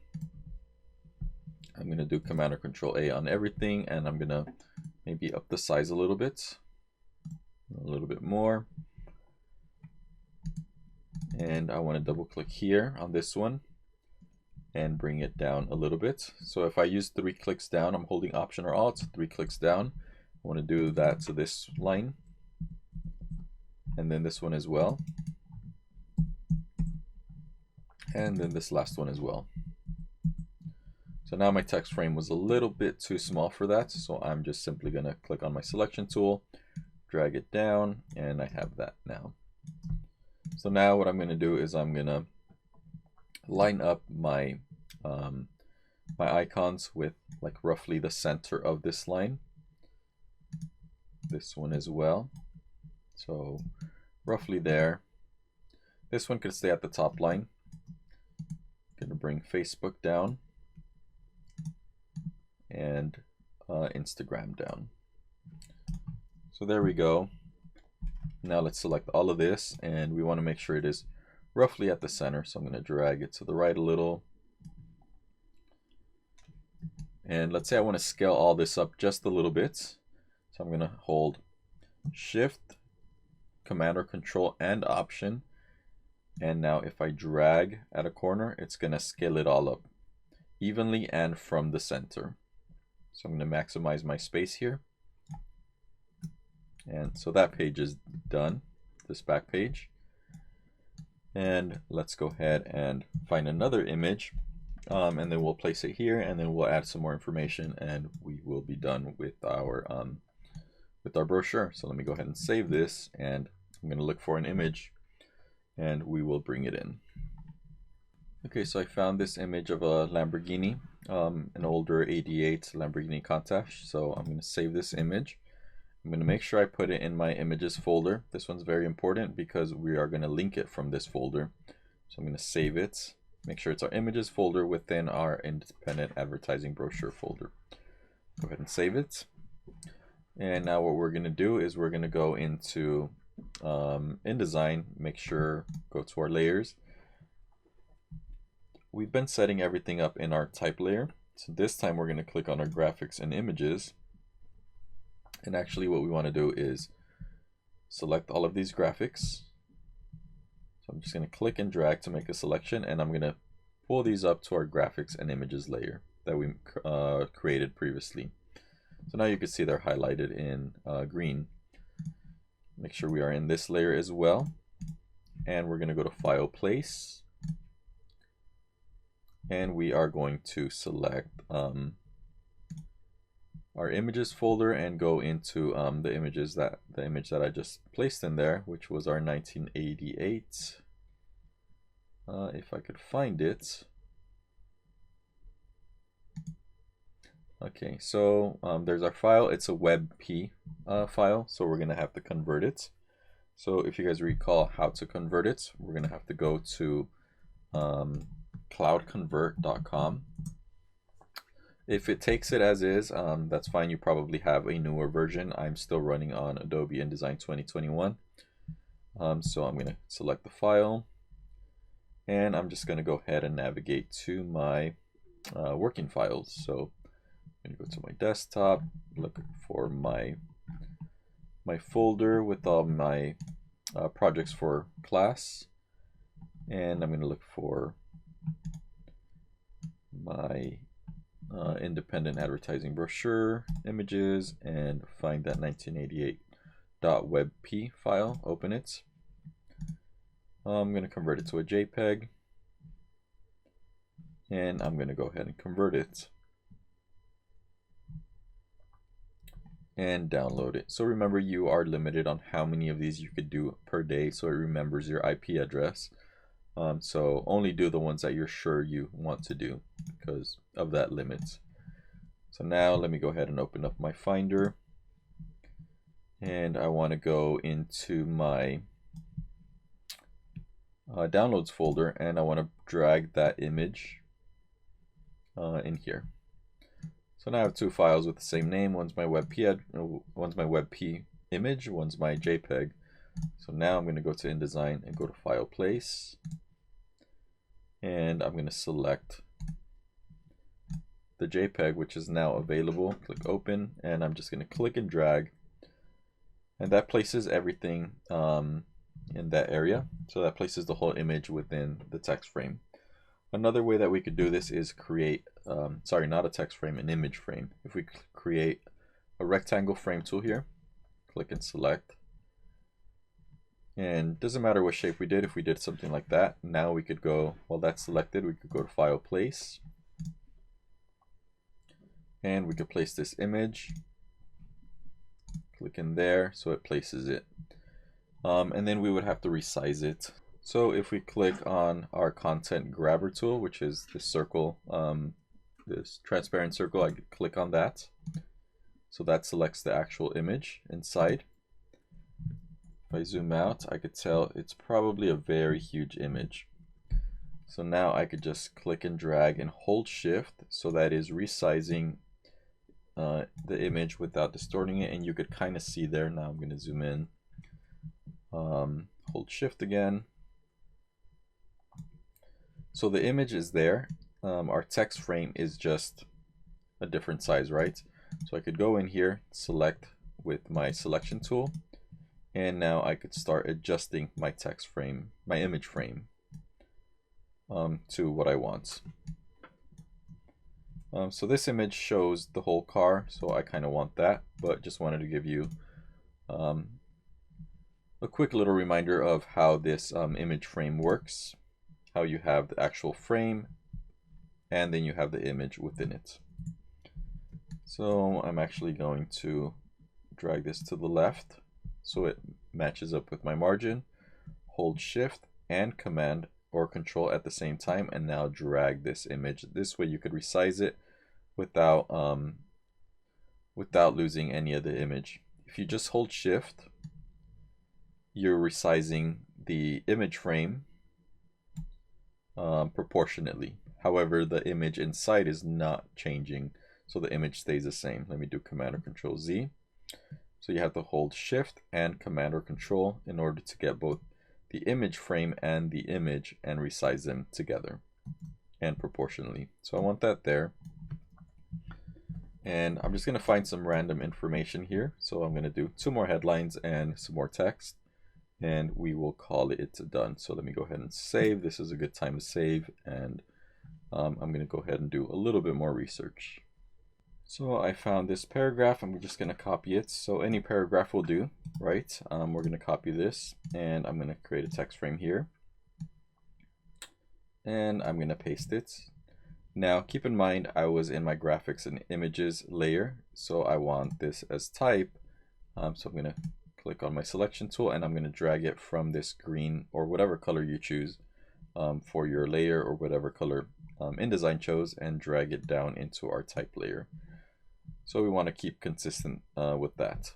I'm going to do Command or Control A on everything, and I'm going to maybe up the size a little bit more. And I want to double click here on this one and bring it down a little bit. So if I use 3 clicks down, I'm holding Option or Alt, 3 clicks down. I want to do that to this line, and then this one as well, and then this last one as well. So now my text frame was a little bit too small for that, so I'm just simply going to click on my selection tool, drag it down, and I have that now. So now what I'm going to do is I'm going to line up my my icons with like roughly the center of this line. This one as well. So roughly there. This one could stay at the top line. Going to bring Facebook down and Instagram down. So there we go. Now let's select all of this, and we want to make sure it is roughly at the center. So I'm going to drag it to the right a little. And let's say I want to scale all this up just a little bit. So I'm going to hold Shift, Command or Control, and Option. And now if I drag at a corner, it's going to scale it all up evenly and from the center. So I'm going to maximize my space here. And so that page is done, this back page. And let's go ahead and find another image, and then we'll place it here, and then we'll add some more information, and we will be done with our brochure. So let me go ahead and save this, and I'm going to look for an image, and we will bring it in. Okay, so I found this image of a Lamborghini, an older 88 Lamborghini Countach. So I'm going to save this image. I'm going to make sure I put it in my images folder. This one's very important because we are going to link it from this folder. So I'm going to save it. Make sure it's our images folder within our independent advertising brochure folder. Go ahead and save it. And now what we're going to do is we're going to go into InDesign, make sure, go to our layers. We've been setting everything up in our type layer. So this time we're going to click on our graphics and images. And actually what we want to do is select all of these graphics. So I'm just going to click and drag to make a selection, and I'm going to pull these up to our graphics and images layer that we created previously. So now you can see they're highlighted in green. Make sure we are in this layer as well. And we're going to go to File, Place. And we are going to select our images folder and go into the image that I just placed in there, which was our 1988. If I could find it. Okay, so there's our file. It's a WebP file, so we're going to have to convert it. So if you guys recall how to convert it, we're going to have to go to cloudconvert.com. If it takes it as is, that's fine. You probably have a newer version. I'm still running on Adobe InDesign 2021. So I'm going to select the file, and I'm just going to go ahead and navigate to my working files. So I'm going to go to my desktop, look for my folder with all my projects for class, and I'm going to look for my independent advertising brochure images and find that 1988.webp file, open it. I'm going to convert it to a JPEG, and I'm going to go ahead and convert it and download it. So remember, you are limited on how many of these you could do per day, so it remembers your IP address. So only do the ones that you're sure you want to do because of that limit. So now let me go ahead and open up my Finder, and I want to go into my downloads folder, and I want to drag that image in here. So now I have two files with the same name. One's my WebP image, one's my JPEG. So now I'm going to go to InDesign and go to File, Place, and I'm going to select the JPEG, which is now available. Click Open, and I'm just going to click and drag, and that places everything in that area. So that places the whole image within the text frame. Another way that we could do this is create, sorry, not a text frame, an image frame. If we create a rectangle frame tool here, click and select, and doesn't matter what shape we did. If we did something like that, now we could go, while that's selected, we could go to File, Place, and we could place this image. Click in there so it places it, and then we would have to resize it. So if we click on our content grabber tool, which is this circle, this transparent circle, I could click on that. So that selects the actual image inside. If I zoom out, I could tell it's probably a very huge image. So now I could just click and drag and hold shift, so that is resizing the image without distorting it, and you could kind of see there. Now I'm going to zoom in, hold shift again. So the image is there. Our text frame is just a different size, right? So I could go in here, select with my selection tool, and now I could start adjusting my text frame, my image frame, to what I want. So this image shows the whole car, so I kind of want that, but just wanted to give you a quick little reminder of how this image frame works, how you have the actual frame, and then you have the image within it. So I'm actually going to drag this to the left so it matches up with my margin, hold shift and command or control at the same time, and now drag this image. This way you could resize it without losing any of the image. If you just hold shift, you're resizing the image frame proportionately. However, the image inside is not changing, so the image stays the same. Let me do Command or Control Z. So you have to hold shift and Command or Control in order to get both the image frame and the image and resize them together and proportionally. So I want that there. And I'm just going to find some random information here. So I'm going to do 2 more headlines and some more text, and we will call it done. So let me go ahead and save. This is a good time to save, and I'm going to go ahead and do a little bit more research. So I found this paragraph. I'm just going to copy it. So any paragraph will do, right? We're going to copy this, and I'm going to create a text frame here, and I'm going to paste it. Now keep in mind I was in my graphics and images layer, so I want this as type. So I'm going to click on my selection tool, and I'm going to drag it from this green or whatever color you choose for your layer, or whatever color InDesign chose, and drag it down into our type layer. So we want to keep consistent with that.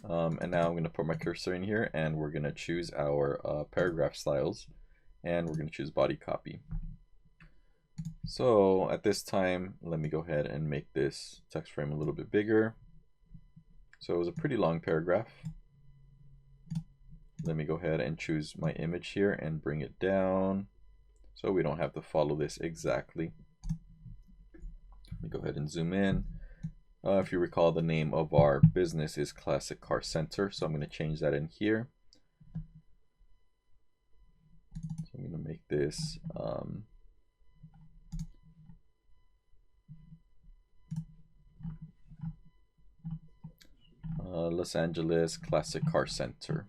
And now I'm going to put my cursor in here, and we're going to choose our paragraph styles, and we're going to choose body copy. So at this time, let me go ahead and make this text frame a little bit bigger. So it was a pretty long paragraph. Let me go ahead and choose my image here and bring it down so we don't have to follow this exactly. Let me go ahead and zoom in. If you recall, the name of our business is Classic Car Center, so I'm going to change that in here. So I'm going to make this Los Angeles Classic Car Center.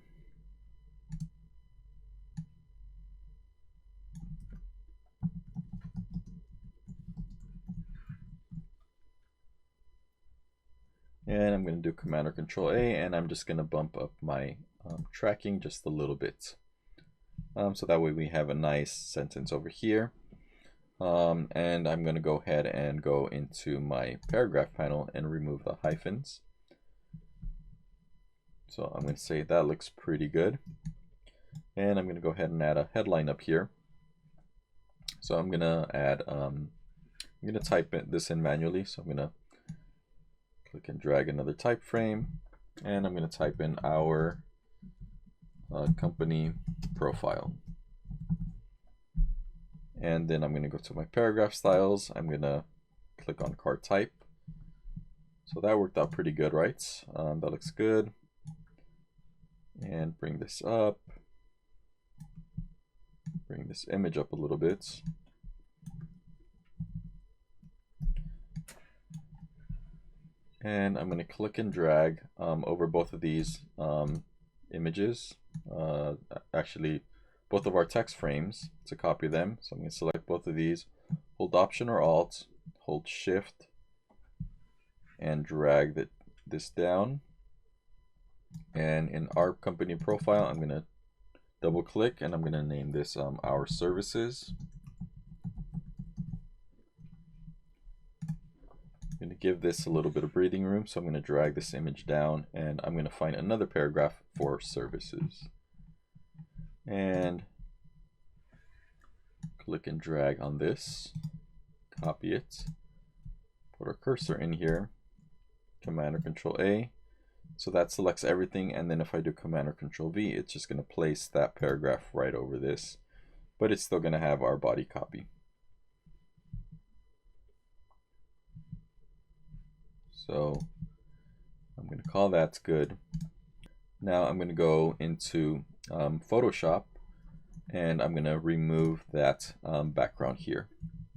And I'm going to do Command or Control A, and I'm just going to bump up my tracking just a little bit. So that way we have a nice sentence over here. And I'm going to go ahead and go into my paragraph panel and remove the hyphens. So I'm going to say that looks pretty good. And I'm going to go ahead and add a headline up here. So I'm going to add, I'm going to type this in manually. So I'm going to click and drag another type frame, and I'm going to type in our company profile. And then I'm going to go to my paragraph styles. I'm going to click on card type. So that worked out pretty good, right? That looks good. And bring this up. Bring this image up a little bit. And I'm going to click and drag over both of these images. Actually, both of our text frames to copy them. So I'm going to select both of these, hold Option or Alt, hold Shift, and drag this down. And in our company profile, I'm going to double click and I'm going to name this Our Services. I'm going to give this a little bit of breathing room, so I'm going to drag this image down and I'm going to find another paragraph for services. And click and drag on this, copy it, put our cursor in here, Command or Control A. So that selects everything, and then if I do Command or Control V, it's just going to place that paragraph right over this, but it's still going to have our body copy. So I'm going to call that good. Now I'm going to go into Photoshop, and I'm going to remove that background here,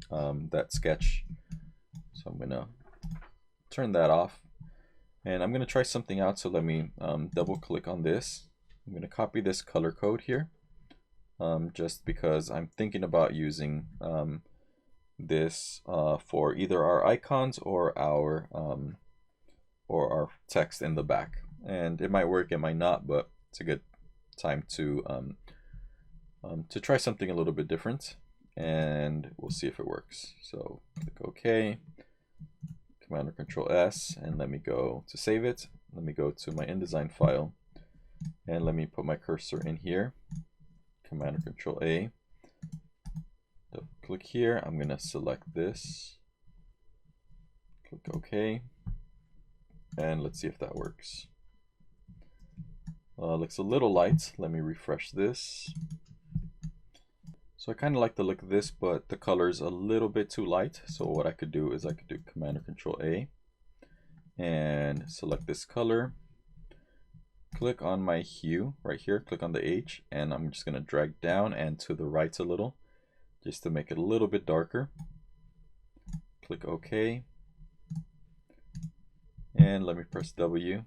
that sketch. So I'm going to turn that off, and I'm going to try something out. So let me double click on this. I'm going to copy this color code here, just because I'm thinking about using this for either our icons or our text in the back. And it might work, it might not, but it's a good time to try something a little bit different, and we'll see if it works. So click OK, Command or Control S, and let me go to save it. Let me go to my InDesign file, and let me put my cursor in here. Command or Control A. Double click here. I'm gonna select this. Click OK, and let's see if that works. Looks a little light. Let me refresh this. So I kind of like the look of this, but the color is a little bit too light. So what I could do is I could do Command or Control A and select this color. Click on my hue right here, click on the H, and I'm just going to drag down and to the right a little, just to make it a little bit darker. Click OK. And let me press W.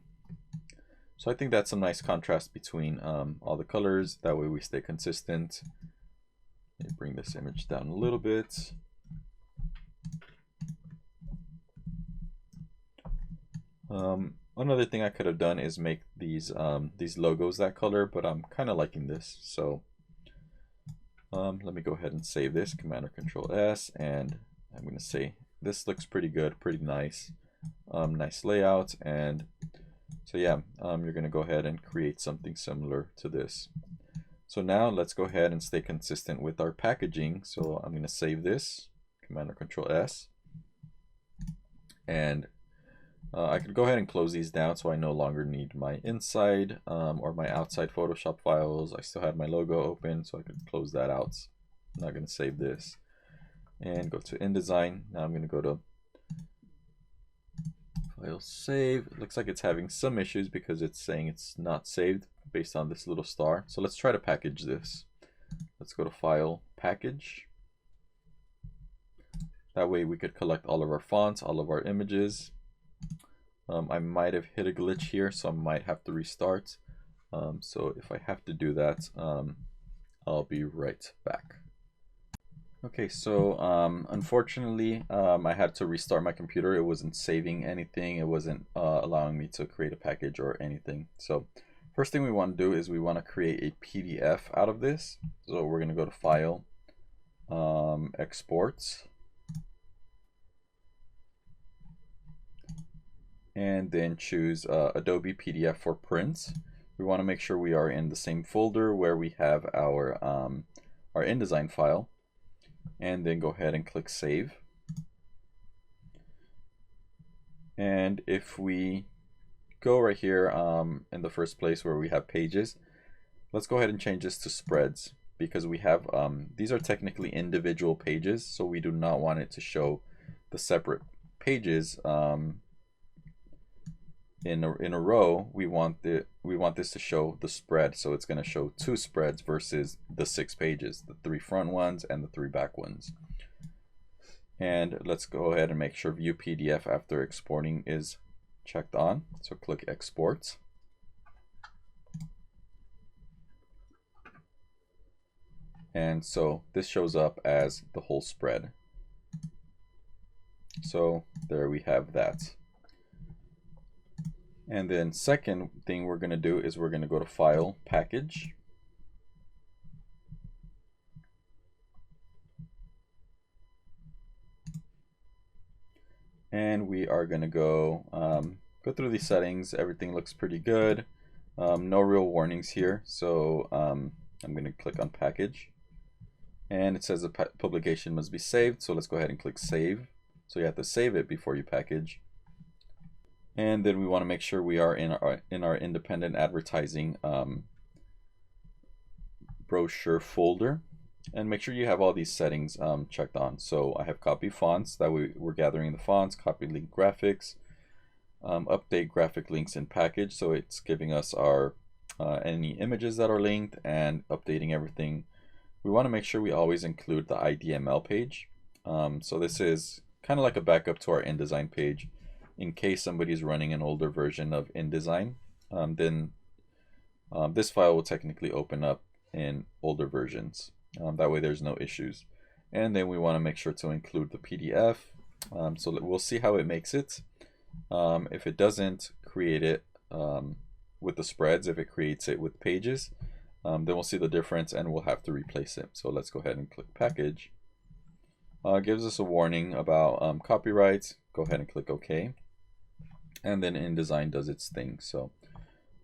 So I think that's some nice contrast between all the colors. That way we stay consistent. Let me bring this image down a little bit. Another thing I could have done is make these logos that color, but I'm kind of liking this. So let me go ahead and save this, Command or Control S, and I'm going to say this looks pretty good, pretty nice, nice layout. And so yeah, you're going to go ahead and create something similar to this. So now let's go ahead and stay consistent with our packaging. So I'm going to save this, Command or Control S, and I could go ahead and close these down so I no longer need my inside or my outside Photoshop files. I still have my logo open, so I could close that out. I'm not going to save this. And go to InDesign. Now I'm going to go to File Save. It looks like it's having some issues because it's saying it's not saved based on this little star. So let's try to package this. Let's go to File, Package. That way we could collect all of our fonts, all of our images. I might have hit a glitch here, so I might have to restart. So if I have to do that, I'll be right back. Okay, so unfortunately, I had to restart my computer. It wasn't saving anything. It wasn't allowing me to create a package or anything. So first thing we want to do is we want to create a PDF out of this. So we're going to go to File, Export, and then choose Adobe PDF for print. We want to make sure we are in the same folder where we have our InDesign file, and then go ahead and click Save. And if we go right here in the first place where we have pages, let's go ahead and change this to spreads, because we have these are technically individual pages, so we do not want it to show the separate pages in a row. We want this to show the spread, so it's going to show 2 spreads versus the 6 pages, the 3 front ones and the 3 back ones. And let's go ahead and make sure view PDF after exporting is checked on. So click export. And so this shows up as the whole spread. So there we have that. And then second thing we're going to do is we're going to go to File, Package. And we are going to go through these settings. Everything looks pretty good. No real warnings here. So I'm going to click on Package. And it says the publication must be saved. So let's go ahead and click Save. So you have to save it before you package. And then we want to make sure we are in our independent advertising brochure folder, and make sure you have all these settings checked on. So I have copy fonts, that we're gathering the fonts, copy link graphics, update graphic links in package, so it's giving us our any images that are linked and updating everything. We want to make sure we always include the IDML page. So this is kind of like a backup to our InDesign page. In case somebody's running an older version of InDesign, then this file will technically open up in older versions. That way there's no issues. And then we want to make sure to include the PDF. So we'll see how it makes it. If it doesn't create it with the spreads, if it creates it with pages, then we'll see the difference and we'll have to replace it. So let's go ahead and click Package. Gives us a warning about copyright. Go ahead and click OK. And then InDesign does its thing. So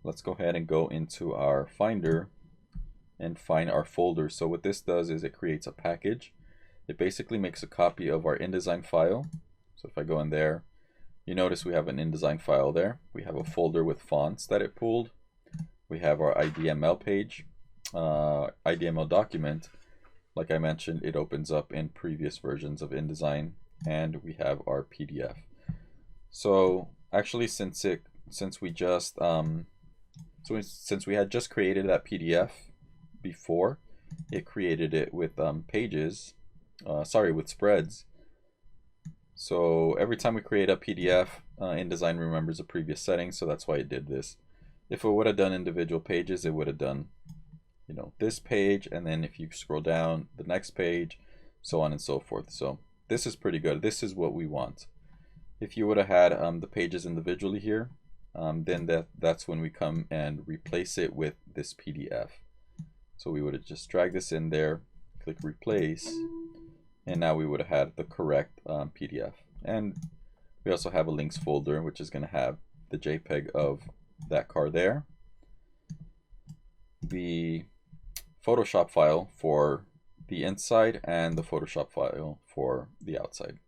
let's go ahead and go into our Finder and find our folder. So what this does is it creates a package. It basically makes a copy of our InDesign file. So if I go in there, you notice we have an InDesign file there. We have a folder with fonts that it pulled. We have our IDML page, IDML document. Like I mentioned, it opens up in previous versions of InDesign, and we have our PDF. So actually, since we had just created that PDF before, it created it with with spreads. So every time we create a PDF, InDesign remembers a previous setting, so that's why it did this. If it would have done individual pages, it would have done, this page, and then if you scroll down, the next page, so on and so forth. So this is pretty good. This is what we want. If you would have had the pages individually here, then that's when we come and replace it with this PDF. So we would have just dragged this in there, click Replace, and now we would have had the correct PDF. And we also have a links folder, which is going to have the JPEG of that car there, the Photoshop file for the inside, and the Photoshop file for the outside.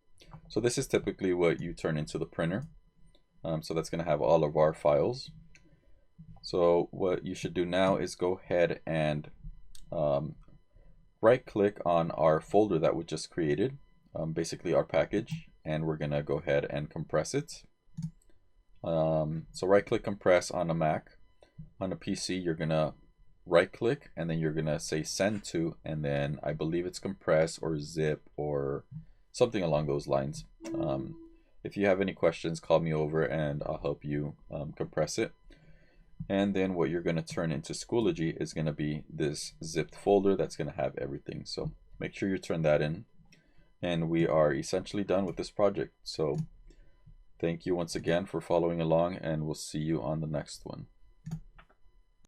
So this is typically what you turn into the printer. So that's going to have all of our files. So what you should do now is go ahead and right click on our folder that we just created, basically our package, and we're going to go ahead and compress it. So right click compress on a Mac. On a PC, you're going to right click and then you're going to say send to, and then I believe it's compress or zip or something along those lines. If you have any questions, call me over and I'll help you compress it. And then what you're going to turn into Schoology is going to be this zipped folder that's going to have everything. So make sure you turn that in. And we are essentially done with this project. So thank you once again for following along, and we'll see you on the next one.